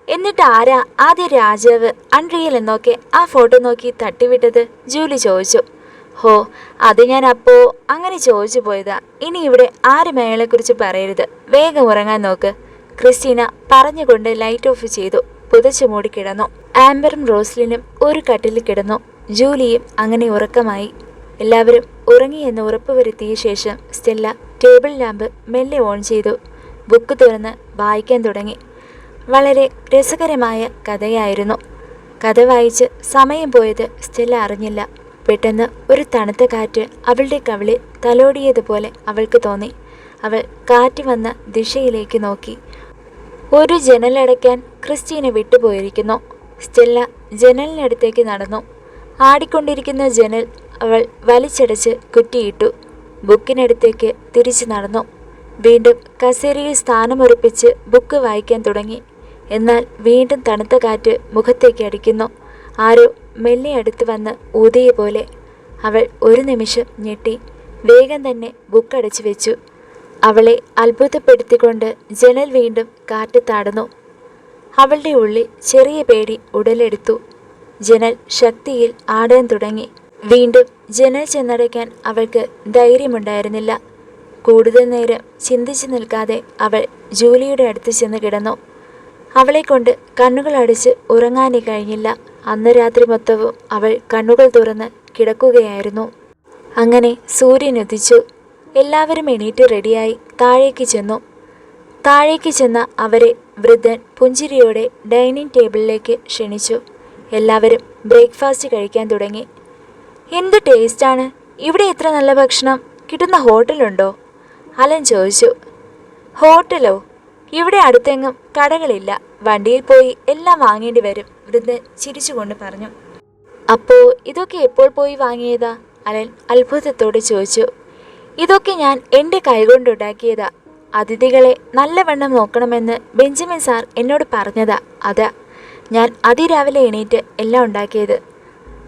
എന്നിട്ട് ആരാ ആദ്യ രാജാവ് അൺറിയൽ എന്നൊക്കെ ആ ഫോട്ടോ നോക്കി തട്ടിവിട്ടത്? ജൂലി ചോദിച്ചു. ഹോ, അത് ഞാൻ അപ്പോൾ അങ്ങനെ ചോദിച്ചു പോയതാ, ഇനി ഇവിടെ ആരും അയാളെക്കുറിച്ച് പറയരുത്, വേഗം ഉറങ്ങാൻ നോക്ക്, ക്രിസ്റ്റീന പറഞ്ഞുകൊണ്ട് ലൈറ്റ് ഓഫ് ചെയ്തു പുതച്ചു മൂടി കിടന്നു. ആംബറും റോസ്ലിനും ഒരു കട്ടിലിൽ കിടന്നു. ജൂലിയും അങ്ങനെ ഉറക്കമായി. എല്ലാവരും ഉറങ്ങിയെന്ന് ഉറപ്പുവരുത്തിയ ശേഷം സ്റ്റെല്ല ടേബിൾ ലാമ്പ് മെല്ലെ ഓൺ ചെയ്തു. ബുക്ക് തുറന്ന് വായിക്കാൻ തുടങ്ങി. വളരെ രസകരമായ കഥയായിരുന്നു. കഥ വായിച്ച് സമയം പോയത് സ്റ്റെല്ല അറിഞ്ഞില്ല. പെട്ടെന്ന് ഒരു തണുത്ത കാറ്റ് അവളുടെ കവിളിൽ തലോടിയതുപോലെ അവൾക്ക് തോന്നി. അവൾ കാറ്റ് വന്ന ദിശയിലേക്ക് നോക്കി. ഒരു ജനലടയ്ക്കാൻ ക്രിസ്റ്റീന വിട്ടുപോയിരിക്കുന്നു. സ്റ്റെല്ല ജനലിനടുത്തേക്ക് നടന്നു. ആടിക്കൊണ്ടിരിക്കുന്ന ജനൽ അവൾ വലിച്ചടച്ച് കുറ്റിയിട്ടു. ബുക്കിനടുത്തേക്ക് തിരിച്ചു നടന്നു. വീണ്ടും കസേരയിൽ സ്ഥാനമുറപ്പിച്ച് ബുക്ക് വായിക്കാൻ തുടങ്ങി. എന്നാൽ വീണ്ടും തണുത്ത കാറ്റ് മുഖത്തേക്ക് അടിക്കുന്നു. ആരോ മെല്ലെ അടുത്ത് വന്ന് ഊതിയ പോലെ. അവൾ ഒരു നിമിഷം ഞെട്ടി. വേഗം തന്നെ ബുക്ക് അടച്ചു വെച്ചു. അവളെ അത്ഭുതപ്പെടുത്തിക്കൊണ്ട് ജനൽ വീണ്ടും കാറ്റ് താടുന്നു. അവളുടെ ഉള്ളിൽ ചെറിയ പേടി ഉടലെടുത്തു. ജനൽ ശക്തിയിൽ ആടാൻ തുടങ്ങി. വീണ്ടും ജനൽ ചെന്നടയ്ക്കാൻ അവൾക്ക് ധൈര്യമുണ്ടായിരുന്നില്ല. കൂടുതൽ നേരം ചിന്തിച്ചു നിൽക്കാതെ അവൾ ജൂലിയുടെ അടുത്ത് ചെന്ന് കിടന്നു. അവളെക്കൊണ്ട് കണ്ണുകൾ അടച്ച് ഉറങ്ങാനേ കഴിഞ്ഞില്ല. അന്ന് രാത്രി മൊത്തവും അവൾ കണ്ണുകൾ തുറന്ന് കിടക്കുകയായിരുന്നു. അങ്ങനെ സൂര്യൻ ഉദിച്ചു. എല്ലാവരും എണീറ്റ് റെഡിയായി താഴേക്ക് ചെന്നു. താഴേക്ക് ചെന്ന അവരെ വൃദ്ധൻ പുഞ്ചിരിയോടെ ഡൈനിങ് ടേബിളിലേക്ക് ക്ഷണിച്ചു. എല്ലാവരും ബ്രേക്ക്ഫാസ്റ്റ് കഴിക്കാൻ തുടങ്ങി. എന്ത് ടേസ്റ്റാണ്! ഇവിടെ ഇത്ര നല്ല ഭക്ഷണം കിട്ടുന്ന ഹോട്ടലുണ്ടോ? അലൻ ചോദിച്ചു. ഹോട്ടലോ? ഇവിടെ അടുത്തെങ്ങും കടകളില്ല, വണ്ടിയിൽ പോയി എല്ലാം വാങ്ങേണ്ടി വരും, വൃദ്ധൻ ചിരിച്ചുകൊണ്ട് പറഞ്ഞു. അപ്പോൾ ഇതൊക്കെ എപ്പോൾ പോയി വാങ്ങിയതാ? അലൻ അത്ഭുതത്തോടെ ചോദിച്ചു. ഇതൊക്കെ ഞാൻ എൻ്റെ കൈകൊണ്ടുണ്ടാക്കിയതാ. അതിഥികളെ നല്ലവണ്ണം നോക്കണമെന്ന് ബെഞ്ചമിൻ സാർ എന്നോട് പറഞ്ഞതാ. അതാ ഞാൻ അതിരാവിലെ എണീറ്റ് എല്ലാം ഉണ്ടാക്കിയത്.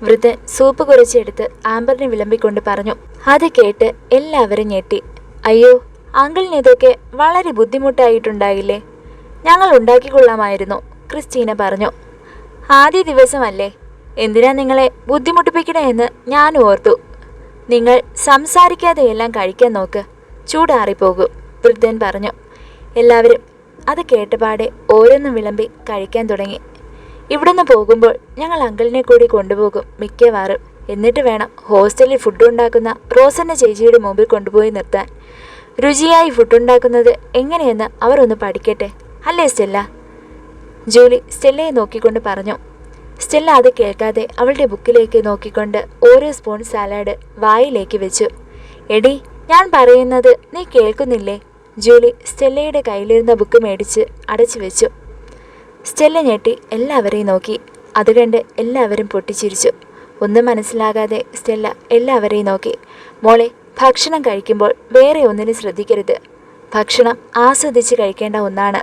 വൃദ്ധൻ സൂപ്പ് കുറച്ചെടുത്ത് ആംബറിനെ വിളമ്പിക്കൊണ്ട് പറഞ്ഞു. അത് കേട്ട് എല്ലാവരും ഞെട്ടി. അയ്യോ, അങ്കിളിന് ഇതൊക്കെ വളരെ ബുദ്ധിമുട്ടായിട്ടുണ്ടായില്ലേ? ഞങ്ങൾ ഉണ്ടാക്കിക്കൊള്ളാമായിരുന്നു, ക്രിസ്റ്റീന പറഞ്ഞു. ആദ്യ ദിവസമല്ലേ, എന്തിനാ നിങ്ങളെ ബുദ്ധിമുട്ടിപ്പിക്കണേ എന്ന് ഞാൻ ഓർത്തു. നിങ്ങൾ സംസാരിക്കാതെ എല്ലാം കഴിക്കാൻ നോക്ക്, ചൂടാറിപ്പോകും, വൃദ്ധൻ പറഞ്ഞു. എല്ലാവരും അത് കേട്ടപാടെ ഓരോന്നും വിളമ്പി കഴിക്കാൻ തുടങ്ങി. ഇവിടുന്ന് പോകുമ്പോൾ ഞങ്ങൾ അങ്കിളിനെ കൂടി കൊണ്ടുപോകും മിക്കവാറും. എന്നിട്ട് വേണം ഹോസ്റ്റലിൽ ഫുഡ് ഉണ്ടാക്കുന്ന റോസന്ന ചേച്ചിയുടെ മുമ്പിൽ കൊണ്ടുപോയി നിർത്താൻ. രുചിയായി ഫുഡുണ്ടാക്കുന്നത് എങ്ങനെയെന്ന് അവർ ഒന്ന് പഠിക്കട്ടെ, അല്ലേ സ്റ്റെല്ല? ജൂലി സ്റ്റെല്ലയെ നോക്കിക്കൊണ്ട് പറഞ്ഞു. സ്റ്റെല്ല അത് കേൾക്കാതെ അവളുടെ ബുക്കിലേക്ക് നോക്കിക്കൊണ്ട് ഓരോ സ്പൂൺ സാലാഡ് വായിലേക്ക് വെച്ചു. എടി, ഞാൻ പറയുന്നത് നീ കേൾക്കുന്നില്ലേ? ജൂലി സ്റ്റെല്ലയുടെ കയ്യിലിരുന്ന ബുക്ക് മേടിച്ച് അടച്ചു വെച്ചു. സ്റ്റെല്ല ഞെട്ടി എല്ലാവരെയും നോക്കി. അത് കണ്ട് എല്ലാവരും പൊട്ടിച്ചിരിച്ചു. ഒന്നും മനസ്സിലാകാതെ സ്റ്റെല്ല എല്ലാവരെയും നോക്കി. മോളെ, ഭക്ഷണം കഴിക്കുമ്പോൾ വേറെ ഒന്നിനും ശ്രദ്ധിക്കരുത്. ഭക്ഷണം ആസ്വദിച്ച് കഴിക്കേണ്ട ഒന്നാണ്,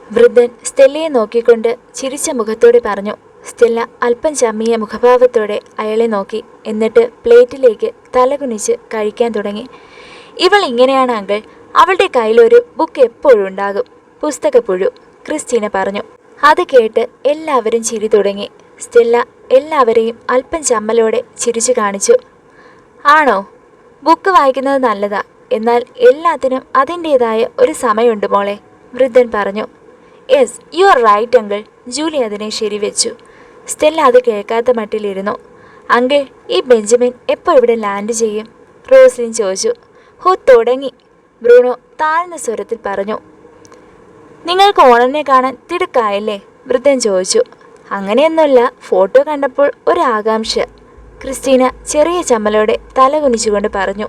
വൃദ്ധൻ സ്റ്റെല്ലയെ നോക്കിക്കൊണ്ട് ചിരിച്ച മുഖത്തോടെ പറഞ്ഞു. സ്റ്റെല്ല അല്പം ചമ്മിയ മുഖഭാവത്തോടെ അയാളെ നോക്കി. എന്നിട്ട് പ്ലേറ്റിലേക്ക് തലകുനിച്ച് കഴിക്കാൻ തുടങ്ങി. ഇവൾ ഇങ്ങനെയാണ് അങ്കിൾ, അവളുടെ കയ്യിലൊരു ബുക്ക് എപ്പോഴും ഉണ്ടാകും, പുസ്തകപ്പുഴു, ക്രിസ്റ്റീന പറഞ്ഞു. അത് കേട്ട് എല്ലാവരും ചിരി തുടങ്ങി. സ്റ്റെല്ല എല്ലാവരെയും അല്പം ചമ്മലോടെ ചിരിച്ചു കാണിച്ചു. ആണോ? ബുക്ക് വായിക്കുന്നത് നല്ലതാ, എന്നാൽ എല്ലാത്തിനും അതിൻ്റേതായ ഒരു സമയമുണ്ട് മോളെ, വൃദ്ധൻ പറഞ്ഞു. Yes, you are right uncle, Julie അതിനെ ശരിവെച്ചു. സ്റ്റെല്ല അത് കേൾക്കാത്ത മട്ടിലിരുന്നു. അങ്കിൾ, ഈ ബെഞ്ചമിൻ എപ്പോൾ ഇവിടെ ലാൻഡ് ചെയ്യും? റോസ്ലിൻ ചോദിച്ചു. ഹോ, തുടങ്ങി, ബ്രൂണോ താഴ്ന്ന സ്വരത്തിൽ പറഞ്ഞു. നിങ്ങൾക്ക് ഓണറിനെ കാണാൻ തിടുക്കായല്ലേ? വൃദ്ധൻ ചോദിച്ചു. അങ്ങനെയൊന്നുമല്ല, ഫോട്ടോ കണ്ടപ്പോൾ ഒരു ആകാംക്ഷ, ക്രിസ്റ്റീന ചെറിയ ചമ്മലോടെ തല കുനിച്ചുകൊണ്ട് പറഞ്ഞു.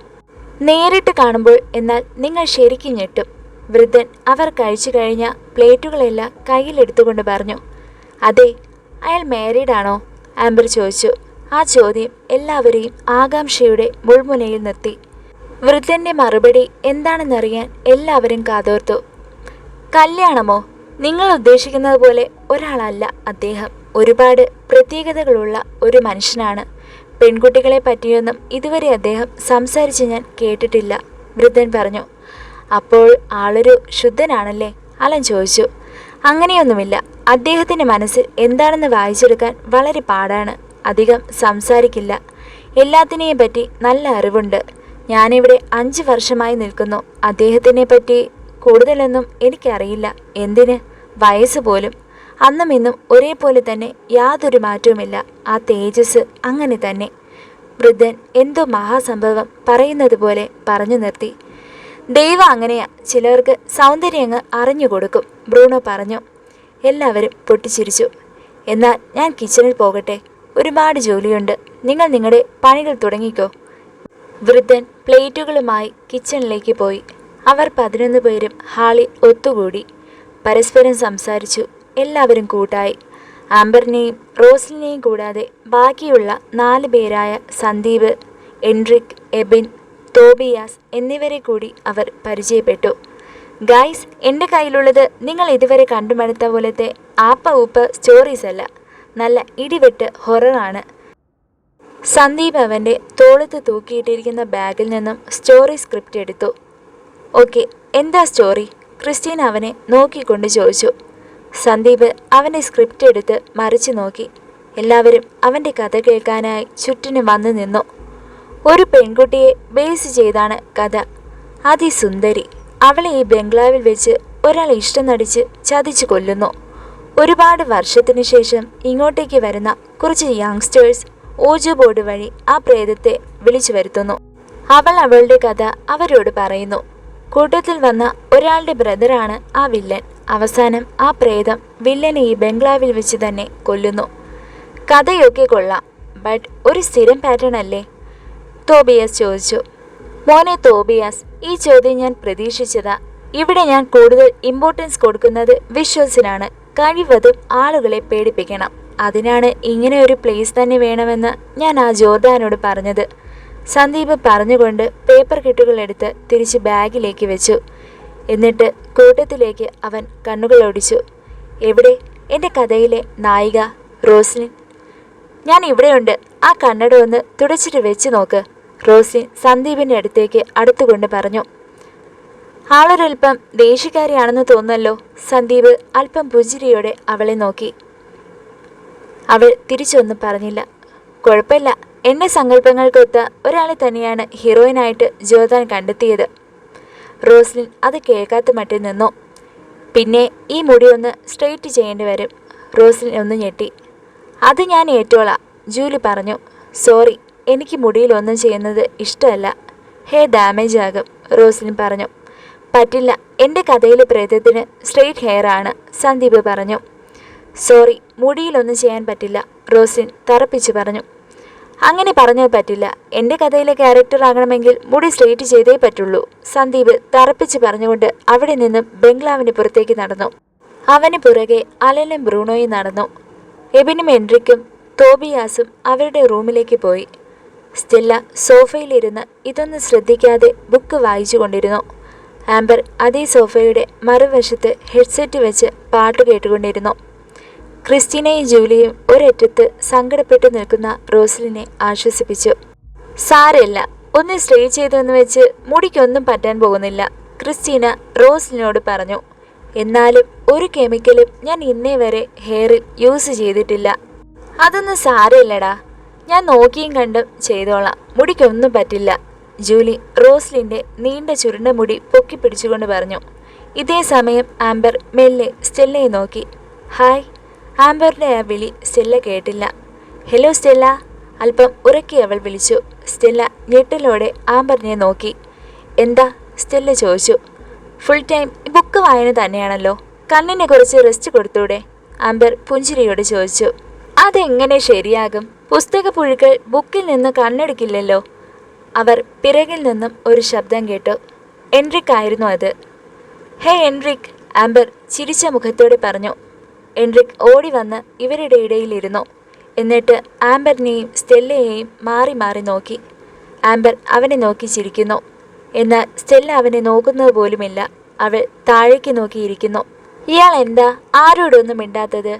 നേരിട്ട് കാണുമ്പോൾ എന്നാൽ നിങ്ങൾ ശരിക്കും ഞെട്ടും, വൃദ്ധൻ അവർ കഴിച്ചു കഴിഞ്ഞ പ്ലേറ്റുകളെല്ലാം കയ്യിലെടുത്തുകൊണ്ട് പറഞ്ഞു. അതെ, അയാൾ മാരീഡാണോ? ആംബർ ചോദിച്ചു. ആ ചോദ്യം എല്ലാവരെയും ആകാംക്ഷയുടെ മുൾമുനയിൽ നിർത്തി. വൃദ്ധൻ്റെ മറുപടി എന്താണെന്നറിയാൻ എല്ലാവരും കാതോർത്തു. കല്യാണമോ? നിങ്ങൾ ഉദ്ദേശിക്കുന്നത് പോലെ ഒരാളല്ല അദ്ദേഹം. ഒരുപാട് പ്രത്യേകതകളുള്ള ഒരു മനുഷ്യനാണ്. പെൺകുട്ടികളെ പറ്റിയൊന്നും ഇതുവരെ അദ്ദേഹം സംസാരിച്ച് ഞാൻ കേട്ടിട്ടില്ല, വൃദ്ധൻ പറഞ്ഞു. അപ്പോൾ ആളൊരു ശുദ്ധനാണല്ലേ? അലൻ ചോദിച്ചു. അങ്ങനെയൊന്നുമില്ല. അദ്ദേഹത്തിൻ്റെ മനസ്സിൽ എന്താണെന്ന് വായിച്ചെടുക്കാൻ വളരെ പാടാണ്. അധികം സംസാരിക്കില്ല. എല്ലാത്തിനെയും പറ്റി നല്ല അറിവുണ്ട്. ഞാനിവിടെ 5 വർഷമായി നിൽക്കുന്നു. അദ്ദേഹത്തിനെ പറ്റി കൂടുതലൊന്നും എനിക്കറിയില്ല. എന്തിന്, വയസ്സ് പോലും അന്നും ഇന്നും ഒരേപോലെ തന്നെ, യാതൊരു മാറ്റവുമില്ല. ആ തേജസ് അങ്ങനെ തന്നെ. വൃദ്ധൻ എന്തോ മഹാസംഭവം പറയുന്നത് പോലെ പറഞ്ഞു നിർത്തി. ദൈവം അങ്ങനെയാ, ചിലർക്ക് സൗന്ദര്യം അങ്ങ് അറിഞ്ഞു കൊടുക്കും, ബ്രൂണോ പറഞ്ഞു. എല്ലാവരും പൊട്ടിച്ചിരിച്ചു. എന്നാൽ ഞാൻ കിച്ചണിൽ പോകട്ടെ, ഒരുപാട് ജോലിയുണ്ട്. നിങ്ങൾ നിങ്ങളുടെ പണികൾ തുടങ്ങിക്കോ. വൃദ്ധൻ പ്ലേറ്റുകളുമായി കിച്ചണിലേക്ക് പോയി. അവർ 11 പേരും ഹാളിൽ ഒത്തുകൂടി. പരസ്പരം സംസാരിച്ചു. എല്ലാവരും കൂട്ടായി. ആംബറിനെയും റോസ്ലിനെയും കൂടാതെ ബാക്കിയുള്ള 4 പേരായ സന്ദീപ്, എൻട്രിക്, എബിൻ, തോബിയാസ് എന്നിവരെ കൂടി അവർ പരിചയപ്പെട്ടു. ഗൈസ്, എൻ്റെ കയ്യിലുള്ളത് നിങ്ങൾ ഇതുവരെ കണ്ടുമടുത്ത പോലത്തെ ആപ്പ ഉപ്പ സ്റ്റോറീസ് അല്ല, നല്ല ഇടിവെട്ട് ഹൊററാണ്. സന്ദീപ് അവൻ്റെ തോളത്ത് തൂക്കിയിട്ടിരിക്കുന്ന ബാഗിൽ നിന്നും സ്റ്റോറി സ്ക്രിപ്റ്റ് എടുത്തു. ഓക്കെ, എന്താ സ്റ്റോറി? ക്രിസ്റ്റീന അവനെ നോക്കിക്കൊണ്ട് ചോദിച്ചു. സന്ദീപ് അവൻ്റെ സ്ക്രിപ്റ്റ് എടുത്ത് മറിച്ചു നോക്കി. എല്ലാവരും അവൻ്റെ കഥ കേൾക്കാനായി ചുറ്റിനും വന്നു നിന്നു. ഒരു പെൺകുട്ടിയെ ബേസ് ചെയ്താണ് കഥ. അതിസുന്ദരി. അവളെ ഈ ബംഗ്ലാവിൽ വെച്ച് ഒരാൾ ഇഷ്ടം നടിച്ച് ചതിച്ചു കൊല്ലുന്നു. ഒരുപാട് വർഷത്തിനു ശേഷം ഇങ്ങോട്ടേക്ക് വരുന്ന കുറച്ച് യങ്സ്റ്റേഴ്സ് ഓജു ബോർഡ് വഴി ആ പ്രേതത്തെ വിളിച്ചു വരുത്തുന്നു. അവൾ അവളുടെ കഥ അവരോട് പറയുന്നു. കൂട്ടത്തിൽ വന്ന ഒരാളുടെ ബ്രദറാണ് ആ വില്ലൻ. അവസാനം ആ പ്രേതം വില്ലനെ ഈ ബംഗ്ലാവിൽ വെച്ച് തന്നെ കൊല്ലുന്നു. കഥയൊക്കെ കൊള്ളാം, ബട്ട് ഒരു സ്ഥിരം പാറ്റേൺ അല്ലേ? തോബിയാസ് ചോദിച്ചു. മോനെ തോബിയാസ്, ഈ ചോദ്യം ഞാൻ പ്രതീക്ഷിച്ചതാ. ഇവിടെ ഞാൻ കൂടുതൽ ഇമ്പോർട്ടൻസ് കൊടുക്കുന്നത് വിഷ്വൽസിനാണ്. കഴിവതും ആളുകളെ പേടിപ്പിക്കണം. അതിനാണ് ഇങ്ങനെ ഒരു പ്ലേസ് തന്നെ വേണമെന്ന് ഞാൻ ആ ജോർദാനോട് പറഞ്ഞത്. സന്ദീപ് പറഞ്ഞുകൊണ്ട് പേപ്പർ കെട്ടുകളെടുത്ത് തിരിച്ച് ബാഗിലേക്ക് വെച്ചു. എന്നിട്ട് കൂട്ടത്തിലേക്ക് അവൻ കണ്ണുകളോടിച്ചു. എവിടെ എൻ്റെ കഥയിലെ നായിക റോസ്ലിൻ? ഞാൻ ഇവിടെയുണ്ട്, ആ കണ്ണട ഒന്ന് തുടച്ചിട്ട് വെച്ച് നോക്ക്, റോസ്ലിൻ സന്ദീപിൻ്റെ അടുത്തേക്ക് അടുത്തുകൊണ്ട് പറഞ്ഞു. ആളൊരൽപ്പം ദേഷ്യക്കാരിയാണെന്ന് തോന്നല്ലോ. സന്ദീപ് അല്പം പുഞ്ചിരിയോടെ അവളെ നോക്കി. അവൾ തിരിച്ചൊന്നും പറഞ്ഞില്ല. കുഴപ്പമില്ല, എൻ്റെ സങ്കല്പങ്ങൾക്കൊത്ത ഒരാളെ തന്നെയാണ് ഹീറോയിനായിട്ട് ജോർദാൻ കണ്ടെത്തിയത്. റോസ്ലിൻ അത് കേൾക്കാത്ത മട്ടിൽ നിന്നു. പിന്നെ ഈ മുടി ഒന്ന് സ്ട്രെയിറ്റ് ചെയ്യേണ്ടി വരും. റോസ്ലിൻ ഒന്ന് ഞെട്ടി. അത് ഞാൻ ഏറ്റോളാം, ജൂലി പറഞ്ഞു. സോറി, എനിക്ക് മുടിയിലൊന്നും ചെയ്യുന്നത് ഇഷ്ടമല്ല, ഹെയർ ഡാമേജ് ആകും, റോസ്ലിൻ പറഞ്ഞു. പറ്റില്ല, എൻ്റെ കഥയിലെ പ്രേതത്തിന് സ്ട്രെയിറ്റ് ഹെയർ ആണ്, സന്ദീപ് പറഞ്ഞു. സോറി, മുടിയിലൊന്നും ചെയ്യാൻ പറ്റില്ല, റോസ്ലിൻ തറപ്പിച്ച് പറഞ്ഞു. അങ്ങനെ പറഞ്ഞാൽ പറ്റില്ല, എൻ്റെ കഥയിലെ ക്യാരക്ടർ ആകണമെങ്കിൽ മുടി സ്ട്രെയിറ്റ് ചെയ്തേ പറ്റുള്ളൂ, സന്ദീപ് തറപ്പിച്ച് പറഞ്ഞുകൊണ്ട് അവിടെ നിന്നും ബംഗ്ലാവിന് പുറത്തേക്ക് നടന്നു. അവന് പുറകെ അലനും ബ്രൂണോയും നടന്നു. എബിനും എൻട്രിക്കും തോബിയാസും അവരുടെ റൂമിലേക്ക് പോയി. സ്റ്റെല്ല സോഫയിലിരുന്ന് ഇതൊന്നും ശ്രദ്ധിക്കാതെ ബുക്ക് വായിച്ചു കൊണ്ടിരുന്നു. ആംബർ അതേ സോഫയുടെ മറുവശത്ത് ഹെഡ്സെറ്റ് വെച്ച് പാട്ട് കേട്ടുകൊണ്ടിരുന്നു. ക്രിസ്റ്റീനയും ജൂലിയും ഒരറ്റത്ത് സങ്കടപ്പെട്ടു നിൽക്കുന്ന റോസ്ലിനെ ആശ്വസിപ്പിച്ചു. സാരമില്ല, ഒന്ന് സ്റ്റേ ചെയ്തെന്ന് വെച്ച് മുടിക്കൊന്നും പറ്റാൻ പോകുന്നില്ല, ക്രിസ്റ്റീന റോസ്ലിനോട് പറഞ്ഞു. എന്നാലും ഒരു കെമിക്കലും ഞാൻ ഇന്നേ വരെ ഹെയറിൽ യൂസ് ചെയ്തിട്ടില്ല. അതൊന്നും സാരമില്ലടാ, ഞാൻ നോക്കിയും കണ്ടും ചെയ്തോളാം, മുടിക്കൊന്നും പറ്റില്ല, ജൂലി റോസ്ലിൻ്റെ നീണ്ട ചുരുണ്ട മുടി പൊക്കി പിടിച്ചുകൊണ്ട് പറഞ്ഞു. ഇതേ സമയം ആംബർ മെല്ലെ സ്റ്റെല്ലയെ നോക്കി. ഹായ്. ആംബറിൻ്റെ ആ വിളി സ്റ്റെല്ല കേട്ടില്ല. ഹലോ സ്റ്റെല്ല, അല്പം ഉറക്കി അവൾ വിളിച്ചു. സ്റ്റെല്ല ഞെട്ടലോടെ ആംബറിനെ നോക്കി. എന്താ, സ്റ്റെല്ല ചോദിച്ചു. ഫുൾ ടൈം ബുക്ക് വായന തന്നെയാണല്ലോ, കണ്ണിനെ കുറച്ച് റെസ്റ്റ് കൊടുത്തൂടെ, ആംബർ പുഞ്ചിരിയോട് ചോദിച്ചു. അതെങ്ങനെ ശരിയാകും, പുസ്തക പുഴുക്കൾ ബുക്കിൽ നിന്ന് കണ്ണെടുക്കില്ലല്ലോ. അവർ പിറകിൽ നിന്നും ഒരു ശബ്ദം കേട്ടു. എൻട്രിക് ആയിരുന്നു അത്. ഹേ എൻട്രിക്, ആംബർ ചിരിച്ച മുഖത്തോടെ പറഞ്ഞു. എൻട്രിക് ഓടി വന്ന് ഇവരുടെ ഇടയിലിരുന്നു. എന്നിട്ട് ആംബറിനെയും സ്റ്റെല്ലയെയും മാറി മാറി നോക്കി. ആംബർ അവനെ നോക്കി ചിരിക്കുന്നു. എന്നാൽ സ്റ്റെല്ല അവനെ നോക്കുന്നത് പോലുമില്ല. അവൾ താഴേക്ക് നോക്കിയിരിക്കുന്നു. ഇയാൾ എന്താ ആരോടൊന്നും മിണ്ടാത്തത്,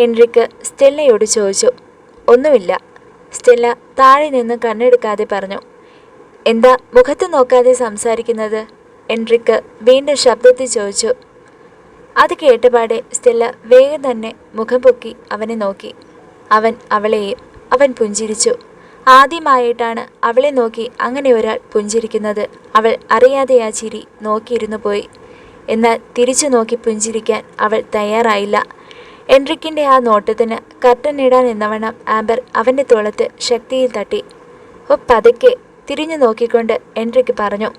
എൻട്രിക്ക് സ്റ്റെല്ലയോട് ചോദിച്ചു. ഒന്നുമില്ല, സ്റ്റെല്ല താഴെ നിന്ന് കണ്ണെടുക്കാതെ പറഞ്ഞു. എന്താ മുഖത്ത് നോക്കാതെ സംസാരിക്കുന്നത്, എൻട്രിക്ക് വീണ്ടും ശബ്ദത്തിൽ ചോദിച്ചു. അത് കേട്ടപാടെ സ്റ്റെല്ല വേഗം തന്നെ മുഖം പൊക്കി അവനെ നോക്കി. അവൻ അവളെയും. അവൻ പുഞ്ചിരിച്ചു. ആദ്യമായിട്ടാണ് അവളെ നോക്കി അങ്ങനെ ഒരാൾ പുഞ്ചിരിക്കുന്നത്. അവൾ അറിയാതെ ആ ചിരി നോക്കിയിരുന്നു പോയി. എന്നാൽ തിരിച്ചു നോക്കി പുഞ്ചിരിക്കാൻ അവൾ തയ്യാറായില്ല. എൻട്രിക്കിൻ്റെ ആ നോട്ടത്തിന് കർട്ടനിടാൻ എന്നവണ്ണം ആംബർ അവൻ്റെ തോളത്ത് ശക്തിയിൽ തട്ടി. പതുക്കെ തിരിഞ്ഞു നോക്കിക്കൊണ്ട് എൻട്രിക്ക് പറഞ്ഞു.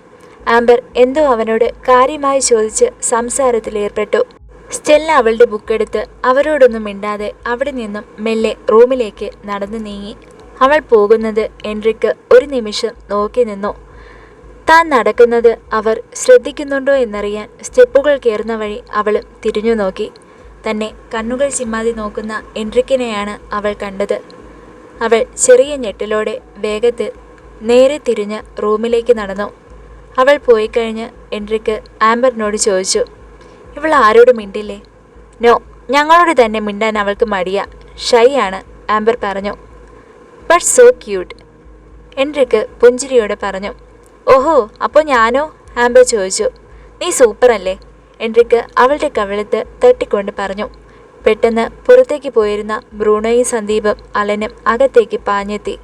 ആംബർ എന്തോ അവനോട് കാര്യമായി ചോദിച്ച് സംസാരത്തിലേർപ്പെട്ടു. സ്റ്റെല്ല അവളുടെ ബുക്കെടുത്ത് അവരോടൊന്നും മിണ്ടാതെ അവിടെ നിന്നും മെല്ലെ റൂമിലേക്ക് നടന്നു നീങ്ങി. അവൾ പോകുന്നത് എൻട്രിക്ക് ഒരു നിമിഷം നോക്കി നിന്നു. താൻ നടക്കുന്നത് അവർ ശ്രദ്ധിക്കുന്നുണ്ടോ എന്നറിയാൻ സ്റ്റെപ്പുകൾ കയറുന്ന വഴി അവളും തിരിഞ്ഞു നോക്കി. തന്നെ കണ്ണുകൾ ചിമ്മാതി നോക്കുന്ന എൻട്രിക്കിനെയാണ് അവൾ കണ്ടത്. അവൾ ചെറിയ ഞെട്ടലോടെ വേഗത്തിൽ നേരെ തിരിഞ്ഞ് റൂമിലേക്ക് നടന്നു. അവൾ പോയി കഴിഞ്ഞ് എൻട്രിക്ക് ആംബറിനോട് ചോദിച്ചു. ഇവൾ ആരോടും മിണ്ടില്ലേ? നോ, ഞങ്ങളോട് തന്നെ മിണ്ടാൻ അവൾക്ക് മടിയാ, ഷൈ ആണ്, ആംബർ പറഞ്ഞു. ബട്ട് സോ ക്യൂട്ട്, എൻട്രിക്ക് പുഞ്ചിരിയോടെ പറഞ്ഞു. ഓഹോ, അപ്പോൾ ഞാനോ? ആംബർ ചോദിച്ചു. നീ സൂപ്പറല്ലേ, എൻട്രിക്ക് അവളുടെ കവിളത്ത് തട്ടിക്കൊണ്ട് പറഞ്ഞു. പെട്ടെന്ന് പുറത്തേക്ക് പോയിരുന്ന ബ്രൂണോയും സന്ദീപും അലനും അകത്തേക്ക് പാഞ്ഞെത്തി.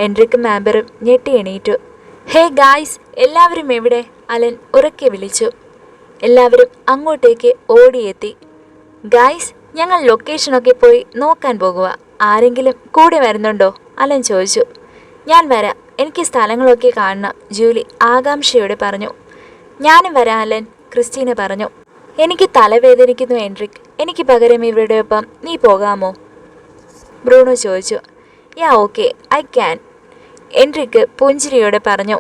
എൻട്രിക്കും ആംബറും ഞെട്ടി എണീറ്റു. ഹേ ഗായ്സ്, എല്ലാവരും എവിടെ? അലൻ ഉറക്കെ വിളിച്ചു. എല്ലാവരും അങ്ങോട്ടേക്ക് ഓടിയെത്തി. ഗായ്സ്, ഞങ്ങൾ ലൊക്കേഷനൊക്കെ പോയി നോക്കാൻ പോകുക, ആരെങ്കിലും കൂടെ വരുന്നുണ്ടോ? അലൻ ചോദിച്ചു. ഞാൻ വരാം, എനിക്ക് സ്ഥലങ്ങളൊക്കെ കാണണം, ജൂലി ആകാംക്ഷയോടെ പറഞ്ഞു. ഞാനും വരാം അലൻ, ക്രിസ്റ്റീന പറഞ്ഞു. എനിക്ക് തലവേദനിക്കുന്നു എൻട്രിക്, എനിക്ക് പകരം ഇവരുടെ ഒപ്പം നീ പോകാമോ? ബ്രൂണോ ചോദിച്ചു. യാ ഓക്കെ, ഐ ക്യാൻ, എൻട്രിക്ക് പുഞ്ചിരിയോടെ പറഞ്ഞു.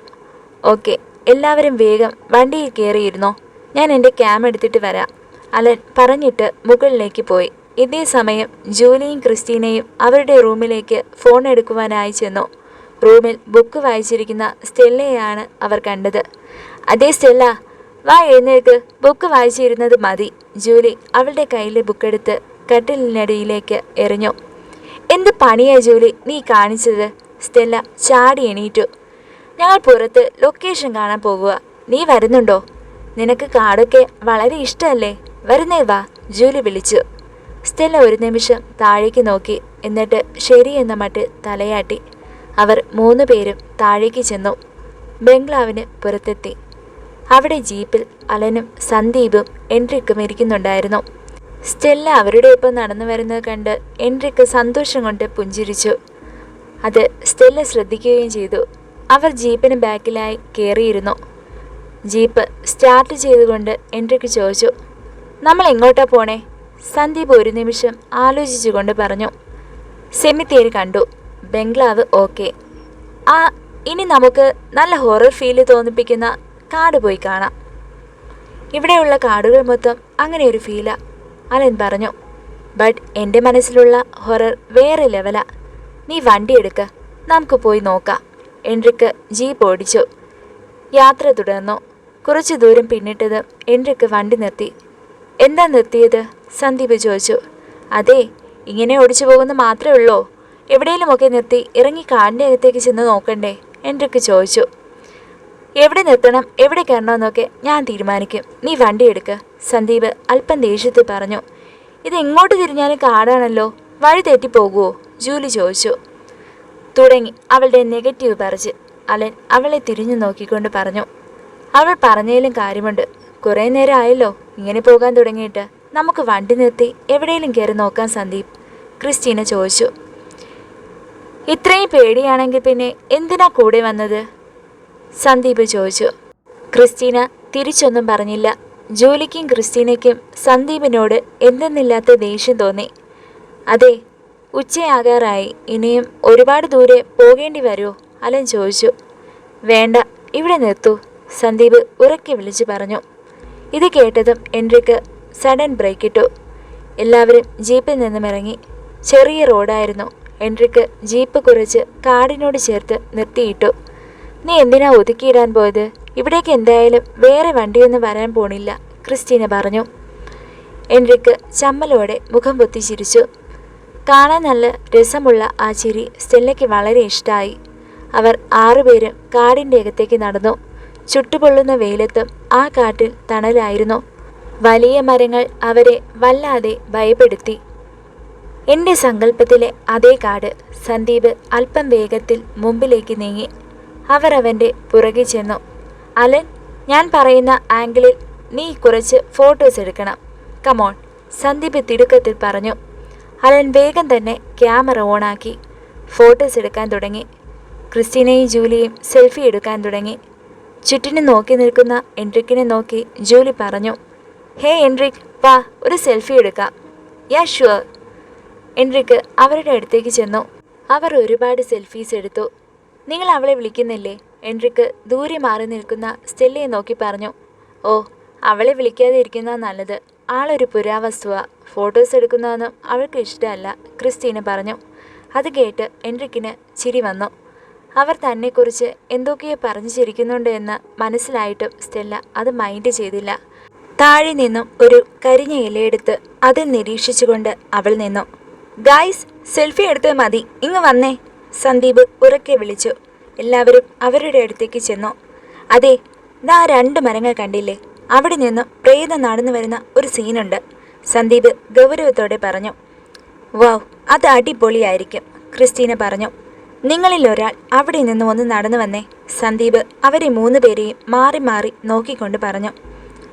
ഓക്കെ, എല്ലാവരും വേഗം വണ്ടിയിൽ കയറിയിരുന്നോ, ഞാൻ എൻ്റെ ക്യാം എടുത്തിട്ട് വരാം, അലൻ പറഞ്ഞിട്ട് മുകളിലേക്ക് പോയി. ഇതേ സമയം ജൂലിയും ക്രിസ്റ്റീനയും അവരുടെ റൂമിലേക്ക് ഫോൺ എടുക്കുവാനായി ചെന്നു. റൂമിൽ ബുക്ക് വായിച്ചിരിക്കുന്ന സ്റ്റെല്ലയെയാണ് അവർ കണ്ടത്. അതേ സ്റ്റെല്ല, വാ എഴുന്നേൽക്ക്, ബുക്ക് വായിച്ചിരുന്നത് മതി, ജൂലി അവളുടെ കയ്യിലെ ബുക്കെടുത്ത് കട്ടിലിനടിയിലേക്ക് എറിഞ്ഞു. എന്ത് പണിയാ ജൂലി നീ കാണിച്ചത്? സ്റ്റെല്ല ചാടി എണീറ്റു. ഞങ്ങൾ പുറത്ത് ലൊക്കേഷൻ കാണാൻ പോകുക. നീ വരുന്നുണ്ടോ? നിനക്ക് കാടൊക്കെ വളരെ ഇഷ്ടമല്ലേ? വരുന്നേ വാ, ജൂലി വിളിച്ചു. സ്റ്റെല്ല ഒരു നിമിഷം താഴേക്ക് നോക്കി. എന്നിട്ട് ശരി എന്ന മട്ട് തലയാട്ടി. അവർ 3 പേരും താഴേക്ക് ചെന്നു. ബംഗ്ലാവിന് പുറത്തെത്തി. അവിടെ ജീപ്പിൽ അലനും സന്ദീപും എൻട്രിക്കും ഇരിക്കുന്നുണ്ടായിരുന്നു. സ്റ്റെല്ല അവരുടെ ഒപ്പം നടന്നു വരുന്നത് കണ്ട് എൻട്രിക്ക് സന്തോഷം കൊണ്ട് പുഞ്ചിരിച്ചു. അത് സ്റ്റെല്ല ശ്രദ്ധിക്കുകയും ചെയ്തു. അവർ ജീപ്പിന് ബാക്കിലായി കയറിയിരുന്നു. ജീപ്പ് സ്റ്റാർട്ട് ചെയ്തുകൊണ്ട് എൻട്രിക്ക് ചോദിച്ചു, നമ്മൾ എങ്ങോട്ടാ പോണേ? സന്ദീപ് ഒരു നിമിഷം ആലോചിച്ചുകൊണ്ട് പറഞ്ഞു, സെമിത്തേരി കണ്ടു, ബംഗ്ലാവ് ഓക്കെ. ഇനി നമുക്ക് നല്ല ഹൊറർ ഫീല് തോന്നിപ്പിക്കുന്ന കാട് പോയി കാണാം. ഇവിടെയുള്ള കാടുകൾ മൊത്തം അങ്ങനെ ഒരു ഫീലാ, അലൻ പറഞ്ഞു. ബട്ട് എൻ്റെ മനസ്സിലുള്ള ഹൊറർ വേറെ ലെവലാ. നീ വണ്ടി എടുക്ക, നമുക്ക് പോയി നോക്കാം. എൻട്രിക്ക് ജീപ്പ് ഓടിച്ചു. യാത്ര തുടർന്നു. കുറച്ചു ദൂരം പിന്നിട്ടത് എൻട്രിക്ക് വണ്ടി നിർത്തി. എന്താ നിർത്തിയത്? സന്ദീപ് ചോദിച്ചു. അതെ, ഇങ്ങനെ ഓടിച്ചു പോകുന്ന മാത്രമേ ഉള്ളൂ. എവിടെയെങ്കിലുമൊക്കെ നിർത്തി ഇറങ്ങി കാടിൻ്റെ അകത്തേക്ക് ചെന്ന് നോക്കണ്ടേ? എൻട്രിക്ക് ചോദിച്ചു. എവിടെ നിർത്തണം, എവിടെ കയറണമെന്നൊക്കെ ഞാൻ തീരുമാനിക്കും. നീ വണ്ടി എടുക്ക്, സന്ദീപ് അല്പം ദേഷ്യത്തിൽ പറഞ്ഞു. ഇത് എങ്ങോട്ട് തിരിഞ്ഞാലും കാടാണല്ലോ, വഴി തെറ്റിപ്പോകുമോ? ജൂലി ചോദിച്ചു. തുടങ്ങി അവളുടെ നെഗറ്റീവ് പറിച്ച്. അലൻ അവളെ തിരിഞ്ഞു നോക്കിക്കൊണ്ട് പറഞ്ഞു. അവൾ പറഞ്ഞതിലും കാര്യമുണ്ട്. കുറേ നേരം ആയല്ലോ ഇങ്ങനെ പോകാൻ തുടങ്ങിയിട്ട്. നമുക്ക് വണ്ടി നിർത്തി എവിടെയെങ്കിലും കയറി നോക്കാം സന്ദീപ്, ക്രിസ്റ്റീന ചോദിച്ചു. ഇത്രയും പേടിയാണെങ്കിൽ പിന്നെ എന്തിനാ കൂടെ വന്നത്? സന്ദീപ് ചോദിച്ചു. ക്രിസ്റ്റീന തിരിച്ചൊന്നും പറഞ്ഞില്ല. ജൂലിക്കും ക്രിസ്റ്റീനയ്ക്കും സന്ദീപിനോട് എന്തെന്നില്ലാത്ത ദേഷ്യം തോന്നി. അതെ, ഉച്ചയാകാറായി. ഇനിയും ഒരുപാട് ദൂരെ പോകേണ്ടി വരുമോ? അലൻ ചോദിച്ചു. വേണ്ട, ഇവിടെ നിർത്തൂ, സന്ദീപ് ഉറക്കെ വിളിച്ചു പറഞ്ഞു. ഇത് കേട്ടതും എൻട്രിക്ക് സഡൻ ബ്രേക്കിട്ടു. എല്ലാവരും ജീപ്പിൽ നിന്നും ഇറങ്ങി. ചെറിയ റോഡായിരുന്നു. എൻട്രിക്ക് ജീപ്പ് കുറച്ച് കാടിനോട് ചേർത്ത് നിർത്തിയിട്ടു. നീ എന്തിനാ ഒതുക്കിയിടാൻ പോയത്? ഇവിടേക്ക് എന്തായാലും വേറെ വണ്ടിയൊന്നും വരാൻ പോണില്ല, ക്രിസ്റ്റീന പറഞ്ഞു. എൻട്രിക്ക് ചമ്മലോടെ മുഖം പൊത്തി ചിരിച്ചു. കാണാൻ നല്ല രസമുള്ള ആ ചിരി സ്റ്റെല്ലയ്ക്ക് വളരെ ഇഷ്ടമായി. അവർ 6 പേരും കാടിൻ്റെ അകത്തേക്ക് നടന്നു. ചുട്ടുപൊള്ളുന്ന വെയിലത്തും ആ കാട്ടിൽ തണലായിരുന്നു. വലിയ മരങ്ങൾ അവരെ വല്ലാതെ ഭയപ്പെടുത്തി. എൻ്റെ സങ്കല്പത്തിലെ അതേ കാട്. സന്ദീപ് അല്പം വേഗത്തിൽ മുമ്പിലേക്ക് നീങ്ങി. അവർ അവൻ്റെ പുറകെ ചെന്നു. അലൻ, ഞാൻ പറയുന്ന ആംഗിളിൽ നീ കുറച്ച് ഫോട്ടോസ് എടുക്കണം. കമോൺ, സന്ദീപ് തിടുക്കത്തിൽ പറഞ്ഞു. അലൻ വേഗം തന്നെ ക്യാമറ ഓണാക്കി ഫോട്ടോസ് എടുക്കാൻ തുടങ്ങി. ക്രിസ്റ്റീനയും ജൂലിയും സെൽഫി എടുക്കാൻ തുടങ്ങി. ചുറ്റിനും നോക്കി നിൽക്കുന്ന എൻട്രിക്കിനെ നോക്കി ജൂലി പറഞ്ഞു, ഹേ എൻട്രിക്, വാ ഒരു സെൽഫി എടുക്കാം. Yeah sure. എൻട്രിക്ക് അവരുടെ അടുത്തേക്ക് ചെന്നു. അവർ ഒരുപാട് സെൽഫീസ് എടുത്തു. നിങ്ങൾ അവളെ വിളിക്കുന്നില്ലേ? എൻട്രിക്ക് ദൂരെ മാറി നിൽക്കുന്ന സ്റ്റെല്ലയെ നോക്കി പറഞ്ഞു. ഓ, അവളെ വിളിക്കാതെ ഇരിക്കുന്ന നല്ലത്. ആളൊരു പുരാവസ്തുവാ. ഫോട്ടോസ് എടുക്കുന്നതൊന്നും അവൾക്ക് ഇഷ്ടമല്ല, ക്രിസ്റ്റീന പറഞ്ഞു. അത് കേട്ട് എൻട്രിക്കിന് ചിരി വന്നു. അവർ തന്നെക്കുറിച്ച് എന്തൊക്കെയോ പറഞ്ഞു ചിരിക്കുന്നുണ്ട് എന്ന് മനസ്സിലായിട്ടും സ്റ്റെല്ല അത് മൈൻഡ് ചെയ്തില്ല. താഴെ നിന്നും ഒരു കരിഞ്ഞ ഇലയെടുത്ത് അത് നിരീക്ഷിച്ചുകൊണ്ട് അവൾ നിന്നു. ഗായ്സ്, സെൽഫി എടുത്തത് മതി, ഇങ്ങ് വന്നേ, സന്ദീപ് ഉറക്കെ വിളിച്ചു. എല്ലാവരും അവരുടെ അടുത്തേക്ക് ചെന്നു. അതെ, ദാ 2 മരങ്ങൾ കണ്ടില്ലേ? അവിടെ നിന്നും പ്രേതം നടന്നു വരുന്ന ഒരു സീനുണ്ട്, സന്ദീപ് ഗൗരവത്തോടെ പറഞ്ഞു. വാവ്, അത് അടിപൊളിയായിരിക്കും, ക്രിസ്റ്റീന പറഞ്ഞു. നിങ്ങളിൽ ഒരാൾ അവിടെ നിന്നും ഒന്ന് നടന്നു വന്നേ, സന്ദീപ് അവരെ 3 പേരെയും മാറി മാറി നോക്കിക്കൊണ്ട് പറഞ്ഞു.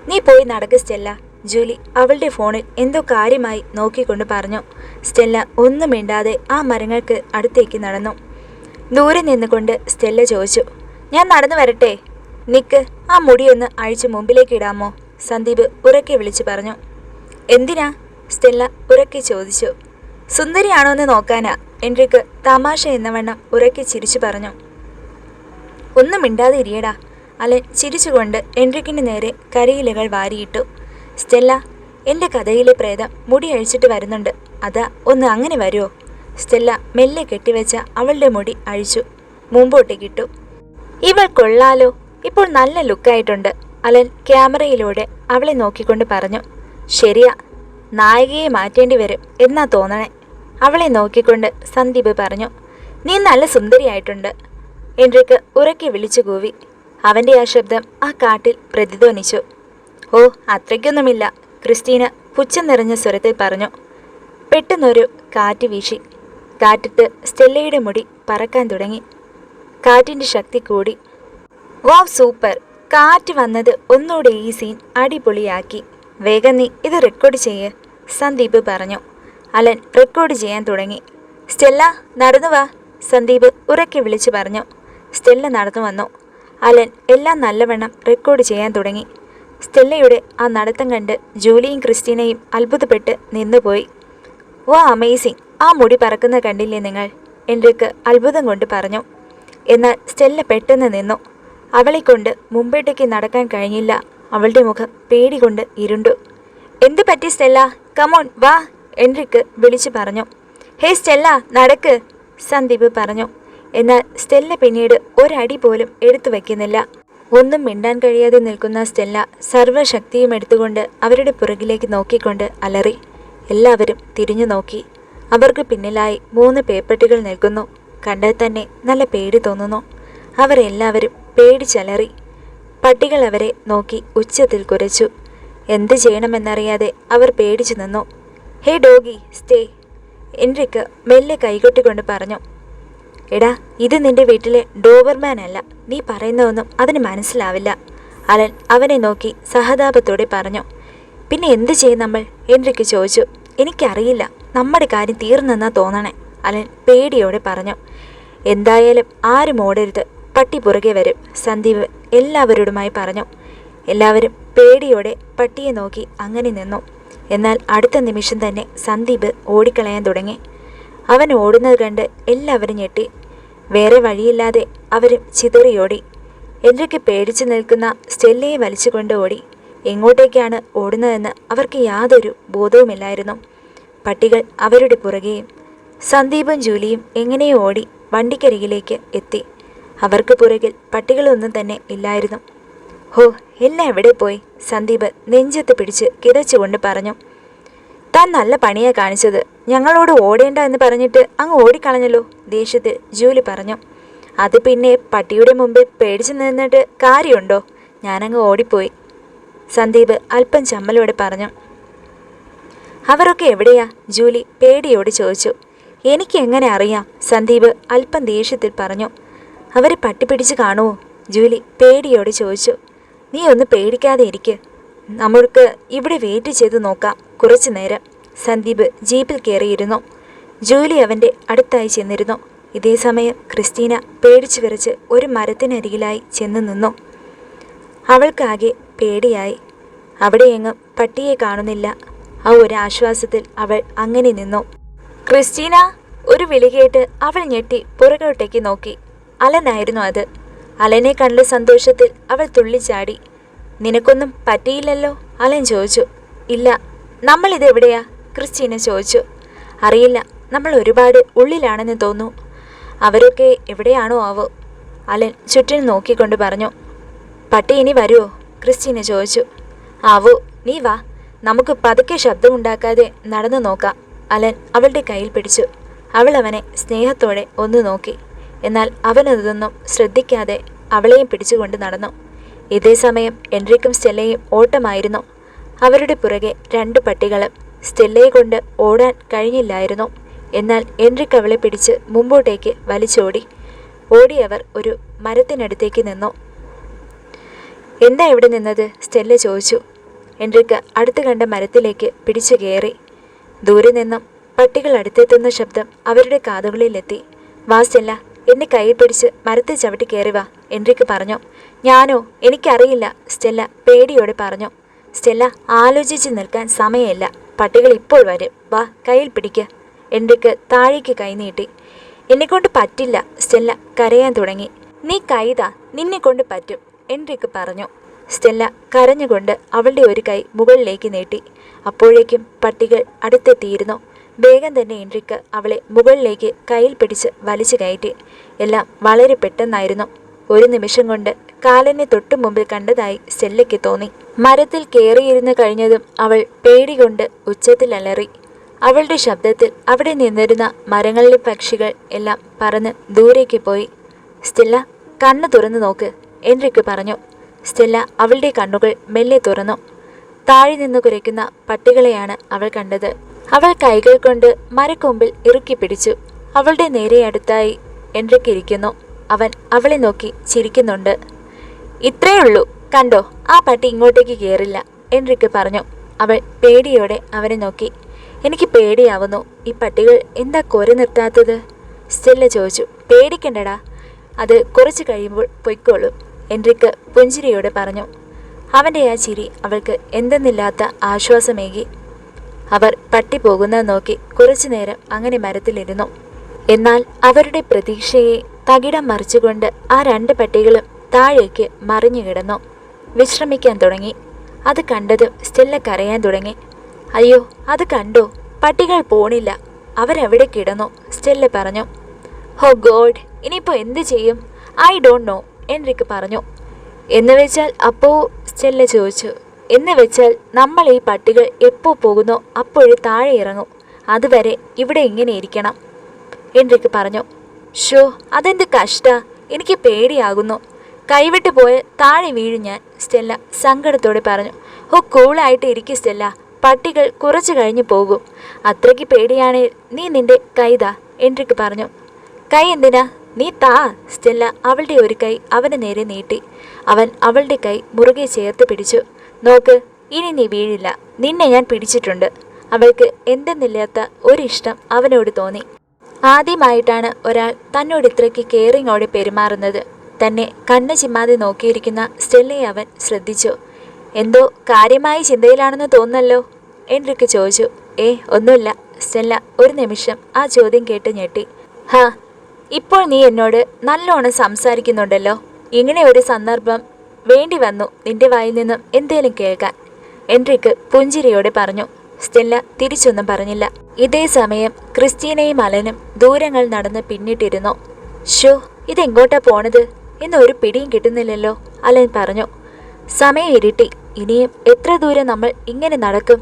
നീ പോയി നടക്ക് സ്റ്റെല്ല, ജൂലി അവളുടെ ഫോണിൽ എന്തോ കാര്യമായി നോക്കിക്കൊണ്ട് പറഞ്ഞു. സ്റ്റെല്ല ഒന്നും മിണ്ടാതെ ആ മരങ്ങൾക്ക് അടുത്തേക്ക് നടന്നു. ദൂരെ നിന്നുകൊണ്ട് സ്റ്റെല്ല ചോദിച്ചു, ഞാൻ നടന്നു വരട്ടെ? നിക്ക്, ആ മുടിയൊന്ന് അഴിച്ച് മുമ്പിലേക്ക് ഇടാമോ? സന്ദീപ് ഉറക്കെ വിളിച്ചു പറഞ്ഞു. എന്തിനാ? സ്റ്റെല്ല ഉറക്കെ ചോദിച്ചു. സുന്ദരിയാണോ എന്ന് നോക്കാനാ, എൻട്രിക്ക് തമാശ എന്നവണ്ണം ഉറക്കെ ചിരിച്ചു പറഞ്ഞു. ഒന്നും മിണ്ടാതെ ഇരിയടാ, അലൻ ചിരിച്ചുകൊണ്ട് എൻട്രിക്കിന് നേരെ കരിയിലകൾ വാരിയിട്ടു. സ്റ്റെല്ല, എൻ്റെ കഥയിലെ പ്രേതം മുടി അഴിച്ചിട്ട് വരുന്നുണ്ട്, അതാ ഒന്ന് അങ്ങനെ വരുമോ? സ്റ്റെല്ല മെല്ലെ കെട്ടിവെച്ച അവളുടെ മുടി അഴിച്ചു മുമ്പോട്ടേക്കിട്ടു. ഇവൾ കൊള്ളാലോ, ഇപ്പോൾ നല്ല ലുക്കായിട്ടുണ്ട്, അലൻ ക്യാമറയിലൂടെ അവളെ നോക്കിക്കൊണ്ട് പറഞ്ഞു. ശരിയാ, നായികയെ മാറ്റേണ്ടി വരും എന്നാ തോന്നണേ. അവളെ നോക്കിക്കൊണ്ട് സന്ദീപ് പറഞ്ഞു. നീ നല്ല സുന്ദരിയായിട്ടുണ്ട്. എൻട്രിക്ക് ഉറക്കെ വിളിച്ചു കൂവി. അവൻ്റെ ആ ശബ്ദം ആ കാട്ടിൽ പ്രതിധ്വനിച്ചു. ഓ, അത്രയ്ക്കൊന്നുമില്ല, ക്രിസ്റ്റീന പുച്ഛം നിറഞ്ഞ സ്വരത്തിൽ പറഞ്ഞു. പെട്ടെന്നൊരു കാറ്റ് വീശി. കാറ്റിട്ട് സ്റ്റെല്ലയുടെ മുടി പറക്കാൻ തുടങ്ങി. കാറ്റിൻ്റെ ശക്തി കൂടി. വാവ്, സൂപ്പർ! കാറ്റ് വന്നത് ഒന്നുകൂടെ ഈ സീൻ അടിപൊളിയാക്കി. വേഗം നീ ഇത് റെക്കോർഡ് ചെയ്യ്, സന്ദീപ് പറഞ്ഞു. അലൻ റെക്കോർഡ് ചെയ്യാൻ തുടങ്ങി. സ്റ്റെല്ല, നടന്നു വാ, സന്ദീപ് ഉറക്കെ വിളിച്ചു പറഞ്ഞു. സ്റ്റെല്ല നടന്നു വന്നു. അലൻ എല്ലാം നല്ലവണ്ണം റെക്കോർഡ് ചെയ്യാൻ തുടങ്ങി. സ്റ്റെല്ലയുടെ ആ നടത്തം കണ്ട് ജൂലിയും ക്രിസ്റ്റീനയും അത്ഭുതപ്പെട്ട് നിന്നുപോയി. വാ, അമേസിങ്! ആ മുടി പറക്കുന്ന കണ്ടില്ലേ നിങ്ങൾ? എൻട്രിക്ക് അത്ഭുതം കൊണ്ട് പറഞ്ഞു. എന്നാൽ സ്റ്റെല്ല പെട്ടെന്ന് നിന്നു. അവളെ കൊണ്ട് മുമ്പോട്ടേക്ക് നടക്കാൻ കഴിഞ്ഞില്ല. അവളുടെ മുഖം പേടി കൊണ്ട് ഇരുണ്ടു. എന്തു പറ്റി സ്റ്റെല്ല? കമോൺ വാ, എൻട്രിക്ക് വിളിച്ചു പറഞ്ഞു. ഹേ സ്റ്റെല്ല, നടക്ക്, സന്ദീപ് പറഞ്ഞു. എന്നാൽ സ്റ്റെല്ല പിന്നീട് ഒരടി പോലും എടുത്തു വയ്ക്കുന്നില്ല. ഒന്നും മിണ്ടാൻ കഴിയാതെ നിൽക്കുന്ന സ്റ്റെല്ല സർവ്വശക്തിയും എടുത്തുകൊണ്ട് അവരുടെ പുറകിലേക്ക് നോക്കിക്കൊണ്ട് അലറി. എല്ലാവരും തിരിഞ്ഞു നോക്കി. അവർക്ക് പിന്നിലായി 3 പേപ്പട്ടികൾ നിൽക്കുന്നു. കണ്ടാൽ തന്നെ നല്ല പേടി തോന്നുന്നു. അവരെല്ലാവരും പേടിച്ചലറി. പട്ടികൾ അവരെ നോക്കി ഉച്ചത്തിൽ കുരച്ചു. എന്ത് ചെയ്യണമെന്നറിയാതെ അവർ പേടിച്ചു നിന്നു. ഹേ ഡോഗി, സ്റ്റേ, എൻട്രിക്ക് മെല്ലെ കൈകൊട്ടിക്കൊണ്ട് പറഞ്ഞു. എടാ, ഇത് നിന്റെ വീട്ടിലെ ഡോബർമാൻ അല്ല. നീ പറയുന്നതൊന്നും അതിന് മനസ്സിലാവില്ല, അലൻ അവനെ നോക്കി സഹതാപത്തോടെ പറഞ്ഞു. പിന്നെ എന്ത് ചെയ്യും നമ്മൾ? എൻട്രിക്ക് ചോദിച്ചു. എനിക്കറിയില്ല, നമ്മുടെ കാര്യം തീർന്നെന്നാ തോന്നണേ, അലൻ പേടിയോടെ പറഞ്ഞു. എന്തായാലും ആരും ഓടരുത്, പട്ടി പുറകെ വരും, സന്ദീപ് എല്ലാവരോടുമായി പറഞ്ഞു. എല്ലാവരും പേടിയോടെ പട്ടിയെ നോക്കി അങ്ങനെ നിന്നു. എന്നാൽ അടുത്ത നിമിഷം തന്നെ സന്ദീപ് ഓടിക്കളയാൻ തുടങ്ങി. അവൻ ഓടുന്നത് കണ്ട് എല്ലാവരും ഞെട്ടി. വേറെ വഴിയില്ലാതെ അവരും ചിതറിയോടി. എൻട്രിക്ക് പേടിച്ചു നിൽക്കുന്ന സ്റ്റെല്ലയെ വലിച്ചുകൊണ്ട് ഓടി. എങ്ങോട്ടേക്കാണ് ഓടുന്നതെന്ന് അവർക്ക് യാതൊരു ബോധവുമില്ലായിരുന്നു. പട്ടികൾ അവരുടെ പുറകെയും. സന്ദീപും ജൂലിയും എങ്ങനെയോ ഓടി വണ്ടിക്കരികിലേക്ക് എത്തി. അവർക്ക് പുറകിൽ പട്ടികളൊന്നും തന്നെ ഇല്ലായിരുന്നു. ഹോ, എല്ലാം എവിടെ പോയി? സന്ദീപ് നെഞ്ചത്ത് പിടിച്ച് കിതച്ചുകൊണ്ട് പറഞ്ഞു. താൻ നല്ല പണിയാ കാണിച്ചത്. ഞങ്ങളോട് ഓടേണ്ട എന്ന് പറഞ്ഞിട്ട് അങ്ങ് ഓടിക്കളഞ്ഞല്ലോ, ദേഷ്യത്തിൽ ജൂലി പറഞ്ഞു. അത് പിന്നെ പട്ടിയുടെ മുമ്പിൽ പേടിച്ചു നിന്നിട്ട് കാര്യമുണ്ടോ? ഞാനങ്ങ് ഓടിപ്പോയി, സന്ദീപ് അല്പം ചമ്മലോടെ പറഞ്ഞു. അവരൊക്കെ എവിടെയാ? ജൂലി പേടിയോട് ചോദിച്ചു. എനിക്ക് എങ്ങനെ അറിയാം, സന്ദീപ് അല്പം ദേഷ്യത്തിൽ പറഞ്ഞു. അവരെ പട്ടി പിടിച്ച് കാണുമോ? ജൂലി പേടിയോട് ചോദിച്ചു. നീ ഒന്ന് പേടിക്കാതെ ഇരിക്ക്, നമ്മൾക്ക് ഇവിടെ വെയിറ്റ് ചെയ്ത് നോക്കാം കുറച്ചു നേരം. സന്ദീപ് ജീപ്പിൽ കയറിയിരുന്നു. ജൂലി അവൻ്റെ അടുത്തായി ചെന്നിരുന്നു. ഇതേസമയം ക്രിസ്റ്റീന പേടിച്ചു വിറച്ച് ഒരു മരത്തിനരികിലായി ചെന്ന് നിന്നു. അവൾക്കാകെ പേടിയായി. അവിടെയെങ്ങും പട്ടിയെ കാണുന്നില്ല. ആ ഒരു ആശ്വാസത്തിൽ അവൾ അങ്ങനെ നിന്നു. ക്രിസ്റ്റീന, ഒരു വിളി കേട്ട് അവൾ ഞെട്ടി പുറകോട്ടേക്ക് നോക്കി. അലനായിരുന്നു അത്. അലനെ കണ്ട സന്തോഷത്തിൽ അവൾ തുള്ളിച്ചാടി. നിനക്കൊന്നും പറ്റിയില്ലല്ലോ? അലൻ ചോദിച്ചു. ഇല്ല. നമ്മളിതെവിടെയാ? ക്രിസ്റ്റീന ചോദിച്ചു. അറിയില്ല, നമ്മൾ ഒരുപാട് ഉള്ളിലാണെന്ന് തോന്നുന്നു. അവരൊക്കെ എവിടെയാണോ ആവോ? അലൻ ചുറ്റിനും നോക്കിക്കൊണ്ട് പറഞ്ഞു. പട്ടി ഇനി വരുമോ? ക്രിസ്റ്റീന ചോദിച്ചു. ആവോ, നീ വാ, നമുക്ക് പതുക്കെ ശബ്ദമുണ്ടാക്കാതെ നടന്നു നോക്കാം. അലൻ അവളുടെ കയ്യിൽ പിടിച്ചു. അവൾ അവനെ സ്നേഹത്തോടെ ഒന്ന് നോക്കി. എന്നാൽ അവനതൊന്നും ശ്രദ്ധിക്കാതെ അവളെയും പിടിച്ചുകൊണ്ട് നടന്നു. ഇതേസമയം എൻട്രിക്കും സ്റ്റെല്ലയും ഓട്ടമായിരുന്നു. അവരുടെ പുറകെ 2 പട്ടികളും. സ്റ്റെല്ലയെ കൊണ്ട് ഓടാൻ കഴിഞ്ഞില്ലായിരുന്നു. എന്നാൽ എൻട്രിക്ക് അവളെ പിടിച്ച് മുമ്പോട്ടേക്ക് വലിച്ചോടി. ഓടിയവർ ഒരു മരത്തിനടുത്തേക്ക് നിന്നു. എന്താ ഇവിടെ നിന്നത്? സ്റ്റെല്ല ചോദിച്ചു. എൻട്രിക്ക് അടുത്ത് കണ്ട മരത്തിലേക്ക് പിടിച്ചു കയറി. ദൂരെ നിന്നും പട്ടികൾ അടുത്തെത്തുന്ന ശബ്ദം അവരുടെ കാതുകളിലെത്തി. വാ സ്റ്റെല്ല, എന്നെ കയ്യിൽ പിടിച്ച് മരത്തിൽ ചവിട്ടി കയറി വാ, എൻട്രിക്ക് പറഞ്ഞു. ഞാനോ? എനിക്കറിയില്ല, സ്റ്റെല്ല പേടിയോടെ പറഞ്ഞു. സ്റ്റെല്ല, ആലോചിച്ച് നിൽക്കാൻ സമയമില്ല, പട്ടികൾ ഇപ്പോൾ വരും, വാ കയ്യിൽ പിടിക്ക്. എൻട്രിക്ക് താഴേക്ക് കൈനീട്ടി. എന്നെക്കൊണ്ട് പറ്റില്ല, സ്റ്റെല്ല കരയാൻ തുടങ്ങി. നീ കൈതാ, നിന്നെക്കൊണ്ട് പറ്റും, എൻട്രിക്ക് പറഞ്ഞു. സ്റ്റെല്ല കരഞ്ഞുകൊണ്ട് അവളുടെ ഒരു കൈ മുകളിലേക്ക് നീട്ടി. അപ്പോഴേക്കും പട്ടികൾ അടുത്തെത്തിയിരുന്നു. വേഗം തന്നെ എൻട്രിക്ക് അവളെ മുകളിലേക്ക് കയ്യിൽ പിടിച്ച് വലിച്ചു കയറ്റി. എല്ലാം വളരെ പെട്ടെന്നായിരുന്നു. ഒരു നിമിഷം കൊണ്ട് കാലനെ തൊട്ടു മുമ്പിൽ കണ്ടതായി സ്റ്റെല്ലയ്ക്ക് തോന്നി. മരത്തിൽ കയറിയിരുന്ന് കഴിഞ്ഞതും അവൾ പേടി കൊണ്ട് ഉച്ചത്തിൽ അലറി. അവളുടെ ശബ്ദത്തിൽ അവിടെ നിന്നിരുന്ന മരങ്ങളിലെ പക്ഷികൾ എല്ലാം പറന്ന് ദൂരേക്ക് പോയി. സ്റ്റെല്ല, കണ്ണ് തുറന്നു നോക്ക്, എൻറിക്ക് പറഞ്ഞു. സ്റ്റെല്ല അവളുടെ കണ്ണുകൾ മെല്ലെ തുറന്നു. താഴെ നിന്ന് കുരയ്ക്കുന്ന പട്ടികളെയാണ് അവൾ കണ്ടത്. അവൾ കൈകൾ കൊണ്ട് മരക്കൊമ്പിൽ ഇറുക്കി പിടിച്ചു. അവളുടെ നേരെ അടുത്തായി എൻറിക്ക് ഇരിക്കുന്നു. അവൻ അവളെ നോക്കി ചിരിക്കുന്നുണ്ട്. ഇത്രയുള്ളൂ, കണ്ടോ, ആ പട്ടി ഇങ്ങോട്ടേക്ക് കയറില്ല, എൻറിക്ക് പറഞ്ഞു. അവൾ പേടിയോടെ അവനെ നോക്കി. എനിക്ക് പേടിയാവുന്നു. ഈ പട്ടികൾ എന്താ കൊര നിർത്താത്തത്? സ്റ്റെല്ല ചോദിച്ചു. പേടിക്കണ്ടടാ, അത് കുറച്ച് കഴിയുമ്പോൾ പൊയ്ക്കോളൂ, എൻറിക്ക് പുഞ്ചിരിയോടെ പറഞ്ഞു. അവൻ്റെ ആ ചിരി അവൾക്ക് എന്തെന്നില്ലാത്ത ആശ്വാസമേകി. അവർ പട്ടി പോകുന്നത് നോക്കി കുറച്ചു നേരം അങ്ങനെ മരത്തിലിരുന്നു. എന്നാൽ അവരുടെ പ്രതീക്ഷയെ തകിടം മറിച്ചുകൊണ്ട് ആ 2 പട്ടികളും താഴേക്ക് മറിഞ്ഞു കിടന്നു വിശ്രമിക്കാൻ തുടങ്ങി. അത് കണ്ടതും സ്റ്റെല്ല കരയാൻ തുടങ്ങി. അയ്യോ, അത് കണ്ടോ, പട്ടികൾ പോണില്ല, അവരവിടെ കിടന്നു, സ്റ്റെല്ല പറഞ്ഞു. ഹോ ഗോഡ്, ഇനിയിപ്പോൾ എന്ത് ചെയ്യും? ഐ ഡോണ്ട് നോ, എൻറിക്ക് പറഞ്ഞു. എന്ന് വെച്ചാൽ അപ്പോ, സ്റ്റെല്ല ചോദിച്ചു. എന്ന് വെച്ചാൽ നമ്മൾ ഈ പട്ടികൾ എപ്പോൾ പോകുന്നോ അപ്പോഴേ താഴെ ഇറങ്ങും, അതുവരെ ഇവിടെ ഇങ്ങനെ ഇരിക്കണം, എൻറിക്ക് പറഞ്ഞു. ഷോ, അതെന്ത് കഷ്ടാ, എനിക്ക് പേടിയാകുന്നു, കൈവിട്ട് പോയ താഴെ വീഴും ഞാൻ, സ്റ്റെല്ല സങ്കടത്തോടെ പറഞ്ഞു. ഓ, കൂളായിട്ട് ഇരിക്കും സ്റ്റെല്ല, പട്ടികൾ കുറച്ചു കഴിഞ്ഞ് പോകും. അത്രയ്ക്ക് പേടിയാണേൽ നീ നിന്റെ കൈതാ, എൻറിക്ക് പറഞ്ഞു. കൈ എന്തിനാ? നീ താ, സ്റ്റെല്ല അവളുടെ ഒരു കൈ അവന് നേരെ നീട്ടി. അവൻ അവളുടെ കൈ മുറുകെ ചേർത്ത് പിടിച്ചു. നോക്ക്, ഇനി നീ വീഴില്ല, നിന്നെ ഞാൻ പിടിച്ചിട്ടുണ്ട്. അവൾക്ക് എന്തെന്നില്ലാത്ത ഒരിഷ്ടം അവനോട് തോന്നി. ആദ്യമായിട്ടാണ് ഒരാൾ തന്നോട് ഇത്രയ്ക്ക് കെയറിങ്ങോടെ പെരുമാറുന്നത്. തന്നെ കണ്ണ് ചിമ്മാതെ നോക്കിയിരിക്കുന്ന സ്റ്റെല്ലയെ അവൻ ശ്രദ്ധിച്ചു. എന്തോ കാര്യമായ ചിന്തയിലാണെന്ന് തോന്നല്ലോ, എൻറിക്ക് ചോദിച്ചു. ഒന്നുമില്ല, സ്റ്റെല്ല ഒരു നിമിഷം ആ ചോദ്യം കേട്ട് ഞെട്ടി. ഹാ, ഇപ്പോൾ നീ എന്നോട് നല്ലോണം സംസാരിക്കുന്നുണ്ടല്ലോ. ഇങ്ങനെ ഒരു സന്ദർഭം വേണ്ടി വന്നു നിന്റെ വായിൽ നിന്നും എന്തേലും കേൾക്കാൻ, എൻറിക്ക് പുഞ്ചിരിയോടെ പറഞ്ഞു. സ്റ്റെല്ല തിരിച്ചൊന്നും പറഞ്ഞില്ല. ഇതേ സമയം ക്രിസ്റ്റീനയും അലനും ദൂരങ്ങൾ നടന്ന് പിന്നിട്ടിരുന്നു. ഷോ, ഇതെങ്ങോട്ടാ പോണത് എന്നൊരു പിടിയും കിട്ടുന്നില്ലല്ലോ, അലൻ പറഞ്ഞു. സമയം ഇരുട്ടി, ഇനിയും എത്ര ദൂരം നമ്മൾ ഇങ്ങനെ നടക്കും?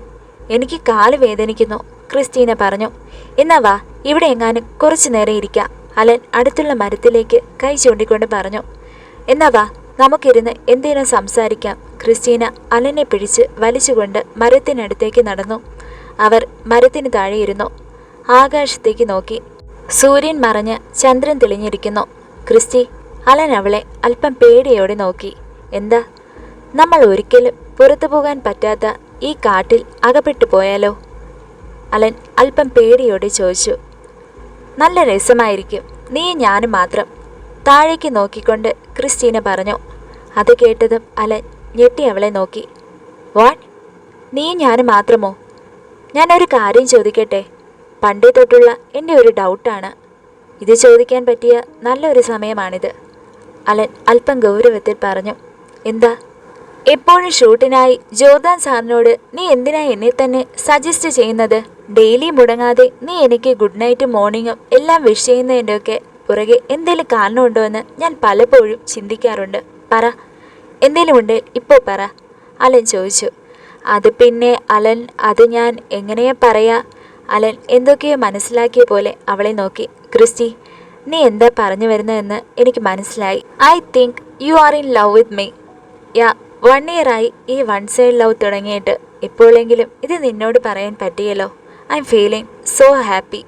എനിക്ക് കാല് വേദനിക്കുന്നു, ക്രിസ്റ്റീന പറഞ്ഞു. എന്നാ വാ, ഇവിടെ എങ്ങാനും കുറച്ചു നേരം ഇരിക്കാം, അലൻ അടുത്തുള്ള മരത്തിലേക്ക് കൈ ചൂണ്ടിക്കൊണ്ട് പറഞ്ഞു. എന്നാ വാ, നമുക്കിരുന്ന് എന്തേലും സംസാരിക്കാം, ക്രിസ്റ്റീന അലനെ പിടിച്ച് വലിച്ചുകൊണ്ട് മരത്തിനടുത്തേക്ക് നടന്നു. അവർ മരത്തിന് താഴെയിരുന്നു. ആകാശത്തേക്ക് നോക്കി. സൂര്യൻ മറഞ്ഞ് ചന്ദ്രൻ തെളിഞ്ഞിരിക്കുന്നു. ക്രിസ്റ്റി, അലൻ അവളെ അല്പം പേടിയോടെ നോക്കി. എന്താ? നമ്മൾ ഒരിക്കലും പുറത്തു പോകാൻ പറ്റാത്ത ഈ കാട്ടിൽ അകപ്പെട്ടു പോയാലോ? അലൻ അല്പം പേടിയോടെ ചോദിച്ചു. നല്ല രസമായിരിക്കും, നീ ഞാനും മാത്രം, താഴേക്ക് നോക്കിക്കൊണ്ട് ക്രിസ്റ്റീന പറഞ്ഞു. അത് കേട്ടതും അലൻ ഞെട്ടി അവളെ നോക്കി. വാട്ട്? നീ ഞാനും മാത്രമോ? ഞാനൊരു കാര്യം ചോദിക്കട്ടെ? പണ്ടേ തൊട്ടുള്ള എൻ്റെ ഒരു ഡൗട്ടാണ്. ഇത് ചോദിക്കാൻ പറ്റിയ നല്ലൊരു സമയമാണിത്, അലൻ അല്പം ഗൗരവത്തിൽ പറഞ്ഞു. എന്താ? എപ്പോഴും ഷൂട്ടിനായി ജോർദാൻ സാറിനോട് നീ എന്തിനാ എന്നെ തന്നെ സജസ്റ്റ് ചെയ്യുന്നത്? ഡെയിലി മുടങ്ങാതെ നീ എനിക്ക് ഗുഡ് നൈറ്റും മോർണിംഗും എല്ലാം വിഷ് ചെയ്യുന്നതിൻ്റെയൊക്കെ പുറകെ എന്തെങ്കിലും കാരണമുണ്ടോ എന്ന് ഞാൻ പലപ്പോഴും ചിന്തിക്കാറുണ്ട്. പറ, എന്തേലും ഉണ്ടേ ഇപ്പോൾ പറ, അലൻ ചോദിച്ചു. അത് പിന്നെ അലൻ, അത് ഞാൻ എങ്ങനെയാ പറയാ? അലൻ എന്തൊക്കെയോ മനസ്സിലാക്കിയ പോലെ അവളെ നോക്കി. ക്രിസ്റ്റി, നീ എന്താ പറഞ്ഞു വരുന്നതെന്ന് എനിക്ക് മനസ്സിലായി. I think you are in love with me. Yeah, 1 year ആയി ഈ വൺ സൈഡ് ലവ് തുടങ്ങിയിട്ട്. എപ്പോഴെങ്കിലും ഇത് നിന്നോട് പറയാൻ പറ്റിയല്ലോ. I am feeling so happy.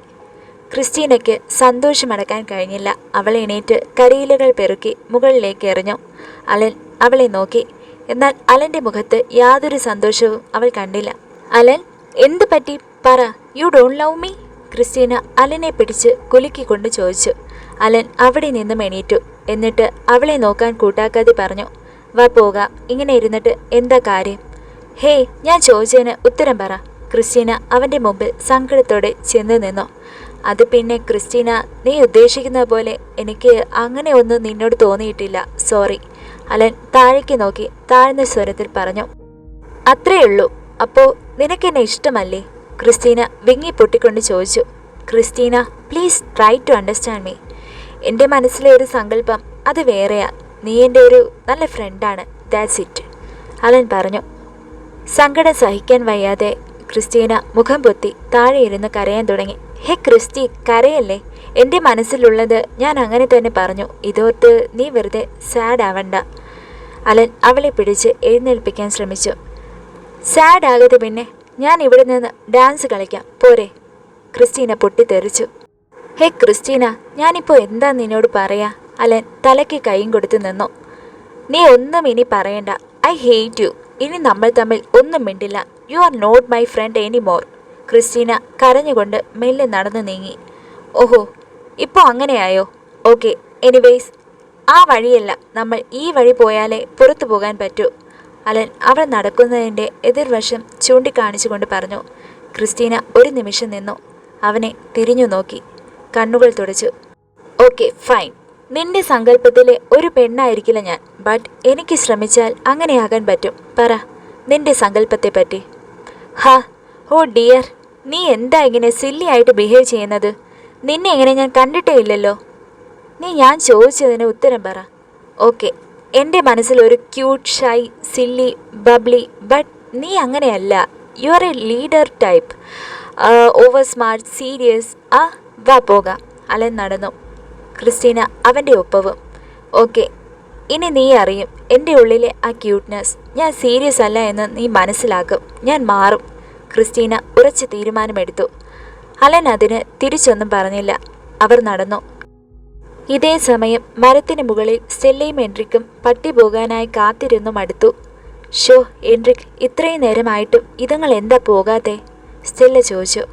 ക്രിസ്റ്റീനയ്ക്ക് സന്തോഷമടക്കാൻ കഴിഞ്ഞില്ല. അവൾ എണീറ്റ് കരിയിലകൾ പെറുക്കി മുകളിലേക്ക് എറിഞ്ഞു. അലൻ അവളെ നോക്കി. എന്നാൽ അലൻ്റെ മുഖത്ത് യാതൊരു സന്തോഷവും അവൾ കണ്ടില്ല. അലൻ, എന്ത് പറ്റി? പറ, you don't love me? Christina അലനെ പിടിച്ച് കുലുക്കിക്കൊണ്ട് ചോദിച്ചു. അലൻ അവിടെ നിന്നും എണീറ്റു. എന്നിട്ട് അവളെ നോക്കാൻ കൂട്ടാക്കാതെ പറഞ്ഞു. വാ പോകാം, ഇങ്ങനെ ഇരുന്നിട്ട് എന്താ കാര്യം? ഹേയ്, ഞാൻ ചോദിച്ചതിന് ഉത്തരം പറ. ക്രിസ്റ്റീന അവൻ്റെ മുമ്പിൽ സങ്കടത്തോടെ ചെന്ന് നിന്നു. അത് പിന്നെ ക്രിസ്റ്റീന, നീ ഉദ്ദേശിക്കുന്നത് പോലെ എനിക്ക് അങ്ങനെ ഒന്നും നിന്നോട് തോന്നിയിട്ടില്ല, സോറി, അലൻ താഴേക്ക് നോക്കി താഴ്ന്ന സ്വരത്തിൽ പറഞ്ഞു. അത്രയുള്ളൂ. അപ്പോൾ നിനക്കെന്നെ ഇഷ്ടമല്ലേ? ക്രിസ്റ്റീന വിങ്ങി പൊട്ടിക്കൊണ്ട് ചോദിച്ചു. Christina, please try to understand me. എൻ്റെ മനസ്സിലെ ഒരു സങ്കല്പം അത് വേറെയാ. നീ എൻ്റെ ഒരു നല്ല ഫ്രണ്ടാണ്, ദാറ്റ്സ് ഇറ്റ്, അലൻ പറഞ്ഞു. സങ്കടം സഹിക്കാൻ വയ്യാതെ ക്രിസ്റ്റീന മുഖം പൊത്തി താഴെ ഇരുന്ന് കരയാൻ തുടങ്ങി. ഹേ ക്രിസ്റ്റി, കരയല്ലേ. എൻ്റെ മനസ്സിലുള്ളത് ഞാൻ അങ്ങനെ തന്നെ പറഞ്ഞു. ഇതോർത്ത് നീ വെറുതെ സാഡ് ആവണ്ട. അലൻ അവളെ പിടിച്ച് എഴുന്നേൽപ്പിക്കാൻ ശ്രമിച്ചു. സാഡ് ആകാതെ പിന്നെ ഞാൻ ഇവിടെ നിന്ന് ഡാൻസ് കളിക്കാം പോരെ? ക്രിസ്റ്റീന പൊട്ടിത്തെറിച്ചു. ഹേ ക്രിസ്റ്റീന, ഞാനിപ്പോൾ എന്താ നിന്നോട് പറയാ? അലൻ തലയ്ക്ക് കൈയും കൊടുത്ത് നിന്നു. നീ ഒന്നും ഇനി പറയണ്ട. I hate you. ഇനി നമ്മൾ തമ്മിൽ ഒന്നും മിണ്ടില്ല. You are not my friend any more. Christina കരഞ്ഞുകൊണ്ട് മെല്ലെ നടന്നു നീങ്ങി. ഓഹോ, ഇപ്പോൾ അങ്ങനെയായോ? ഓക്കെ, എനിവേയ്സ് ആ വഴിയല്ല, നമ്മൾ ഈ വഴി പോയാലേ പുറത്തു പോകാൻ പറ്റൂ. അലൻ അവൾ നടക്കുന്നതിൻ്റെ എതിർവശം ചൂണ്ടിക്കാണിച്ചുകൊണ്ട് പറഞ്ഞു. ക്രിസ്റ്റീന ഒരു നിമിഷം നിന്നു. അവനെ തിരിഞ്ഞു നോക്കി, കണ്ണുകൾ തുടച്ചു. ഓക്കെ ഫൈൻ, നിന്റെ സങ്കല്പത്തിലെ ഒരു പെണ്ണായിരിക്കില്ല ഞാൻ. ബട്ട് എനിക്ക് ശ്രമിച്ചാൽ അങ്ങനെയാകാൻ പറ്റും. പറ നിന്റെ സങ്കല്പത്തെ പറ്റി. ഹാ, ഓ ഡിയർ, നീ എന്താ ഇങ്ങനെ സില്ലി ആയിട്ട് ബിഹേവ് ചെയ്യുന്നത്? നിന്നെ ഇങ്ങനെ ഞാൻ കണ്ടിട്ടേ ഇല്ലല്ലോ. നീ ഞാൻ ചോദിച്ചതിന് ഉത്തരം പറ. ഓക്കെ, എൻ്റെ മനസ്സിൽ ഒരു cute, shy, silly, bubbly. But നീ അങ്ങനെയല്ല. You are A leader type. Over smart, serious. വാ പോകാം. അലൻ നടന്നു, ക്രിസ്റ്റീന അവൻ്റെ ഒപ്പവും. ഓക്കെ, ഇനി നീ അറിയും എൻ്റെ ഉള്ളിലെ ആ ക്യൂട്ട്നെസ്. ഞാൻ സീരിയസ് അല്ല എന്ന് നീ മനസ്സിലാക്കും. ഞാൻ മാറും. ക്രിസ്റ്റീന ഉറച്ച തീരുമാനമെടുത്തു. അലൻ അതിന് തിരിച്ചൊന്നും പറഞ്ഞില്ല. അവർ നടന്നു. ഇതേ സമയം മരത്തിന് മുകളിൽ സ്റ്റെല്ലയും എൻട്രിക്കും പട്ടി പോകാനായി കാത്തിരുന്നു മടുത്തു. ഷോ എൻട്രിക്, ഇത്രയും നേരമായിട്ടും ഇതങ്ങൾ എന്താ പോകാതെ? സ്റ്റെല്ല ചോദിച്ചു.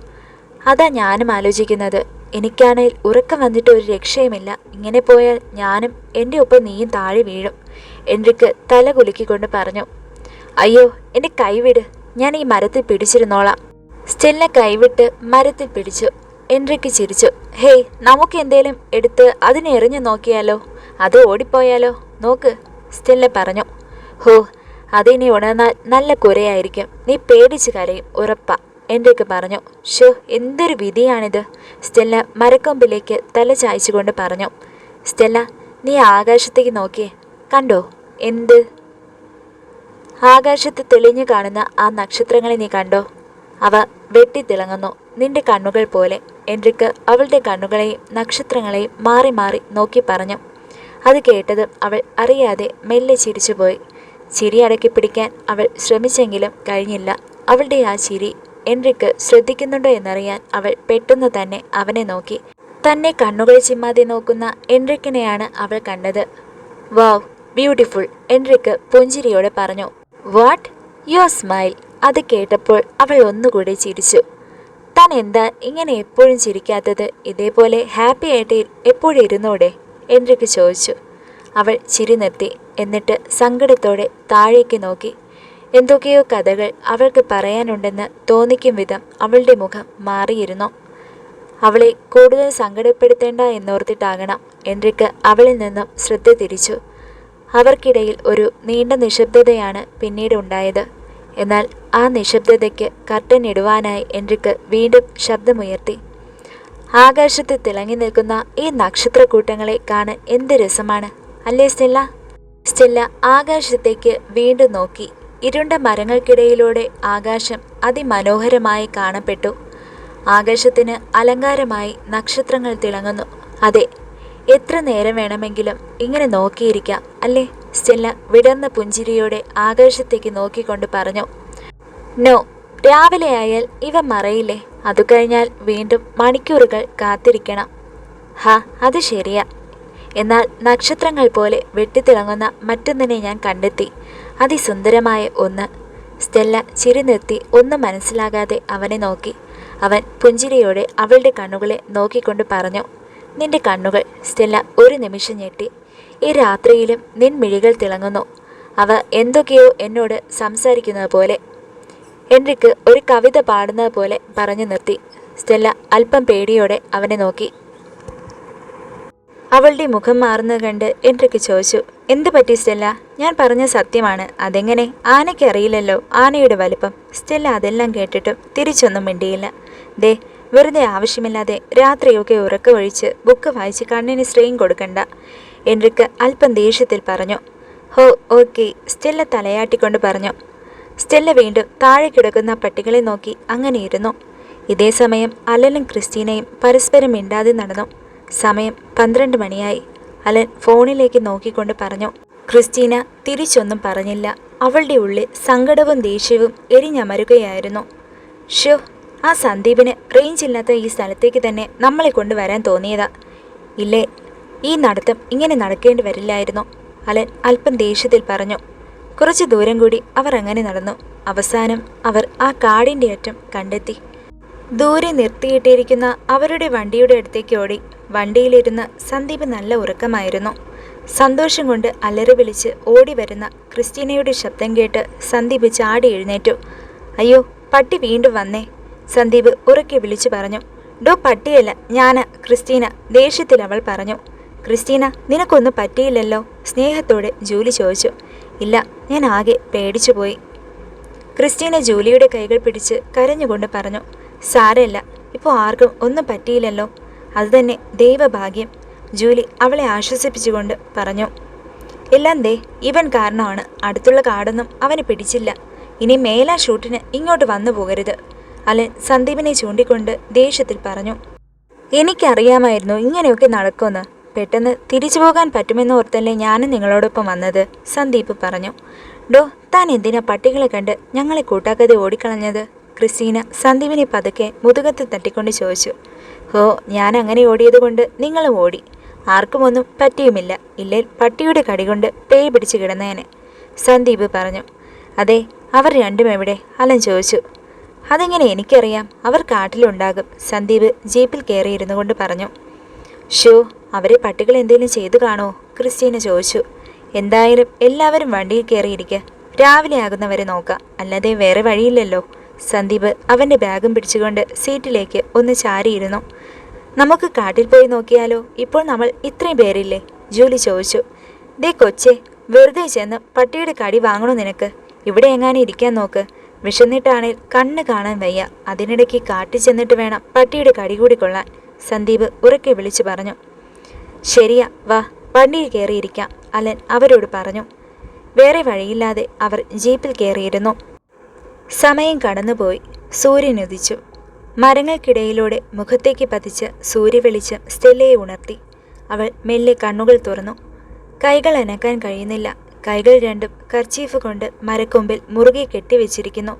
അതാ ഞാനും ആലോചിക്കുന്നത്. എനിക്കാണെങ്കിൽ ഉറക്കം വന്നിട്ട് ഒരു രക്ഷയുമില്ല. ഇങ്ങനെ പോയാൽ ഞാനും എൻ്റെ ഒപ്പം നീയും താഴെ വീഴും. എൻട്രിക്ക് തല കുലുക്കിക്കൊണ്ട് പറഞ്ഞു. അയ്യോ, എൻ്റെ കൈവിട്, ഞാൻ ഈ മരത്തിൽ പിടിച്ചിരുന്നോളാം. സ്റ്റെല്ല കൈവിട്ട് മരത്തിൽ പിടിച്ചു. എൻട്രിക്ക് ചിരിച്ചു. ഹേയ്, നമുക്ക് എന്തേലും എടുത്ത് അതിനെ എറിഞ്ഞു നോക്കിയാലോ? അത് ഓടിപ്പോയാലോ? നോക്ക്, സ്റ്റെല്ല പറഞ്ഞു. ഹോ, അതിനി ഉണർന്നാൽ നല്ല കുരയായിരിക്കും. നീ പേടിച്ച് കരയും, ഉറപ്പാ, എൻട്രിക്ക് പറഞ്ഞു. ഷോ, എന്തൊരു വിധിയാണിത്. സ്റ്റെല്ല മരക്കൊമ്പിലേക്ക് തല ചായച്ചുകൊണ്ട് പറഞ്ഞു. സ്റ്റെല്ല, നീ ആകാശത്തേക്ക് നോക്കിയേ. കണ്ടോ? എന്ത്? ആകാശത്ത് തെളിഞ്ഞു കാണുന്ന ആ നക്ഷത്രങ്ങളെ നീ കണ്ടോ? അവ വെട്ടിത്തിളങ്ങുന്നു, നിന്റെ കണ്ണുകൾ പോലെ. എൻട്രിക്ക് അവളുടെ കണ്ണുകളെയും നക്ഷത്രങ്ങളെയും മാറി മാറി നോക്കി പറഞ്ഞു. അത് കേട്ടതും അവൾ അറിയാതെ മെല്ലെ ചിരിച്ചുപോയി. ചിരി അടക്കി പിടിക്കാൻ അവൾ ശ്രമിച്ചെങ്കിലും കഴിഞ്ഞില്ല. അവളുടെ ആ ചിരി എൻട്രിക്ക് ശ്രദ്ധിക്കുന്നുണ്ടോ എന്നറിയാൻ അവൾ പെട്ടെന്ന് തന്നെ അവനെ നോക്കി. തന്നെ കണ്ണുകൾ ചിമ്മാതെ നോക്കുന്ന എൻട്രിക്കിനെയാണ് അവൾ കണ്ടത്. വാവ്, ബ്യൂട്ടിഫുൾ, എൻട്രിക്ക് പുഞ്ചിരിയോടെ പറഞ്ഞു. വാട്ട്? Your smile. അത് കേട്ടപ്പോൾ അവൾ ഒന്നുകൂടി ചിരിച്ചു. താൻ എന്താ ഇങ്ങനെ എപ്പോഴും ചിരിക്കാത്തത്? ഇതേപോലെ ഹാപ്പി ആയിട്ട് എപ്പോഴും ഇരുന്നൂടെ? എൻട്രിക്ക് ചോദിച്ചു. അവൾ ചിരി നിർത്തി. എന്നിട്ട് സങ്കടത്തോടെ താഴേക്ക് നോക്കി. എന്തൊക്കെയോ കഥകൾ അവൾക്ക് പറയാനുണ്ടെന്ന് തോന്നിക്കും വിധം അവളുടെ മുഖം മാറിയിരുന്നു. അവളെ കൂടുതൽ സങ്കടപ്പെടുത്തേണ്ട എന്നോർത്തിട്ടാകണം എൻട്രിക്ക് അവളിൽ നിന്നും ശ്രദ്ധ തിരിച്ചു. അവർക്കിടയിൽ ഒരു നീണ്ട നിശബ്ദതയാണ് പിന്നീട് ഉണ്ടായത്. എന്നാൽ ആ നിശബ്ദതയ്ക്ക് കർട്ടൻ ഇടുവാനായി എൻട്രിക്ക് വീണ്ടും ശബ്ദമുയർത്തി. ആകാശത്ത് തിളങ്ങി നിൽക്കുന്ന ഈ നക്ഷത്രക്കൂട്ടങ്ങളെ കാണാൻ എന്ത് രസമാണ് അല്ലേ സ്റ്റെല്ല? സ്റ്റെല്ല ആകാശത്തേക്ക് വീണ്ടും നോക്കി. ഇരുണ്ട മരങ്ങൾക്കിടയിലൂടെ ആകാശം അതിമനോഹരമായി കാണപ്പെട്ടു. ആകാശത്തിന് അലങ്കാരമായി നക്ഷത്രങ്ങൾ തിളങ്ങുന്നു. അതെ, എത്ര നേരം വേണമെങ്കിലും ഇങ്ങനെ നോക്കിയിരിക്കാം അല്ലേ? സ്റ്റെല്ല വിടർന്ന പുഞ്ചിരിയോടെ ആകാശത്തേക്ക് നോക്കിക്കൊണ്ട് പറഞ്ഞു. നോ, രാവിലെ ആയാൽ ഇവ മറയില്ലേ? അതു കഴിഞ്ഞാൽ വീണ്ടും മണിക്കൂറുകൾ കാത്തിരിക്കണം. ഹാ, അത് ശരിയാ. എന്നാൽ നക്ഷത്രങ്ങൾ പോലെ വെട്ടിത്തിളങ്ങുന്ന മറ്റൊന്നിനെ ഞാൻ കണ്ടെത്തി. അതിസുന്ദരമായ ഒന്ന്. സ്റ്റെല്ല ചിരി നിർത്തി ഒന്നും മനസ്സിലാകാതെ അവനെ നോക്കി. അവൻ പുഞ്ചിരിയോടെ അവളുടെ കണ്ണുകളെ നോക്കിക്കൊണ്ട് പറഞ്ഞു. നിന്റെ കണ്ണുകൾ. സ്റ്റെല്ല ഒരു നിമിഷം ഞെട്ടി. ഈ രാത്രിയിലും നിൻ മിഴികൾ തിളങ്ങുന്നു. അവ എന്തൊക്കെയോ എന്നോട് സംസാരിക്കുന്നത് പോലെ. എൻട്രിക്ക് ഒരു കവിത പാടുന്നത് പോലെ പറഞ്ഞു നിർത്തി. സ്റ്റെല്ല അല്പം പേടിയോടെ അവനെ നോക്കി. അവളുടെ മുഖം മാറുന്നത് കണ്ട് എൻട്രിക്ക് ചോദിച്ചു. എന്ത് പറ്റി സ്റ്റെല്ല? ഞാൻ പറഞ്ഞ സത്യമാണ്. അതെങ്ങനെ? ആനയ്ക്ക് അറിയില്ലല്ലോ ആനയുടെ വലിപ്പം. സ്റ്റെല്ല അതെല്ലാം കേട്ടിട്ടും തിരിച്ചൊന്നും മിണ്ടിയില്ല. ദേ, വെറുതെ ആവശ്യമില്ലാതെ രാത്രിയൊക്കെ ഉറക്കമൊഴിച്ച് ബുക്ക് വായിച്ച് കണ്ണിന് സ്ട്രെയിൻ കൊടുക്കണ്ട, എൻട്രിക്ക് അല്പം ദേഷ്യത്തിൽ പറഞ്ഞു. ഹോ, ഓക്കെ, സ്റ്റെല്ല തലയാട്ടിക്കൊണ്ട് പറഞ്ഞു. സ്റ്റെല്ല വീണ്ടും താഴെ കിടക്കുന്ന പട്ടികളെ നോക്കി അങ്ങനെ ഇരുന്നു. ഇതേസമയം അലനും ക്രിസ്റ്റീനയും പരസ്പരം മിണ്ടാതെ നടന്നു. സമയം 12 മണിയായി. അലൻ ഫോണിലേക്ക് നോക്കിക്കൊണ്ട് പറഞ്ഞു. ക്രിസ്റ്റീന തിരിച്ചൊന്നും പറഞ്ഞില്ല. അവളുടെ ഉള്ളിൽ സങ്കടവും ദേഷ്യവും എരിഞ്ഞമരുകയായിരുന്നു. ഷോ, ആ സന്ദീപിന് റേഞ്ച് ഇല്ലാത്ത ഈ സ്ഥലത്തേക്ക് തന്നെ നമ്മളെ കൊണ്ടുവരാൻ തോന്നിയതാ. ഇല്ലേ, ഈ നടത്തം ഇങ്ങനെ നടക്കേണ്ടി വരില്ലായിരുന്നു, അലൻ അല്പം ദേഷ്യത്തിൽ പറഞ്ഞു. കുറച്ചു ദൂരം കൂടി അവർ അങ്ങനെ നടന്നു. അവസാനം അവർ ആ കാടിൻ്റെ അറ്റം കണ്ടെത്തി. ദൂരെ നിർത്തിയിട്ടിരിക്കുന്ന അവരുടെ വണ്ടിയുടെ അടുത്തേക്ക് ഓടി. വണ്ടിയിലിരുന്ന് സന്ദീപ് നല്ല ഉറക്കമായിരുന്നു. സന്തോഷം കൊണ്ട് അലറി വിളിച്ച് ഓടി വരുന്ന ക്രിസ്റ്റീനയുടെ ശബ്ദം കേട്ട് സന്ദീപ് ചാടി എഴുന്നേറ്റു. അയ്യോ, പട്ടി വീണ്ടും വന്നേ, സന്ദീപ് ഉറക്കെ വിളിച്ചു പറഞ്ഞു. ഡോ, പട്ടിയല്ല, ഞാനാ ക്രിസ്റ്റീന, ദേഷ്യത്തിൽ അവൾ പറഞ്ഞു. ക്രിസ്റ്റീന, നിനക്കൊന്നും പറ്റിയില്ലല്ലോ? സ്നേഹത്തോടെ ജൂലി ചോദിച്ചു. ഇല്ല, ഞാൻ ആകെ പേടിച്ചുപോയി. ക്രിസ്റ്റീന ജൂലിയുടെ കൈകൾ പിടിച്ച് കരഞ്ഞുകൊണ്ട് പറഞ്ഞു. സാരമില്ല, ഇപ്പോൾ ആർക്കും ഒന്നും പറ്റിയില്ലല്ലോ, അതുതന്നെ ദൈവഭാഗ്യം, ജൂലി അവളെ ആശ്വസിപ്പിച്ചുകൊണ്ട് പറഞ്ഞു. എല്ലാം ദേ ഇവൻ കാരണമാണ്. അടുത്തുള്ള കാടൊന്നും അവന് പിടിച്ചില്ല. ഇനി മേലാ ഷൂട്ടിന് ഇങ്ങോട്ട് വന്നു പോകരുത്, അലൻ സന്ദീപിനെ ചൂണ്ടിക്കൊണ്ട് ദേഷ്യത്തിൽ പറഞ്ഞു. എനിക്കറിയാമായിരുന്നു ഇങ്ങനെയൊക്കെ നടക്കുമെന്ന്. പെട്ടെന്ന് തിരിച്ചു പോകാൻ പറ്റുമെന്ന് ഓർത്തല്ലേ ഞാനും നിങ്ങളോടൊപ്പം വന്നത്, സന്ദീപ് പറഞ്ഞു. ഡോ, താൻ എന്തിനാ പട്ടികളെ കണ്ട് ഞങ്ങളെ കൂട്ടാക്കാതെ ഓടിക്കളഞ്ഞത്? ക്രിസ്റ്റീന സന്ദീപിനെ പതുക്കെ മുതുകത്ത് തട്ടിക്കൊണ്ട് ചോദിച്ചു. ഓ, ഞാൻ അങ്ങനെ ഓടിയത് കൊണ്ട് നിങ്ങളും ഓടി. ആർക്കും ഒന്നും പറ്റിയുമില്ല. ഇല്ലേൽ പട്ടിയുടെ കടികൊണ്ട് പേയ് പിടിച്ച് കിടന്നേനെ, സന്ദീപ് പറഞ്ഞു. അതെ, അവർ രണ്ടും എവിടെ? അലൻ ചോദിച്ചു. അതെങ്ങനെ എനിക്കറിയാം? അവർ കാട്ടിലുണ്ടാകും, സന്ദീപ് ജീപ്പിൽ കയറിയിരുന്നു കൊണ്ട് പറഞ്ഞു. ഷോ, അവരെ പട്ടികൾ എന്തെങ്കിലും ചെയ്തു കാണോ? ക്രിസ്റ്റീന ചോദിച്ചു. എന്തായാലും എല്ലാവരും വണ്ടിയിൽ കയറിയിരിക്കുക, രാവിലെ ആകുന്നവരെ നോക്കാം, അല്ലാതെ വേറെ വഴിയില്ലല്ലോ. സന്ദീപ് അവൻ്റെ ബാഗും പിടിച്ചുകൊണ്ട് സീറ്റിലേക്ക് ഒന്ന് ചാരിയിരുന്നു. നമുക്ക് കാട്ടിൽ പോയി നോക്കിയാലോ? ഇപ്പോൾ നമ്മൾ ഇത്രയും പേരില്ലേ? ജൂലി ചോദിച്ചു. ദേ കൊച്ചേ, വെറുതെ ചെന്ന് പട്ടിയുടെ കടി വാങ്ങണോ നിനക്ക്? ഇവിടെ എങ്ങാനും ഇരിക്കാൻ നോക്ക്. വിശന്നിട്ടാണേൽ കണ്ണ് കാണാൻ വയ്യ, അതിനിടയ്ക്ക് കാട്ടിൽ ചെന്നിട്ട് വേണം പട്ടിയുടെ കടി കൂടി കൊള്ളാൻ, സന്ദീപ് ഉറക്കെ വിളിച്ചു പറഞ്ഞു. ശരിയാ, വാ, വണ്ടിയിൽ കയറിയിരിക്കാം, അലൻ അവരോട് പറഞ്ഞു. വേറെ വഴിയില്ലാതെ അവർ ജീപ്പിൽ കയറിയിരുന്നു. സമയം കടന്നുപോയി. സൂര്യൻ ഉദിച്ചു. മരങ്ങൾക്കിടയിലൂടെ മുഖത്തേക്ക് പതിച്ച് സൂര്യവെളിച്ചം സ്റ്റെല്ലയെ ഉണർത്തി. അവൾ മെല്ലെ കണ്ണുകൾ തുറന്നു. കൈകൾ അനക്കാൻ കഴിയുന്നില്ല. കൈകൾ രണ്ടും കർച്ചീഫ് കൊണ്ട് മരക്കൊമ്പിൽ മുറുകെ കെട്ടിവെച്ചിരിക്കുന്നു.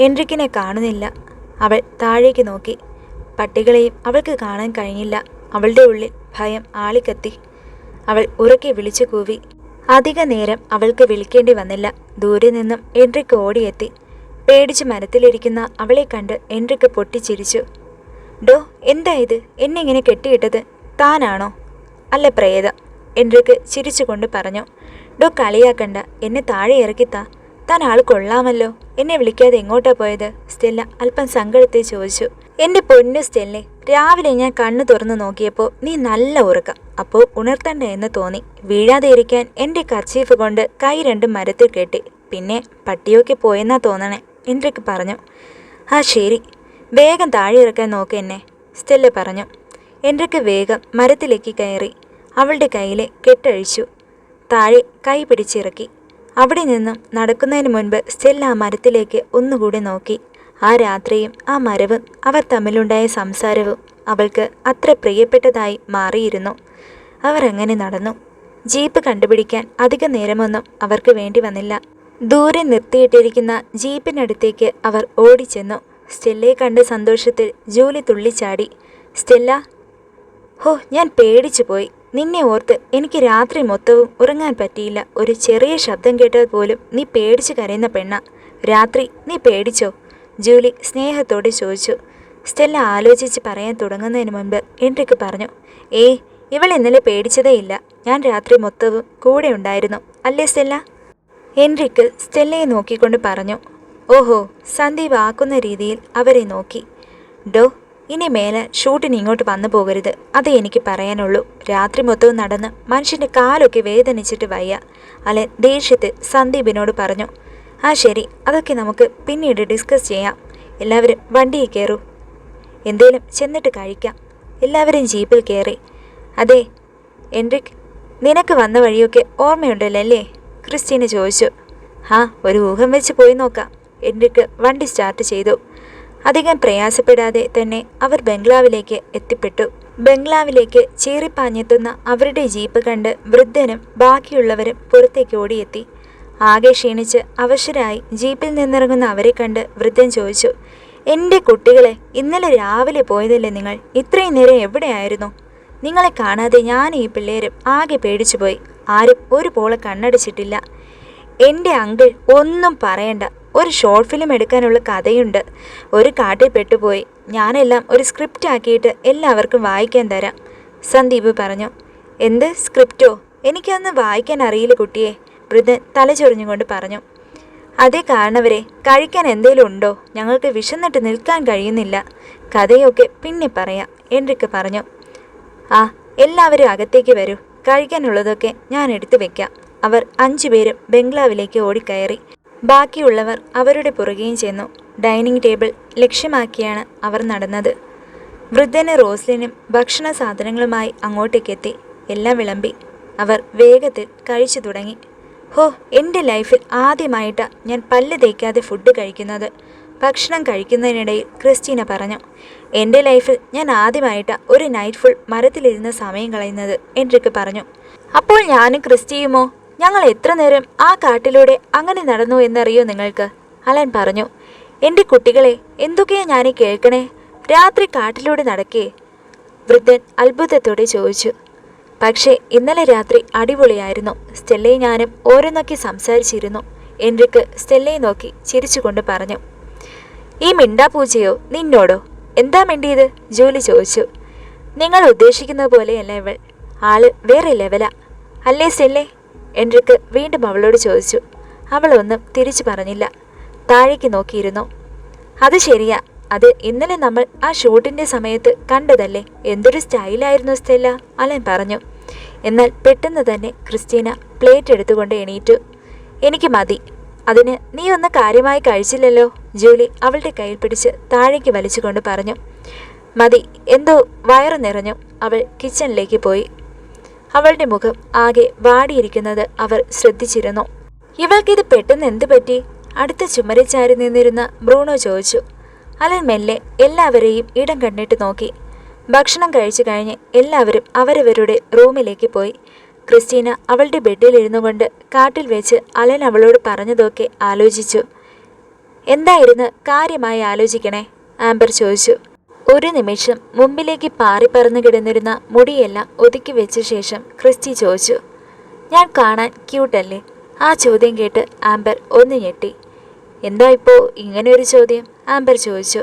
എൻട്രിക്കിനെ കാണുന്നില്ല. അവൾ താഴേക്ക് നോക്കി. പട്ടികളെയും അവൾക്ക് കാണാൻ കഴിഞ്ഞില്ല. അവളുടെ ഉള്ളിൽ ഭയം ആളിക്കത്തി. അവൾ ഉറക്കെ വിളിച്ചു കൂവി. അധിക നേരം അവൾക്ക് വിളിക്കേണ്ടി വന്നില്ല. ദൂരെ നിന്നും എൻട്രിക്ക് ഓടിയെത്തി. പേടിച്ച് മരത്തിലിരിക്കുന്ന അവളെ കണ്ട് എൻട്രിക്ക് പൊട്ടിച്ചിരിച്ചു. ഡോ, എന്താ ഇത്? എന്നെ ഇങ്ങനെ കെട്ടിയിട്ടത് താനാണോ? അല്ല, പ്രേതം, എൻട്രിക്ക് ചിരിച്ചുകൊണ്ട് പറഞ്ഞു. ഡോ, കളിയാക്കണ്ട, എന്നെ താഴെ ഇറക്കിത്താ. താൻ ആൾ കൊള്ളാമല്ലോ. എന്നെ വിളിക്കാതെ എങ്ങോട്ടാ പോയത്? സ്റ്റെല്ല അല്പം സങ്കടത്തെ ചോദിച്ചു. എൻ്റെ പൊന്നു സ്റ്റെല്ലെ, രാവിലെ ഞാൻ കണ്ണു തുറന്നു നോക്കിയപ്പോൾ നീ നല്ല ഉറക്കം. അപ്പോൾ ഉണർത്തണ്ട എന്ന് തോന്നി. വീഴാതെ ഇരിക്കാൻ എൻ്റെ കർച്ചീഫ് കൊണ്ട് കൈ രണ്ടും മരത്തിൽ കെട്ടി. പിന്നെ പട്ടിയൊക്കെ പോയെന്നാ തോന്നണേ, എൻട്രിക്ക് പറഞ്ഞു. ആ ശരി, വേഗം താഴെ ഇറക്കാൻ നോക്ക് എന്നെ, സ്റ്റെല്ല പറഞ്ഞു. എൻട്രിക്ക് വേഗം മരത്തിലേക്ക് കയറി. അവളുടെ കയ്യിലെ കെട്ടഴിച്ചു. താഴെ കൈ പിടിച്ചിറക്കി. അവിടെ നിന്നും നടക്കുന്നതിന് മുൻപ് സ്റ്റെല്ല ആ മരത്തിലേക്ക് ഒന്നുകൂടി നോക്കി. ആ രാത്രിയും ആ മരവും അവർ തമ്മിലുണ്ടായ സംസാരവും അവൾക്ക് അത്ര പ്രിയപ്പെട്ടതായി മാറിയിരുന്നു. അവർ അങ്ങനെ നടന്നു. ജീപ്പ് കണ്ടുപിടിക്കാൻ അധിക നേരമൊന്നും അവർക്ക് വേണ്ടി വന്നില്ല. ദൂരെ നിർത്തിയിട്ടിരിക്കുന്ന ജീപ്പിനടുത്തേക്ക് അവർ ഓടിച്ചെന്നു. സ്റ്റെല്ലയെ കണ്ട സന്തോഷത്തിൽ ജൂലി തുള്ളിച്ചാടി. സ്റ്റെല്ല, ഹോ, ഞാൻ പേടിച്ചു പോയി. നിന്നെ ഓർത്ത് എനിക്ക് രാത്രി മൊത്തവും ഉറങ്ങാൻ പറ്റിയില്ല. ഒരു ചെറിയ ശബ്ദം കേട്ടാൽ പോലും നീ പേടിച്ച് കരയുന്ന പെണ്ണ. രാത്രി നീ പേടിച്ചോ? ജൂലി സ്നേഹത്തോടെ ചോദിച്ചു. സ്റ്റെല്ല ആലോചിച്ച് പറയാൻ തുടങ്ങുന്നതിന് മുൻപ് എൻട്രിക്ക് പറഞ്ഞു. ഇവൾ ഇന്നലെ പേടിച്ചതേ ഇല്ല. ഞാൻ രാത്രി മൊത്തവും കൂടെ ഉണ്ടായിരുന്നു, അല്ലേ സ്റ്റെല്ല? എൻട്രിക്ക് സ്റ്റെല്ലയെ നോക്കിക്കൊണ്ട് പറഞ്ഞു. ഓഹോ, സന്ദീപ് ആക്കുന്ന രീതിയിൽ അവരെ നോക്കി. ഡോ, ഇനി മേലെ ഷൂട്ടിന് ഇങ്ങോട്ട് വന്നു പോകരുത്, അതേ എനിക്ക് പറയാനുള്ളൂ. രാത്രി മൊത്തവും നടന്ന് മനുഷ്യൻ്റെ കാലൊക്കെ വേദനിച്ചിട്ട് വയ്യ, അലൻ ദേഷ്യത്തിൽ സന്ദീപിനോട് പറഞ്ഞു. ആ ശരി, അതൊക്കെ നമുക്ക് പിന്നീട് ഡിസ്കസ് ചെയ്യാം. എല്ലാവരും വണ്ടിയിൽ കയറൂ, എന്തേലും ചെന്നിട്ട് കഴിക്കാം. എല്ലാവരും ജീപ്പിൽ കയറി. അതെ എൻട്രിക്ക്, നിനക്ക് വന്ന വഴിയൊക്കെ ഓർമ്മയുണ്ടല്ലോ അല്ലേ? ക്രിസ്റ്റീന ചോദിച്ചു. ഒരു ഊഹം വെച്ച് പോയി നോക്കാം. എൻട്രിക്ക് വണ്ടി സ്റ്റാർട്ട് ചെയ്തു. അധികം പ്രയാസപ്പെടാതെ തന്നെ അവർ ബംഗ്ലാവിലേക്ക് എത്തിപ്പെട്ടു. ബംഗ്ലാവിലേക്ക് ചീറിപ്പാഞ്ഞെത്തുന്ന അവരുടെ ജീപ്പ് കണ്ട് വൃദ്ധനും ബാക്കിയുള്ളവരും പുറത്തേക്ക് ഓടിയെത്തി. ആകെ ക്ഷീണിച്ച് അവശരായി ജീപ്പിൽ നിന്നിറങ്ങുന്ന അവരെ കണ്ട് വൃദ്ധൻ ചോദിച്ചു, എൻ്റെ കുട്ടികളെ, ഇന്നലെ രാവിലെ പോയതല്ലേ നിങ്ങൾ? ഇത്രയും നേരം എവിടെയായിരുന്നു? നിങ്ങളെ കാണാതെ ഞാൻ ഈ പിള്ളേരും ആകെ പേടിച്ചു പോയി. ആരും ഒരു പോളെ കണ്ണടിച്ചിട്ടില്ല. എൻ്റെ അങ്കിൾ ഒന്നും പറയണ്ട, ഒരു ഷോർട്ട് ഫിലിം എടുക്കാനുള്ള കഥയുണ്ട്. ഒരു കാട്ടിൽ പെട്ടുപോയി. ഞാനെല്ലാം ഒരു സ്ക്രിപ്റ്റ് ആക്കിയിട്ട് എല്ലാവർക്കും വായിക്കാൻ തരാം, സന്ദീപ് പറഞ്ഞു. എന്ത് സ്ക്രിപ്റ്റോ? എനിക്കതൊന്നും വായിക്കാൻ അറിയില്ല കുട്ടിയെ, വൃദ്ധൻ തലചൊറിഞ്ഞുകൊണ്ട് പറഞ്ഞു. അതേ കാരണവരെ, കഴിക്കാൻ എന്തേലും ഉണ്ടോ? ഞങ്ങൾക്ക് വിശന്നിട്ട് നിൽക്കാൻ കഴിയുന്നില്ല. കഥയൊക്കെ പിന്നെ പറയാം, എൻട്രിക്ക് പറഞ്ഞു. എല്ലാവരും അകത്തേക്ക് വരൂ, കഴിക്കാനുള്ളതൊക്കെ ഞാൻ എടുത്തു വെക്കാം. അവർ 5 പേരും ബംഗ്ലാവിലേക്ക് ഓടിക്കയറി. ബാക്കിയുള്ളവർ അവരുടെ പുറകെയും ചെന്നു. ഡൈനിങ് ടേബിൾ ലക്ഷ്യമാക്കിയാണ് അവർ നടന്നത്. വൃദ്ധന് റോസ്ലിനും ഭക്ഷണ സാധനങ്ങളുമായി അങ്ങോട്ടേക്കെത്തി. എല്ലാം വിളമ്പി. അവർ വേഗത്തിൽ കഴിച്ചു തുടങ്ങി. എൻ്റെ ലൈഫിൽ ആദ്യമായിട്ടാണ് ഞാൻ പല്ല് തേക്കാതെ ഫുഡ് കഴിക്കുന്നത്, ഭക്ഷണം കഴിക്കുന്നതിനിടയിൽ ക്രിസ്റ്റീന പറഞ്ഞു. എൻ്റെ ലൈഫിൽ ഞാൻ ആദ്യമായിട്ടാണ് ഒരു നൈറ്റ് ഫുൾ മരത്തിലിരുന്ന് സമയം കളയുന്നത്, എൻട്രിക്ക് പറഞ്ഞു. അപ്പോൾ ഞാനും ക്രിസ്റ്റിയുമോ? ഞങ്ങൾ എത്ര നേരം ആ കാട്ടിലൂടെ അങ്ങനെ നടന്നു എന്നറിയോ നിങ്ങൾക്ക്? അലൻ പറഞ്ഞു. എൻ്റെ കുട്ടികളെ, എന്തൊക്കെയാ ഞാനീ കേൾക്കണേ? രാത്രി കാട്ടിലൂടെ നടക്കേ? വൃദ്ധൻ അത്ഭുതത്തോടെ ചോദിച്ചു. പക്ഷേ ഇന്നലെ രാത്രി അടിപൊളിയായിരുന്നു. സ്റ്റെല്ലയും ഞാനും ഓരോന്നൊക്കെ സംസാരിച്ചിരുന്നു, എൻട്രിക്ക് സ്റ്റെല്ലയെ നോക്കി ചിരിച്ചുകൊണ്ട് പറഞ്ഞു. ഈ മിണ്ടാപൂച്ചയോ നിന്നോടോ? എന്താ മിണ്ടിയത്? ജൂലി ചോദിച്ചു. നിങ്ങൾ ഉദ്ദേശിക്കുന്നത് പോലെയല്ല ഇവൾ. ആള് വേറെ ലെവലാ, അല്ലേ സ്റ്റെല്ലേ? എൻട്രിക്ക് വീണ്ടും അവളോട് ചോദിച്ചു. അവളൊന്നും തിരിച്ചു പറഞ്ഞില്ല, താഴേക്ക് നോക്കിയിരുന്നു. അത് ശരിയാ, അത് ഇന്നലെ നമ്മൾ ആ ഷൂട്ടിൻ്റെ സമയത്ത് കണ്ടതല്ലേ? എന്തൊരു സ്റ്റൈലായിരുന്നു സ്റ്റെല്ല, അലൻ പറഞ്ഞു. എന്നാൽ പെട്ടെന്ന് തന്നെ ക്രിസ്റ്റീന പ്ലേറ്റ് എടുത്തുകൊണ്ട് എണീറ്റു. എനിക്ക് മതി. അതിന് നീ ഒന്ന് കാര്യമായി കഴിച്ചില്ലല്ലോ, ജൂലി അവളുടെ കയ്യിൽ പിടിച്ച് താഴേക്ക് വലിച്ചുകൊണ്ട് പറഞ്ഞു. മതി, എന്തോ വയറു നിറഞ്ഞു. അവൾ കിച്ചണിലേക്ക് പോയി. അവളുടെ മുഖം ആകെ വാടിയിരിക്കുന്നത് അവർ ശ്രദ്ധിച്ചിരുന്നു. ഇവൾക്കിത് പെട്ടെന്ന് എന്തു പറ്റി? അടുത്ത ചുമരിച്ചാരി നിന്നിരുന്ന ബ്രൂണോ ചോദിച്ചു. അലൻ മെല്ലെ എല്ലാവരെയും ഇടം കണ്ടിട്ട് നോക്കി. ഭക്ഷണം കഴിച്ചു കഴിഞ്ഞ് എല്ലാവരും അവരവരുടെ റൂമിലേക്ക് പോയി. ക്രിസ്റ്റീന അവളുടെ ബെഡിലിരുന്നു കൊണ്ട് കാട്ടിൽ വെച്ച് അലൻ അവളോട് പറഞ്ഞതൊക്കെ ആലോചിച്ചു. എന്തായിരുന്നു കാര്യമായി ആലോചിക്കണേ? ആംബർ ചോദിച്ചു. ഒരു നിമിഷം മുമ്പിലേക്ക് പാറിപ്പറന്നു കിടന്നിരുന്ന മുടിയെല്ലാം ഒതുക്കി വെച്ച ശേഷം ക്രിസ്റ്റി ചോദിച്ചു. ഞാൻ കാണാൻ ക്യൂട്ടല്ലേ? ആ ചോദ്യം കേട്ട് ആംബർ ഒന്ന് ഞെട്ടി. എന്താ ഇപ്പോൾ ഇങ്ങനെയൊരു ചോദ്യം? ആംബർ ചോദിച്ചു.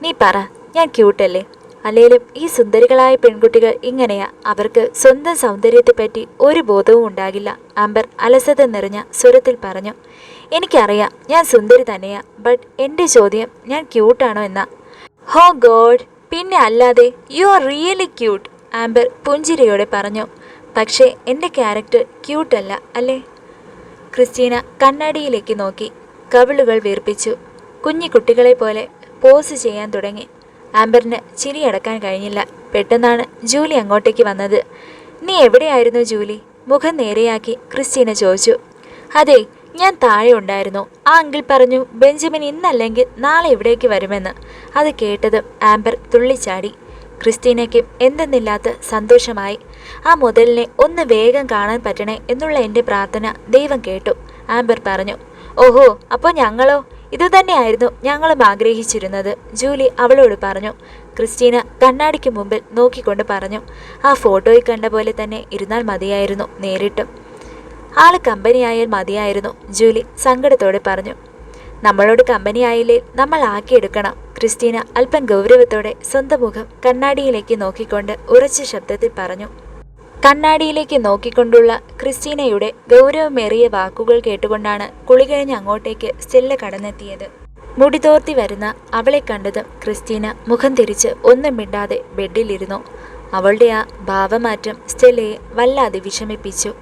നീ പറ, ഞാൻ ക്യൂട്ടല്ലേ? അല്ലേലും ഈ സുന്ദരികളായ പെൺകുട്ടികൾ ഇങ്ങനെയാ. അവർക്ക് സ്വന്തം സൗന്ദര്യത്തെപ്പറ്റി ഒരു ബോധവും ഉണ്ടാകില്ല, ആംബർ അലസത നിറഞ്ഞ സ്വരത്തിൽ പറഞ്ഞു. എനിക്കറിയാം ഞാൻ സുന്ദരി തന്നെയാ, ബട്ട് എൻ്റെ ചോദ്യം ഞാൻ ക്യൂട്ടാണോ എന്നാ. ഹോ ഗോഡ്, പിന്നെ അല്ലാതെ, you are really cute, amber പുഞ്ചിരിയോടെ പറഞ്ഞു. പക്ഷേ എൻ്റെ ക്യാരക്ടർ ക്യൂട്ടല്ല അല്ലേ? ക്രിസ്റ്റീന കണ്ണാടിയിലേക്ക് നോക്കി. കവിളുകൾ വീർപ്പിച്ചു. കുഞ്ഞു കുട്ടികളെ പോലെ പോസ് ചെയ്യാൻ തുടങ്ങി. ആംബറിന് ചിരിയടക്കാൻ കഴിഞ്ഞില്ല. പെട്ടെന്നാണ് ജൂലി അങ്ങോട്ടേക്ക് വന്നത്. നീ എവിടെയായിരുന്നു ജൂലി? മുഖം നേരെയാക്കി ക്രിസ്റ്റീന ചോദിച്ചു. അതെ, ഞാൻ താഴെ ഉണ്ടായിരുന്നു. ആ അങ്കിൾ പറഞ്ഞു ബെഞ്ചമിൻ ഇന്നല്ലെങ്കിൽ നാളെ ഇവിടേക്ക് വരുമെന്ന്. അത് കേട്ടതും ആംബർ തുള്ളിച്ചാടി. ക്രിസ്റ്റീനയ്ക്കും എന്തെന്നില്ലാത്ത സന്തോഷമായി. ആ മുതലിനെ ഒന്ന് വേഗം കാണാൻ പറ്റണേ എന്നുള്ള എൻ്റെ പ്രാർത്ഥന ദൈവം കേട്ടു, ആംബർ പറഞ്ഞു. ഓഹോ, അപ്പോൾ ഞങ്ങളോ? ഇതുതന്നെയായിരുന്നു ഞങ്ങളും ആഗ്രഹിച്ചിരുന്നത്, ജൂലി അവളോട് പറഞ്ഞു. ക്രിസ്റ്റീന കണ്ണാടിക്ക് മുമ്പിൽ നോക്കിക്കൊണ്ട് പറഞ്ഞു. ആ ഫോട്ടോയിൽ കണ്ട പോലെ തന്നെ ഇരുന്നാൽ മതിയായിരുന്നു നേരിട്ടും. ആള് കമ്പനിയായാൽ മതിയായിരുന്നു, ജൂലി സങ്കടത്തോടെ പറഞ്ഞു. നമ്മളോട് കമ്പനിയായില്ലേ നമ്മൾ ആക്കിയെടുക്കണം, ക്രിസ്റ്റീന അല്പം ഗൗരവത്തോടെ സ്വന്തം മുഖം കണ്ണാടിയിലേക്ക് നോക്കിക്കൊണ്ട് ഉറച്ച ശബ്ദത്തിൽ പറഞ്ഞു. കണ്ണാടിയിലേക്ക് നോക്കിക്കൊണ്ടുള്ള ക്രിസ്റ്റീനയുടെ ഗൗരവമേറിയ വാക്കുകൾ കേട്ടുകൊണ്ടാണ് കുളി കഴിഞ്ഞ് അങ്ങോട്ടേക്ക് സ്റ്റെല്ല കടന്നെത്തിയത്. മുടിതോർത്തി വരുന്ന അവളെ കണ്ടതും ക്രിസ്റ്റീന മുഖം തിരിച്ച് ഒന്നും മിണ്ടാതെ ബെഡിലിരുന്നു. അവളുടെ ആ ഭാവമാറ്റം സ്റ്റെല്ലയെ വല്ലാതെ വിഷമിപ്പിച്ചു.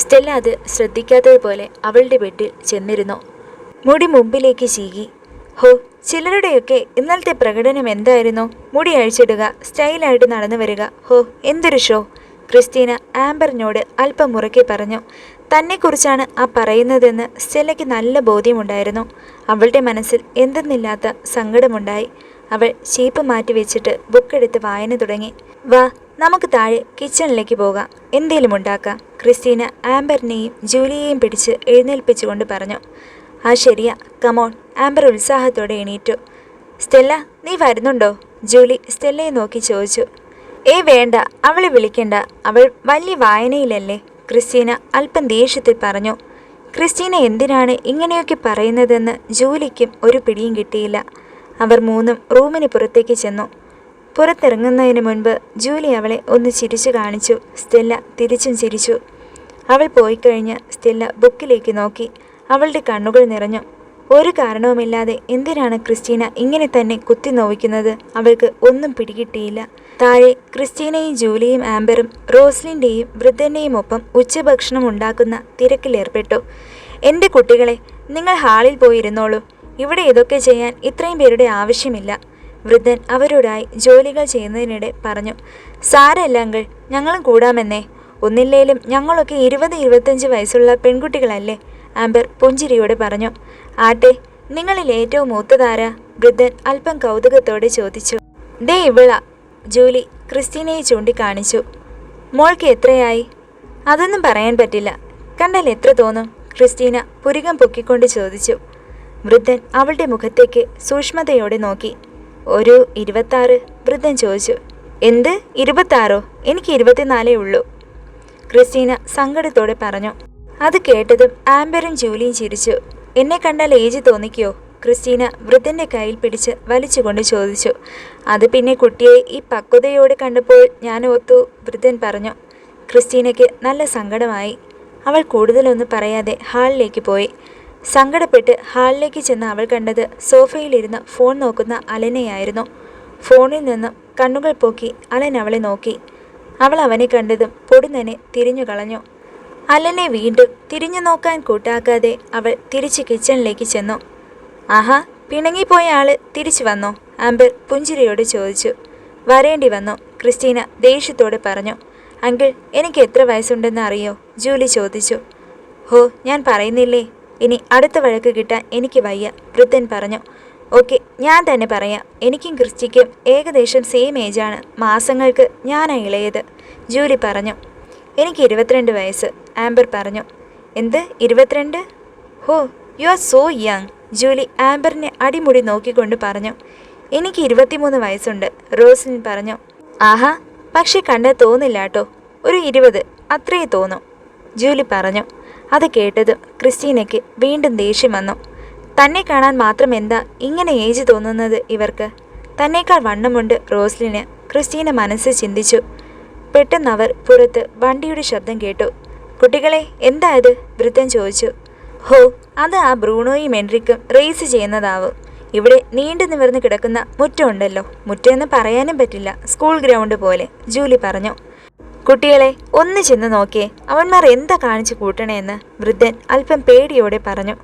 സ്റ്റെല്ല അത് ശ്രദ്ധിക്കാത്തതുപോലെ അവളുടെ ബെഡിൽ ചെന്നിരുന്നു. മുടി മുമ്പിലേക്ക് ചീകി. ഹോ, ചിലരുടെയൊക്കെ ഇന്നലത്തെ പ്രകടനം എന്തായിരുന്നു? മുടി അഴിച്ചിടുക, സ്റ്റൈലായിട്ട് നടന്നു വരിക. ഹോ, എന്തൊരു ഷോ, ക്രിസ്റ്റീന ആംബറിനോട് അല്പം മുറക്കെ പറഞ്ഞു. തന്നെക്കുറിച്ചാണ് ആ പറയുന്നതെന്ന് സ്റ്റെല്ലയ്ക്ക് നല്ല ബോധ്യമുണ്ടായിരുന്നു. അവളുടെ മനസ്സിൽ എന്തെന്നില്ലാത്ത സങ്കടമുണ്ടായി. അവൾ ചീപ്പ് മാറ്റി വെച്ചിട്ട് ബുക്കെടുത്ത് വായന തുടങ്ങി. വാ, നമുക്ക് താഴെ കിച്ചണിലേക്ക് പോകാം, എന്തേലും ഉണ്ടാക്കാം, ക്രിസ്റ്റീന ആംബറിനെയും ജൂലിയെയും പിടിച്ച് എഴുന്നേൽപ്പിച്ചുകൊണ്ട് പറഞ്ഞു. ആ ശരിയാ, കമോൺ. ആംബർ ഉത്സാഹത്തോടെ എണീറ്റു. സ്റ്റെല്ല, നീ വരുന്നുണ്ടോ? ജൂലി സ്റ്റെല്ലയെ നോക്കി ചോദിച്ചു. വേണ്ട, അവളെ വിളിക്കണ്ട, അവൾ വലിയ വായനയിലല്ലേ, ക്രിസ്റ്റീന അല്പം ദേഷ്യത്തിൽ പറഞ്ഞു. ക്രിസ്റ്റീന എന്തിനാണ് ഇങ്ങനെയൊക്കെ പറയുന്നതെന്ന് ജൂലിക്കും ഒരു പിടിയും കിട്ടിയില്ല. അവർ മൂന്നും റൂമിന് പുറത്തേക്ക് ചെന്നു. പുറത്തിറങ്ങുന്നതിന് മുൻപ് ജൂലി അവളെ ഒന്ന് ചിരിച്ചു കാണിച്ചു. സ്റ്റെല്ല തിരിച്ചും ചിരിച്ചു. അവൾ പോയിക്കഴിഞ്ഞ് സ്റ്റെല്ല ബുക്കിലേക്ക് നോക്കി. അവളുടെ കണ്ണുകൾ നിറഞ്ഞു. ഒരു കാരണവുമില്ലാതെ എന്തിനാണ് ക്രിസ്റ്റീന ഇങ്ങനെ തന്നെ കുത്തി നോവിക്കുന്നത്? അവൾക്ക് ഒന്നും പിടികിട്ടിയില്ല. താഴെ ക്രിസ്റ്റീനയും ജൂലിയും ആംബറും റോസ്ലിൻ്റെയും വൃദ്ധൻ്റെയും ഒപ്പം ഉച്ചഭക്ഷണം ഉണ്ടാക്കുന്ന തിരക്കിലേർപ്പെട്ടു. എൻ്റെ കുട്ടികളെ, നിങ്ങൾ ഹാളിൽ പോയിരുന്നോളൂ. ഇവിടെ ഇതൊക്കെ ചെയ്യാൻ ഇത്രയും പേരുടെ ആവശ്യമില്ല, വൃദ്ധൻ അവരോടായി ജോലികൾ ചെയ്യുന്നതിനിടെ പറഞ്ഞു. സാരമില്ല അങ്കിൾ, ഞങ്ങളും കൂടാമെന്നേ. ഒന്നില്ലേലും ഞങ്ങളൊക്കെ 20-25 വയസ്സുള്ള പെൺകുട്ടികളല്ലേ, ആംബർ പുഞ്ചിരിയോടെ പറഞ്ഞു. ആട്ടെ, നിങ്ങളിൽ ഏറ്റവും മൂത്തതാരാ? വൃദ്ധൻ അല്പം കൗതുകത്തോടെ ചോദിച്ചു. ദേ ഇവളാ, ജൂലി ക്രിസ്റ്റീനയെ ചൂണ്ടിക്കാണിച്ചു. മോൾക്ക് എത്രയായി? അതൊന്നും പറയാൻ പറ്റില്ല. കണ്ടാൽ എത്ര തോന്നും? ക്രിസ്റ്റീന പുരികം പൊക്കിക്കൊണ്ട് ചോദിച്ചു. വൃദ്ധൻ അവളുടെ മുഖത്തേക്ക് സൂക്ഷ്മതയോടെ നോക്കി. ഒരു 26, വൃദ്ധൻ ചോദിച്ചു. എന്ത് 26? എനിക്ക് 24 ഉള്ളൂ, ക്രിസ്റ്റീന സങ്കടത്തോടെ പറഞ്ഞു. അത് കേട്ടതും ആംബറും ജൂലിയും ചിരിച്ചു. എന്നെ കണ്ടാൽ ഏജ് തോന്നിക്കോ? ക്രിസ്റ്റീന വൃദ്ധൻ്റെ കയ്യിൽ പിടിച്ച് വലിച്ചുകൊണ്ട് ചോദിച്ചു. അത് പിന്നെ കുട്ടിയെ ഈ പക്വതയോടെ കണ്ടപ്പോൾ ഞാൻ ഓർത്തു, വൃദ്ധൻ പറഞ്ഞു. ക്രിസ്റ്റീനയ്ക്ക് നല്ല സങ്കടമായി. അവൾ കൂടുതലൊന്നും പറയാതെ ഹാളിലേക്ക് പോയി. സങ്കടപ്പെട്ട് ഹാളിലേക്ക് ചെന്ന് അവൾ കണ്ടത് സോഫയിലിരുന്ന് ഫോൺ നോക്കുന്ന അലനെയായിരുന്നു. ഫോണിൽ നിന്നും കണ്ണുകൾ പോക്കി അലൻ അവളെ നോക്കി. അവൾ അവനെ കണ്ടതും പൊടുന്നനെ തിരിഞ്ഞു കളഞ്ഞു. അലനെ വീണ്ടും തിരിഞ്ഞു നോക്കാൻ കൂട്ടാക്കാതെ അവൾ തിരിച്ച് കിച്ചണിലേക്ക് ചെന്നു. ആഹാ, പിണങ്ങിപ്പോയ ആള് തിരിച്ചു വന്നോ? ആംബർ പുഞ്ചിരിയോട് ചോദിച്ചു. വരേണ്ടി വന്നു, ക്രിസ്റ്റീന ദേഷ്യത്തോടെ പറഞ്ഞു. അങ്കിൾ, എനിക്ക് എത്ര വയസ്സുണ്ടെന്ന് അറിയോ? ജൂലി ചോദിച്ചു. ഹോ, ഞാൻ പറയുന്നില്ലേ, ഇനി അടുത്ത വഴക്ക് കിട്ടാൻ എനിക്ക് വയ്യ, വൃദ്ധൻ പറഞ്ഞു. ഓക്കെ, ഞാൻ തന്നെ പറയാം. എനിക്കും ക്രിസ്റ്റിക്കും ഏകദേശം സെയിം ഏജാണ്. മാസങ്ങൾക്ക് ഞാനാ ഇളയത്, ജൂലി പറഞ്ഞു. എനിക്ക് 22 വയസ്സ്, ആംബർ പറഞ്ഞു. എന്ത് 22? Oh, you are so young, Julie ആംബറിനെ അടിമുടി നോക്കിക്കൊണ്ട് പറഞ്ഞു. എനിക്ക് 23 വയസ്സുണ്ട്, റോസ്ലിൻ പറഞ്ഞു. ആഹാ, പക്ഷെ കണ്ടാൽ തോന്നില്ല കേട്ടോ, ഒരു 20 അത്രയേ തോന്നും, ജൂലി പറഞ്ഞു. അത് കേട്ടത് ക്രിസ്റ്റീനയ്ക്ക് വീണ്ടും ദേഷ്യം വന്നു. തന്നെ കാണാൻ മാത്രം എന്താ ഇങ്ങനെ ഏജ് തോന്നുന്നത് ഇവർക്ക്? തന്നേക്കാൾ വണ്ണമുണ്ട് റോസ്ലിന്, ക്രിസ്റ്റീന മനസ്സ് ചിന്തിച്ചു. പെട്ടെന്ന് അവർ പുറത്ത് വണ്ടിയുടെ ശബ്ദം കേട്ടു. കുട്ടികളെ, എന്താ ഇത്? വൃദ്ധൻ ചോദിച്ചു. ഹോ, അത് ആ ബ്രൂണോയും എൻട്രിക്കും റേസ് ചെയ്യുന്നതാവും. ഇവിടെ നീണ്ടു നിവർന്ന് കിടക്കുന്ന മുറ്റമുണ്ടല്ലോ, മുറ്റമെന്ന് പറയാനും പറ്റില്ല, സ്കൂൾ ഗ്രൗണ്ട് പോലെ, ജൂലി പറഞ്ഞു. കുട്ടികളെ, ഒന്ന് ചെന്ന് നോക്കിയേ, അവന്മാർ എന്താ കാണിച്ചു കൂട്ടണേന്ന്, വൃദ്ധൻ അല്പം പേടിയോടെ പറഞ്ഞു.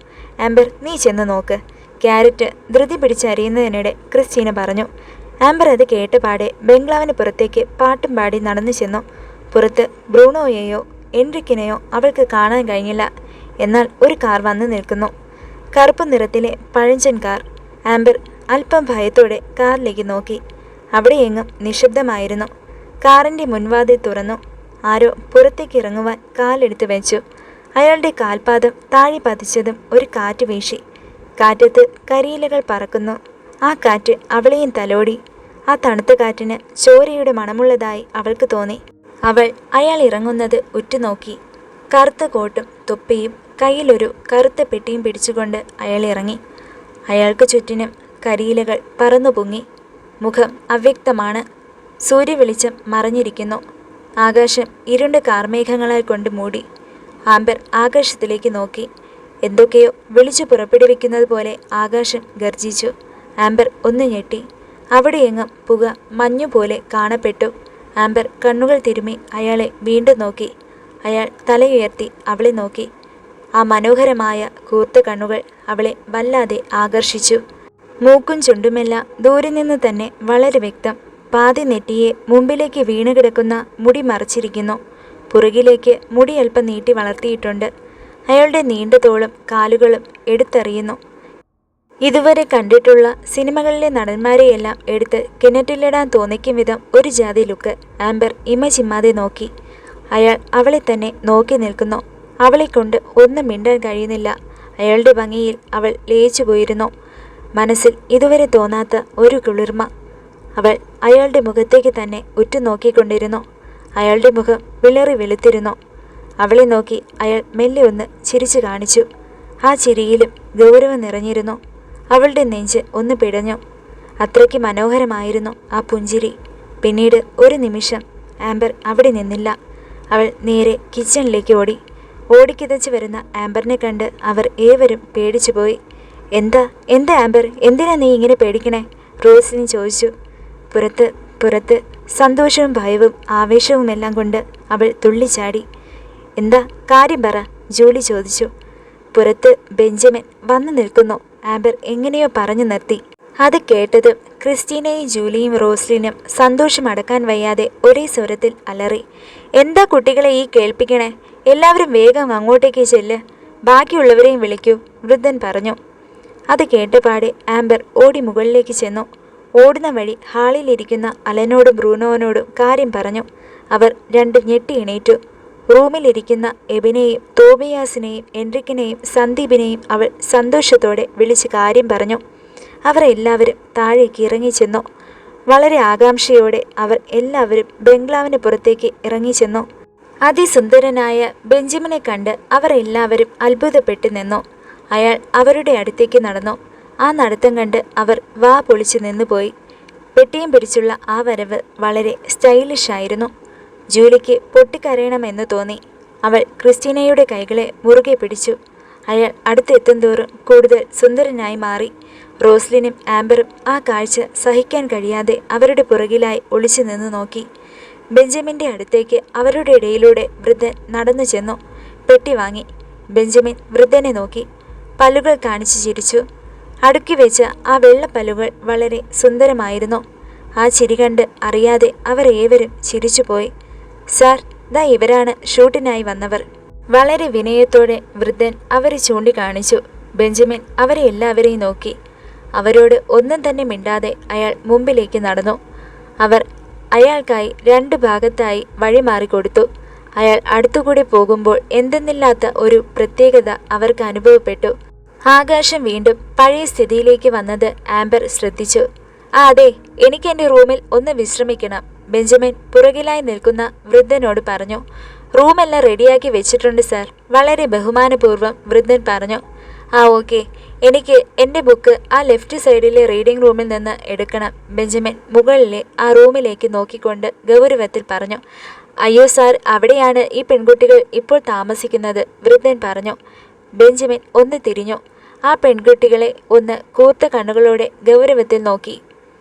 ആംബർ, നീ ചെന്ന് നോക്ക്, ക്യാരറ്റ് ധൃതി പിടിച്ചറിയുന്നതിനിടെ ക്രിസ്റ്റീന പറഞ്ഞു. ആംബർ അത് കേട്ടപാടെ ബംഗ്ലാവിന് പുറത്തേക്ക് പാട്ടും പാടി നടന്നു ചെന്നു. പുറത്ത് ബ്രൂണോയെയോ എൻട്രിക്കിനെയോ അവൾക്ക് കാണാൻ കഴിഞ്ഞില്ല. എന്നാൽ ഒരു കാർ വന്നു നിൽക്കുന്നു, കറുപ്പ് നിറത്തിലെ പഴഞ്ചൻ കാർ. ആംബർ അല്പം ഭയത്തോടെ കാറിലേക്ക് നോക്കി. അവിടെയെങ്ങും നിശബ്ദമായിരുന്നു. കാറിൻ്റെ മുൻവാതിൽ തുറന്നു. ആരോ പുറത്തേക്ക് ഇറങ്ങുവാൻ കാലെടുത്ത് വെച്ചു. അയാളുടെ കാൽപാദം താഴെ പതിച്ചതും ഒരു കാറ്റ് വീശി. കാറ്റത്ത് കരിയിലകൾ പറക്കുന്നു. ആ കാറ്റ് അവളെയും തലോടി. ആ തണുത്ത കാറ്റിന് ചോരയുടെ മണമുള്ളതായി അവൾക്ക് തോന്നി. അവൾ അയാൾ ഇറങ്ങുന്നത് ഉറ്റുനോക്കി. കറുത്ത കോട്ടും തൊപ്പിയും കയ്യിലൊരു കറുത്ത പെട്ടിയും പിടിച്ചുകൊണ്ട് അയാൾ ഇറങ്ങി. അയാൾക്ക് ചുറ്റിനും കരിയിലകൾ പറന്നു പൊങ്ങി. മുഖം അവ്യക്തമാണ്. സൂര്യവെളിച്ചം മറഞ്ഞിരിക്കുന്നു. ആകാശം ഇരുണ്ട കാർമേഘങ്ങളാൽ കൊണ്ട് മൂടി. ആംബർ ആകാശത്തിലേക്ക് നോക്കി. എന്തൊക്കെയോ വിളിച്ചു പുറപ്പെടുവിക്കുന്നത് പോലെ ആകാശം ഗർജിച്ചു. ആംബർ ഒന്ന് ഞെട്ടി. അവിടെയെങ്ങും പുക മഞ്ഞുപോലെ കാണപ്പെട്ടു. ആംബർ കണ്ണുകൾ തിരുമ്മി അയാളെ വീണ്ടും നോക്കി. അയാൾ തലയുയർത്തി അവളെ നോക്കി. ആ മനോഹരമായ കൂർത്ത കണ്ണുകൾ അവളെ വല്ലാതെ ആകർഷിച്ചു. മൂക്കും ചുണ്ടുമെല്ലാം ദൂരെ നിന്ന് തന്നെ വളരെ വ്യക്തം. പാതി നെറ്റിയെ മുമ്പിലേക്ക് വീണുകിടക്കുന്ന മുടി മറച്ചിരിക്കുന്നു. പുറകിലേക്ക് മുടി അല്പം നീട്ടി വളർത്തിയിട്ടുണ്ട്. അയാളുടെ നീണ്ട തോളും കാലുകളും എടുത്തെറിയുന്നു. ഇതുവരെ കണ്ടിട്ടുള്ള സിനിമകളിലെ നടന്മാരെയെല്ലാം എടുത്ത് കിണറ്റിലിടാൻ തോന്നിക്കും വിധം ഒരു ജാതി ലുക്ക്. ആംബർ ഇമചിമ്മാതെ നോക്കി. അയാൾ അവളെ തന്നെ നോക്കി നിൽക്കുന്നു. അവളെ കൊണ്ട് ഒന്നും മിണ്ടാൻ കഴിയുന്നില്ല. അയാളുടെ ഭംഗിയിൽ അവൾ ലയിച്ചു പോയിരുന്നു. മനസ്സിൽ ഇതുവരെ തോന്നാത്ത ഒരു കുളിർമ. അവൾ അയാളുടെ മുഖത്തേക്ക് തന്നെ ഉറ്റുനോക്കിക്കൊണ്ടിരുന്നു. അയാളുടെ മുഖം വിളറി വെളുത്തിരുന്നു. അവളെ നോക്കി അയാൾ മെല്ലെ ഒന്ന് ചിരിച്ചു കാണിച്ചു. ആ ചിരിയിലും ഗൗരവം നിറഞ്ഞിരുന്നു. അവളുടെ നെഞ്ച് ഒന്ന് പിടഞ്ഞു. അത്രയ്ക്ക് മനോഹരമായിരുന്നു ആ പുഞ്ചിരി. പിന്നീട് ഒരു നിമിഷം ആംബർ അവിടെ നിന്നില്ല. അവൾ നേരെ കിച്ചണിലേക്ക് ഓടി. ഓടിക്കിതച്ച് വരുന്ന ആംബറിനെ കണ്ട് അവർ ഏവരും പേടിച്ചുപോയി. എന്താ ആംബർ, എന്തിനാ നീ ഇങ്ങനെ പേടിക്കണേ? റോസ്ലിൻ ചോദിച്ചു. പുറത്ത് സന്തോഷവും ഭയവും ആവേശവുമെല്ലാം കൊണ്ട് അവൾ തുള്ളിച്ചാടി. എന്താ കാര്യം പറ, ജൂലി ചോദിച്ചു. പുറത്ത് ബെഞ്ചമിൻ വന്നു നിൽക്കുന്നു, ആംബർ എങ്ങനെയോ പറഞ്ഞു നിർത്തി. അത് കേട്ടതും ക്രിസ്റ്റീനയും ജൂലിയും റോസ്ലിനും സന്തോഷം അടക്കാൻ വയ്യാതെ ഒരേ സ്വരത്തിൽ അലറി. എന്താ കുട്ടികളെ ഈ കേൾപ്പിക്കണേ? എല്ലാവരും വേഗം അങ്ങോട്ടേക്ക് ചെല്ല്, ബാക്കിയുള്ളവരെയും വിളിക്കൂ, വൃദ്ധൻ പറഞ്ഞു. അത് കേട്ടപാടെ ആംബർ ഓടി മുകളിലേക്ക് ചെന്നു. ഓടുന്ന വഴി ഹാളിലിരിക്കുന്ന അലനോടും ബ്രൂണോനോടും കാര്യം പറഞ്ഞു. അവർ രണ്ടും ഞെട്ടി എണീറ്റു. റൂമിലിരിക്കുന്ന എബിനെയും തോബിയാസിനെയും എൻറിക്കിനെയും സന്ദീപിനെയും അവൾ സന്തോഷത്തോടെ വിളിച്ച് കാര്യം പറഞ്ഞു. അവർ എല്ലാവരും താഴേക്ക് ഇറങ്ങിച്ചെന്നു. വളരെ ആകാംക്ഷയോടെ അവർ എല്ലാവരും ബംഗ്ലാവിന് പുറത്തേക്ക് ഇറങ്ങിച്ചെന്നു. അതിസുന്ദരനായ ബെഞ്ചമിനെ കണ്ട് അവർ എല്ലാവരും അത്ഭുതപ്പെട്ടു നിന്നു. അയാൾ അവരുടെ അടുത്തേക്ക് നടന്നു. ആ നടത്തം കണ്ട് അവർ വാ പൊളിച്ചു നിന്നുപോയി. പെട്ടിയും പിടിച്ചുള്ള ആ വരവ് വളരെ സ്റ്റൈലിഷായിരുന്നു. ജൂലിക്ക് പൊട്ടിക്കരയണമെന്ന് തോന്നി. അവൾ ക്രിസ്റ്റീനയുടെ കൈകളെ മുറുകെ പിടിച്ചു. അയാൾ അടുത്തെത്തുന്തോറും കൂടുതൽ സുന്ദരനായി മാറി. റോസ്ലിനും ആംബറും ആ കാഴ്ച സഹിക്കാൻ കഴിയാതെ അവരുടെ പുറകിലായി ഒളിച്ചു നിന്ന് നോക്കി. ബെഞ്ചമിൻ്റെ അടുത്തേക്ക് അവരുടെ ഇടയിലൂടെ വൃദ്ധൻ നടന്നു ചെന്നു. പെട്ടി വാങ്ങി. ബെഞ്ചമിൻ വൃദ്ധനെ നോക്കി. പല്ലുകൾ കാണിച്ചു ചിരിച്ചു. അടുക്കി വെച്ച ആ വെള്ളപ്പല്ലുകൾ വളരെ സുന്ദരമായിരുന്നു. ആ ചിരി കണ്ട് അറിയാതെ അവർ ഏവരും ചിരിച്ചുപോയി. സാർ, ദാ ഇവരാണ് ഷൂട്ടിനായി വന്നവർ. വളരെ വിനയത്തോടെ വൃദ്ധൻ അവരെ ചൂണ്ടിക്കാണിച്ചു. ബെഞ്ചമിൻ അവരെ എല്ലാവരെയും നോക്കി. അവരോട് ഒന്നും തന്നെ മിണ്ടാതെ അയാൾ മുമ്പിലേക്ക് നടന്നു. അവർ അയാൾക്കായി രണ്ടു ഭാഗത്തായി വഴിമാറിക്കൊടുത്തു. അയാൾ അടുത്തുകൂടി പോകുമ്പോൾ എന്തെന്നില്ലാത്ത ഒരു പ്രത്യേകത അവർക്ക് അനുഭവപ്പെട്ടു. ആകാശം വീണ്ടും പഴയ സ്ഥിതിയിലേക്ക് വന്നത് ആംബർ ശ്രദ്ധിച്ചു. അതെ, എനിക്ക് എൻ്റെ റൂമിൽ ഒന്ന് വിശ്രമിക്കണം, ബെഞ്ചമിൻ പുറകിലായി നിൽക്കുന്ന വൃദ്ധനോട് പറഞ്ഞു. റൂമെല്ലാം റെഡിയാക്കി വെച്ചിട്ടുണ്ട് സാർ, വളരെ ബഹുമാനപൂർവ്വം വൃദ്ധൻ പറഞ്ഞു. ഓക്കെ, എനിക്ക് എൻ്റെ ബുക്ക് ആ ലെഫ്റ്റ് സൈഡിലെ റീഡിംഗ് റൂമിൽ നിന്ന് എടുക്കണം, ബെഞ്ചമിൻ മുകളിലെ ആ റൂമിലേക്ക് നോക്കിക്കൊണ്ട് ഗൗരവത്തിൽ പറഞ്ഞു. അയ്യോ സാർ, അവിടെയാണ് ഈ പെൺകുട്ടികൾ ഇപ്പോൾ താമസിക്കുന്നത്, വൃദ്ധൻ പറഞ്ഞു. ബെഞ്ചമിൻ ഒന്ന് തിരിഞ്ഞു. ആ പെൺകുട്ടികളെ ഒന്ന് കൂർത്ത കണ്ണുകളോടെ ഗൗരവത്തിൽ നോക്കി.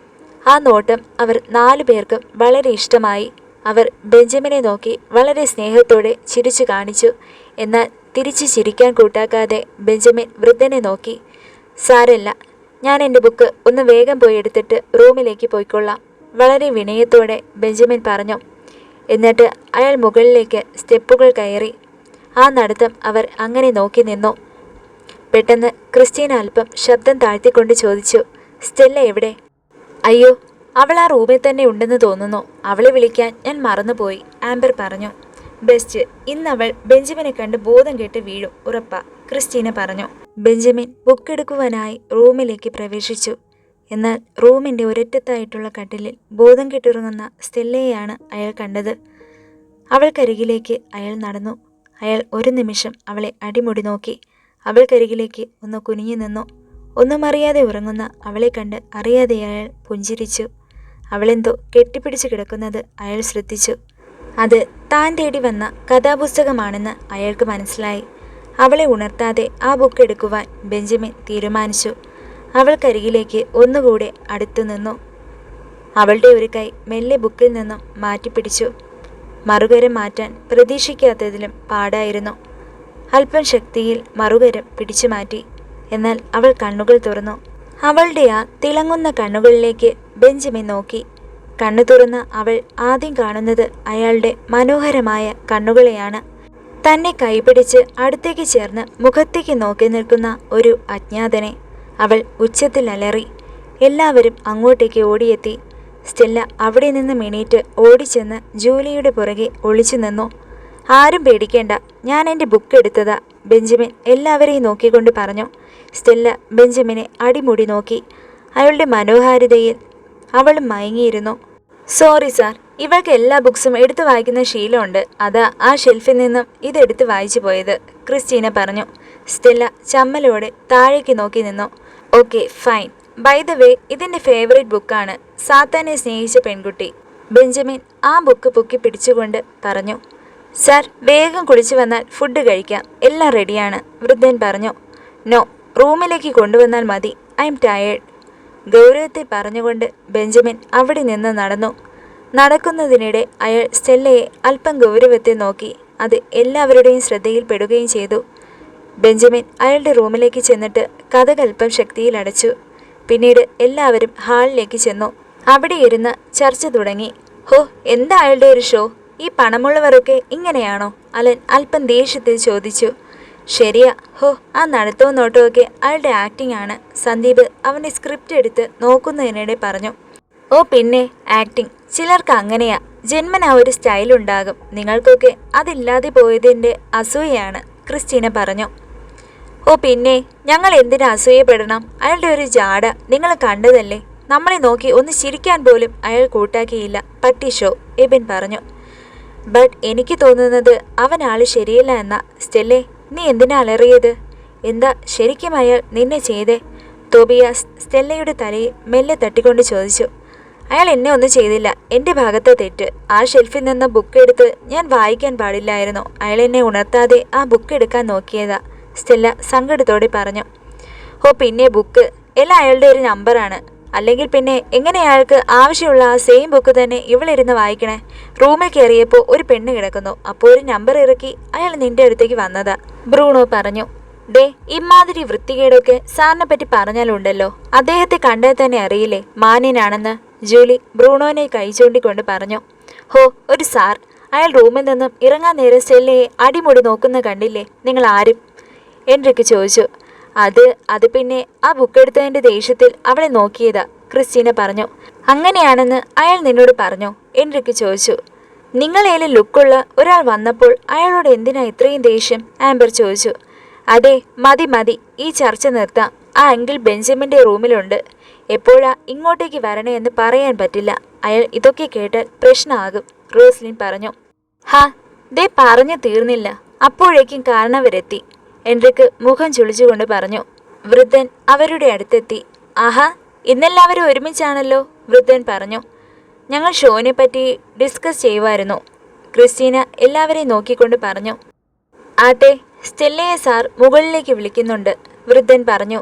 ആ നോട്ടം അവർ 4 പേർക്കും വളരെ ഇഷ്ടമായി. അവർ ബെഞ്ചമിനെ നോക്കി വളരെ സ്നേഹത്തോടെ ചിരിച്ചു കാണിച്ചു. എന്നാൽ തിരിച്ച് ചിരിക്കാൻ കൂട്ടാക്കാതെ ബെഞ്ചമിൻ വൃദ്ധനെ നോക്കി. സാരല്ല, ഞാൻ എൻ്റെ ബുക്ക് ഒന്ന് വേഗം പോയി എടുത്തിട്ട് റൂമിലേക്ക് പോയിക്കൊള്ളാം, വളരെ വിനയത്തോടെ ബെഞ്ചമിൻ പറഞ്ഞു. എന്നിട്ട് അയാൾ മുകളിലേക്ക് സ്റ്റെപ്പുകൾ കയറി. ആ നടത്തം അവർ അങ്ങനെ നോക്കി നിന്നു. പെട്ടെന്ന് ക്രിസ്റ്റീന അല്പം ശബ്ദം താഴ്ത്തിക്കൊണ്ട് ചോദിച്ചു, സ്റ്റെല്ല എവിടെ? അയ്യോ, അവൾ ആ റൂമിൽ തന്നെ ഉണ്ടെന്ന് തോന്നുന്നു, അവളെ വിളിക്കാൻ ഞാൻ മറന്നുപോയി, ആംബർ പറഞ്ഞു. ബെസ്റ്റ്, ഇന്നവൾ ബെഞ്ചമിനെ കണ്ട് ബോധം കെട്ട് വീഴും, ഉറപ്പാ, ക്രിസ്റ്റീന പറഞ്ഞു. ബെഞ്ചമിൻ ബുക്കെടുക്കുവാനായി റൂമിലേക്ക് പ്രവേശിച്ചു. എന്നാൽ റൂമിൻ്റെ ഒരറ്റത്തായിട്ടുള്ള കട്ടിലിൽ ബോധം കെട്ടിറങ്ങുന്ന സ്റ്റെല്ലയെയാണ് അയാൾ കണ്ടത്. അവൾക്കരികിലേക്ക് അയാൾ നടന്നു. അയാൾ ഒരു നിമിഷം അവളെ അടിമുടി നോക്കി. അവൾക്കരികിലേക്ക് ഒന്ന് കുനിഞ്ഞു നിന്നു. ഒന്നും അറിയാതെ ഉറങ്ങുന്ന അവളെ കണ്ട് അറിയാതെ അയാൾ പുഞ്ചിരിച്ചു. അവളെന്തോ കെട്ടിപ്പിടിച്ചു കിടക്കുന്നത് അയാൾ ശ്രദ്ധിച്ചു. അത് താൻ തേടി വന്ന കഥാപുസ്തകമാണെന്ന് അയാൾക്ക് മനസ്സിലായി. അവളെ ഉണർത്താതെ ആ ബുക്ക് എടുക്കുവാൻ ബെഞ്ചമിൻ തീരുമാനിച്ചു. അവൾക്കരികിലേക്ക് ഒന്നുകൂടെ അടുത്തു നിന്നു. അവളുടെ ഒരു കൈ മെല്ലെ ബുക്കിൽ നിന്നും മാറ്റിപ്പിടിച്ചു. മറുകരം മാറ്റാൻ പ്രതീക്ഷിക്കാത്തതിലും പാടായിരുന്നു. അല്പം ശക്തിയിൽ മറുകരം പിടിച്ചു മാറ്റി. എന്നാൽ അവൾ കണ്ണുകൾ തുറന്നു. അവളുടെ ആ തിളങ്ങുന്ന കണ്ണുകളിലേക്ക് ബെഞ്ചമിൻ നോക്കി. കണ്ണു തുറന്ന അവൾ ആദ്യം കാണുന്നത് അയാളുടെ മനോഹരമായ കണ്ണുകളെയാണ്. തന്നെ കൈപിടിച്ച് അടുത്തേക്ക് ചേർന്ന് മുഖത്തേക്ക് നോക്കി നിൽക്കുന്ന ഒരു അജ്ഞാതനെ. അവൾ ഉച്ചത്തിൽ അലറി. എല്ലാവരും അങ്ങോട്ടേക്ക് ഓടിയെത്തി. സ്റ്റെല്ല അവിടെ നിന്ന് എണീറ്റ് ഓടിച്ചെന്ന് ജൂലിയുടെ പുറകെ ഒളിച്ചു നിന്നു. ആരും പേടിക്കേണ്ട, ഞാൻ എൻ്റെ ബുക്ക് എടുത്തതാ, ബെഞ്ചമിൻ എല്ലാവരെയും നോക്കിക്കൊണ്ട് പറഞ്ഞു. സ്റ്റെല്ല ബെഞ്ചമിനെ അടിമുടി നോക്കി. അയാളുടെ മനോഹാരിതയിൽ അവളും മയങ്ങിയിരുന്നു. സോറി സാർ, ഇവൾക്ക് എല്ലാ ബുക്സും എടുത്തു വായിക്കുന്ന ശീലമുണ്ട്, അതാ ആ ഷെൽഫിൽ നിന്നും ഇതെടുത്ത് വായിച്ചു പോയത്, ക്രിസ്റ്റീന പറഞ്ഞു. സ്റ്റെല്ല ചമ്മലോടെ താഴേക്ക് നോക്കി നിന്നു. Okay fine, by the way ഇതെൻ്റെ ഫേവറേറ്റ് ബുക്കാണ്, സാത്താനെ സ്നേഹിച്ച പെൺകുട്ടി. ബെഞ്ചമിൻ ആ ബുക്ക് പൊക്കി പിടിച്ചുകൊണ്ട് പറഞ്ഞു. സാർ വേഗം കുളിച്ചു വന്നാൽ ഫുഡ് കഴിക്കാം, എല്ലാം റെഡിയാണ്, വൃദ്ധൻ പറഞ്ഞു. നോ, റൂമിലേക്ക് കൊണ്ടുവന്നാൽ മതി, ഐ എം ടയേർഡ്, ഗൗരവത്തിൽ പറഞ്ഞുകൊണ്ട് ബെഞ്ചമിൻ അവിടെ നിന്ന് നടന്നു. നടക്കുന്നതിനിടെ അയാൾ സ്റ്റെല്ലയെ അല്പം ഗൗരവത്തിൽ നോക്കി. അത് എല്ലാവരുടെയും ശ്രദ്ധയിൽപ്പെടുകയും ചെയ്തു. ബെഞ്ചമിൻ അയാളുടെ റൂമിലേക്ക് ചെന്നിട്ട് കതകൽപ്പം ശക്തിയിൽ അടച്ചു. പിന്നീട് എല്ലാവരും ഹാളിലേക്ക് ചെന്നു. അവിടെ ഇരുന്ന് ചർച്ച തുടങ്ങി. ഹോ, എന്താ അയാളുടെ ഒരു ഷോ, ഈ പണമുള്ളവരൊക്കെ ഇങ്ങനെയാണോ? അലൻ അല്പം ദേഷ്യത്തിൽ ചോദിച്ചു. ശരിയാ, ഹോ, ആ നടത്തവും നോട്ടവും ഒക്കെ അയാളുടെ ആക്ടിംഗ് ആണ്, സന്ദീപ് അവൻ്റെ സ്ക്രിപ്റ്റ് എടുത്ത് നോക്കുന്നതിനിടെ പറഞ്ഞു. ഓ പിന്നെ ആക്ടിംഗ്, ചിലർക്ക് അങ്ങനെയാ, ജന്മനാ ഒരു സ്റ്റൈലുണ്ടാകും, നിങ്ങൾക്കൊക്കെ അതില്ലാതെ പോയതിൻ്റെ അസൂയയാണ്, ക്രിസ്റ്റീന പറഞ്ഞു. ഓ പിന്നെ ഞങ്ങൾ എന്തിനാ അസൂയപ്പെടണം, അയാളുടെ ഒരു ജാട നിങ്ങൾ കണ്ടതല്ലേ, നമ്മളെ നോക്കി ഒന്ന് ചിരിക്കാൻ പോലും അയാൾ കൂട്ടാക്കിയില്ല, പട്ടി ഷോ, എബിൻ പറഞ്ഞു. ബട്ട് എനിക്ക് തോന്നുന്നത് അവൻ ആള് ശരിയല്ല എന്നാ. സ്റ്റെല്ലേ, നീ എന്തിനാ അലറിയത്? എന്താ ശരിക്കും അയാൾ നിന്നെ ചെയ്തേ? തോബിയാസ് സ്റ്റെല്ലയുടെ തലയിൽ മെല്ലെ തട്ടിക്കൊണ്ട് ചോദിച്ചു. അയാൾ എന്നെ ഒന്നും ചെയ്തില്ല, എൻ്റെ ഭാഗത്തെ തെറ്റ്. ആ ഷെൽഫിൽ നിന്ന് ബുക്ക് എടുത്ത് ഞാൻ വായിക്കാൻ പാടില്ലായിരുന്നു, അയാൾ എന്നെ ഉണർത്താതെ ആ ബുക്ക് എടുക്കാൻ നോക്കിയതാ, സ്റ്റെല്ല സങ്കടത്തോടെ പറഞ്ഞു. ഓ പിന്നെ ബുക്ക് എല്ലാം അയാളുടെ ഒരു നമ്പറാണ്, അല്ലെങ്കിൽ പിന്നെ എങ്ങനെ അയാൾക്ക് ആവശ്യമുള്ള ആ സെയിം ബുക്ക് തന്നെ ഇവളിരുന്ന് വായിക്കണേ? റൂമിൽ കയറിയപ്പോൾ ഒരു പെണ്ണ് കിടക്കുന്നു, അപ്പോൾ ഒരു നമ്പർ ഇറക്കി അയാൾ നിന്റെ അടുത്തേക്ക് വന്നതാ, ബ്രൂണോ പറഞ്ഞു. ഡേ, ഇമാതിരി വൃത്തികേടൊക്കെ സാറിനെ പറ്റി പറഞ്ഞാലുണ്ടല്ലോ, അദ്ദേഹത്തെ കണ്ടാൽ തന്നെ അറിയില്ലേ മാന്യനാണെന്ന്, ജൂലി ബ്രൂണോനെ കൈ ചൂണ്ടിക്കൊണ്ട് പറഞ്ഞു. ഹോ, ഒരു സാർ, അയാൾ റൂമിൽ നിന്നും ഇറങ്ങാൻ നേരം സ്റ്റെല്ലയെ അടിമുടി നോക്കുന്ന കണ്ടില്ലേ നിങ്ങൾ ആരും? എൻറിക്ക് ചോദിച്ചു. അത് പിന്നെ ആ ബുക്ക് എടുത്തതിൻ്റെ ദേഷ്യത്തിൽ അവളെ നോക്കിയതാ, ക്രിസ്റ്റീന പറഞ്ഞു. അങ്ങനെയാണെന്ന് അയാൾ നിന്നോട് പറഞ്ഞോ? എൻറിക്ക് ചോദിച്ചു. നിങ്ങളേലും ലുക്കുള്ള ഒരാൾ വന്നപ്പോൾ അയാളോട് എന്തിനാ ഇത്രയും ദേഷ്യം? ആംബർ ചോദിച്ചു. അതെ, മതി, ഈ ചർച്ച നിർത്താം. ആ അങ്കിൾ ബെഞ്ചമിൻ്റെ റൂമിലുണ്ട്, എപ്പോഴാ ഇങ്ങോട്ടേക്ക് വരണേ എന്ന് പറയാൻ പറ്റില്ല, അയാൾ ഇതൊക്കെ കേട്ടാൽ പ്രശ്നമാകും, റോസ്ലിൻ പറഞ്ഞു. ഹാ, ദേ പറഞ്ഞു തീർന്നില്ല, അപ്പോഴേക്കും കാരണവരെത്തി, എൻറിക്ക് മുഖം ചുളിച്ചുകൊണ്ട് പറഞ്ഞു. വൃദ്ധൻ അവരുടെ അടുത്തെത്തി. ആഹാ, ഇന്നെല്ലാവരും ഒരുമിച്ചാണല്ലോ, വൃദ്ധൻ പറഞ്ഞു. ഞങ്ങൾ ഷോനെ പറ്റി ഡിസ്കസ് ചെയ്യുമായിരുന്നു, ക്രിസ്റ്റീന എല്ലാവരെയും നോക്കിക്കൊണ്ട് പറഞ്ഞു. ആട്ടെ, സ്റ്റെല്ലയെ സാർ മുകളിലേക്ക് വിളിക്കുന്നുണ്ട്, വൃദ്ധൻ പറഞ്ഞു.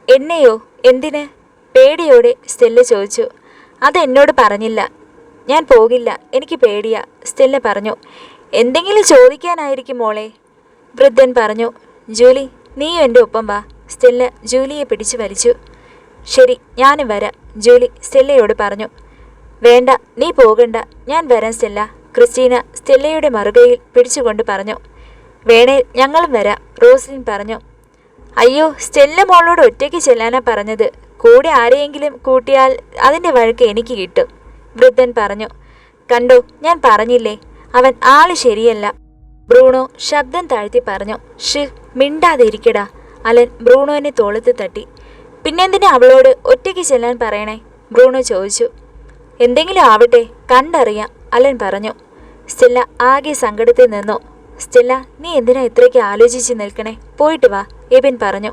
എന്നെയോ? എന്തിന്? പേടിയോടെ സ്റ്റെല്ല ചോദിച്ചു. അതെന്നോട് പറഞ്ഞില്ല, ഞാൻ പോകില്ല, എനിക്ക് പേടിയാ, സ്റ്റെല്ല പറഞ്ഞു. എന്തെങ്കിലും ചോദിക്കാനായിരിക്കും മോളെ, വൃദ്ധൻ പറഞ്ഞു. ജൂലി, നീയും എൻ്റെ ഒപ്പം വാ, സ്റ്റെല്ല ജൂലിയെ പിടിച്ചു വലിച്ചു. ശരി, ഞാനും വരാം, ജൂലി സ്റ്റെല്ലയോട് പറഞ്ഞു. വേണ്ട, നീ പോകണ്ട, ഞാൻ വരാം സ്റ്റെല്ല, ക്രിസ്റ്റീന സ്റ്റെല്ലയുടെ മറുകയിൽ പിടിച്ചുകൊണ്ട് പറഞ്ഞു. വേണേൽ ഞങ്ങളും വരാം, റോസ്ലിൻ പറഞ്ഞു. അയ്യോ, സ്റ്റെല്ല മോളോട് ഒറ്റയ്ക്ക് ചെല്ലാനാ പറഞ്ഞത്, കൂടെ ആരെയെങ്കിലും കൂട്ടിയാൽ അതിൻ്റെ വഴക്ക് എനിക്ക് കിട്ടും, വൃദ്ധൻ പറഞ്ഞു. കണ്ടോ, ഞാൻ പറഞ്ഞില്ലേ, അവൻ ആള് ശരിയല്ല, ബ്രൂണോ ശബ്ദം താഴ്ത്തി പറഞ്ഞു. മിണ്ടാതെ ഇരിക്കടാ, അലൻ ബ്രൂണോനെ തോളത്ത് തട്ടി. പിന്നെന്തിനാ അവളോട് ഒറ്റയ്ക്ക് ചെല്ലാൻ പറയണേ? ബ്രൂണോ ചോദിച്ചു. എന്തെങ്കിലും ആവട്ടെ, കണ്ടറിയാം, അലൻ പറഞ്ഞു. സ്റ്റെല്ല ആകെ സങ്കടത്തിൽ നിന്നു. സ്റ്റെല്ല, നീ എന്തിനാ ഇത്രയ്ക്ക് ആലോചിച്ച് നിൽക്കണേ? പോയിട്ട് വാ, എബിൻ പറഞ്ഞു.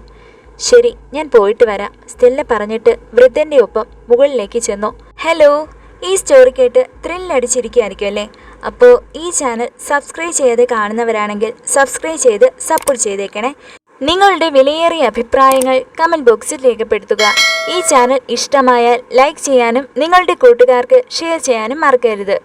ശരി, ഞാൻ പോയിട്ട് വരാം, സ്റ്റെല്ല പറഞ്ഞിട്ട് വൃദ്ധൻ്റെ ഒപ്പം മുകളിലേക്ക് ചെന്നു. ഹലോ, ഈ സ്റ്റോറി കേട്ട് ത്രില്ലടിച്ചിരിക്കുകയായിരിക്കും അല്ലേ? അപ്പോൾ ഈ ചാനൽ സബ്സ്ക്രൈബ് ചെയ്ത് കാണുന്നവരാണെങ്കിൽ സബ്സ്ക്രൈബ് ചെയ്ത് സപ്പോർട്ട് ചെയ്തേക്കണേ. നിങ്ങളുടെ വിലയേറിയ അഭിപ്രായങ്ങൾ കമൻറ്റ് ബോക്സിൽ രേഖപ്പെടുത്തുക. ഈ ചാനൽ ഇഷ്ടമായാൽ ലൈക്ക് ചെയ്യാനും നിങ്ങളുടെ കൂട്ടുകാർക്ക് ഷെയർ ചെയ്യാനും മറക്കരുത്.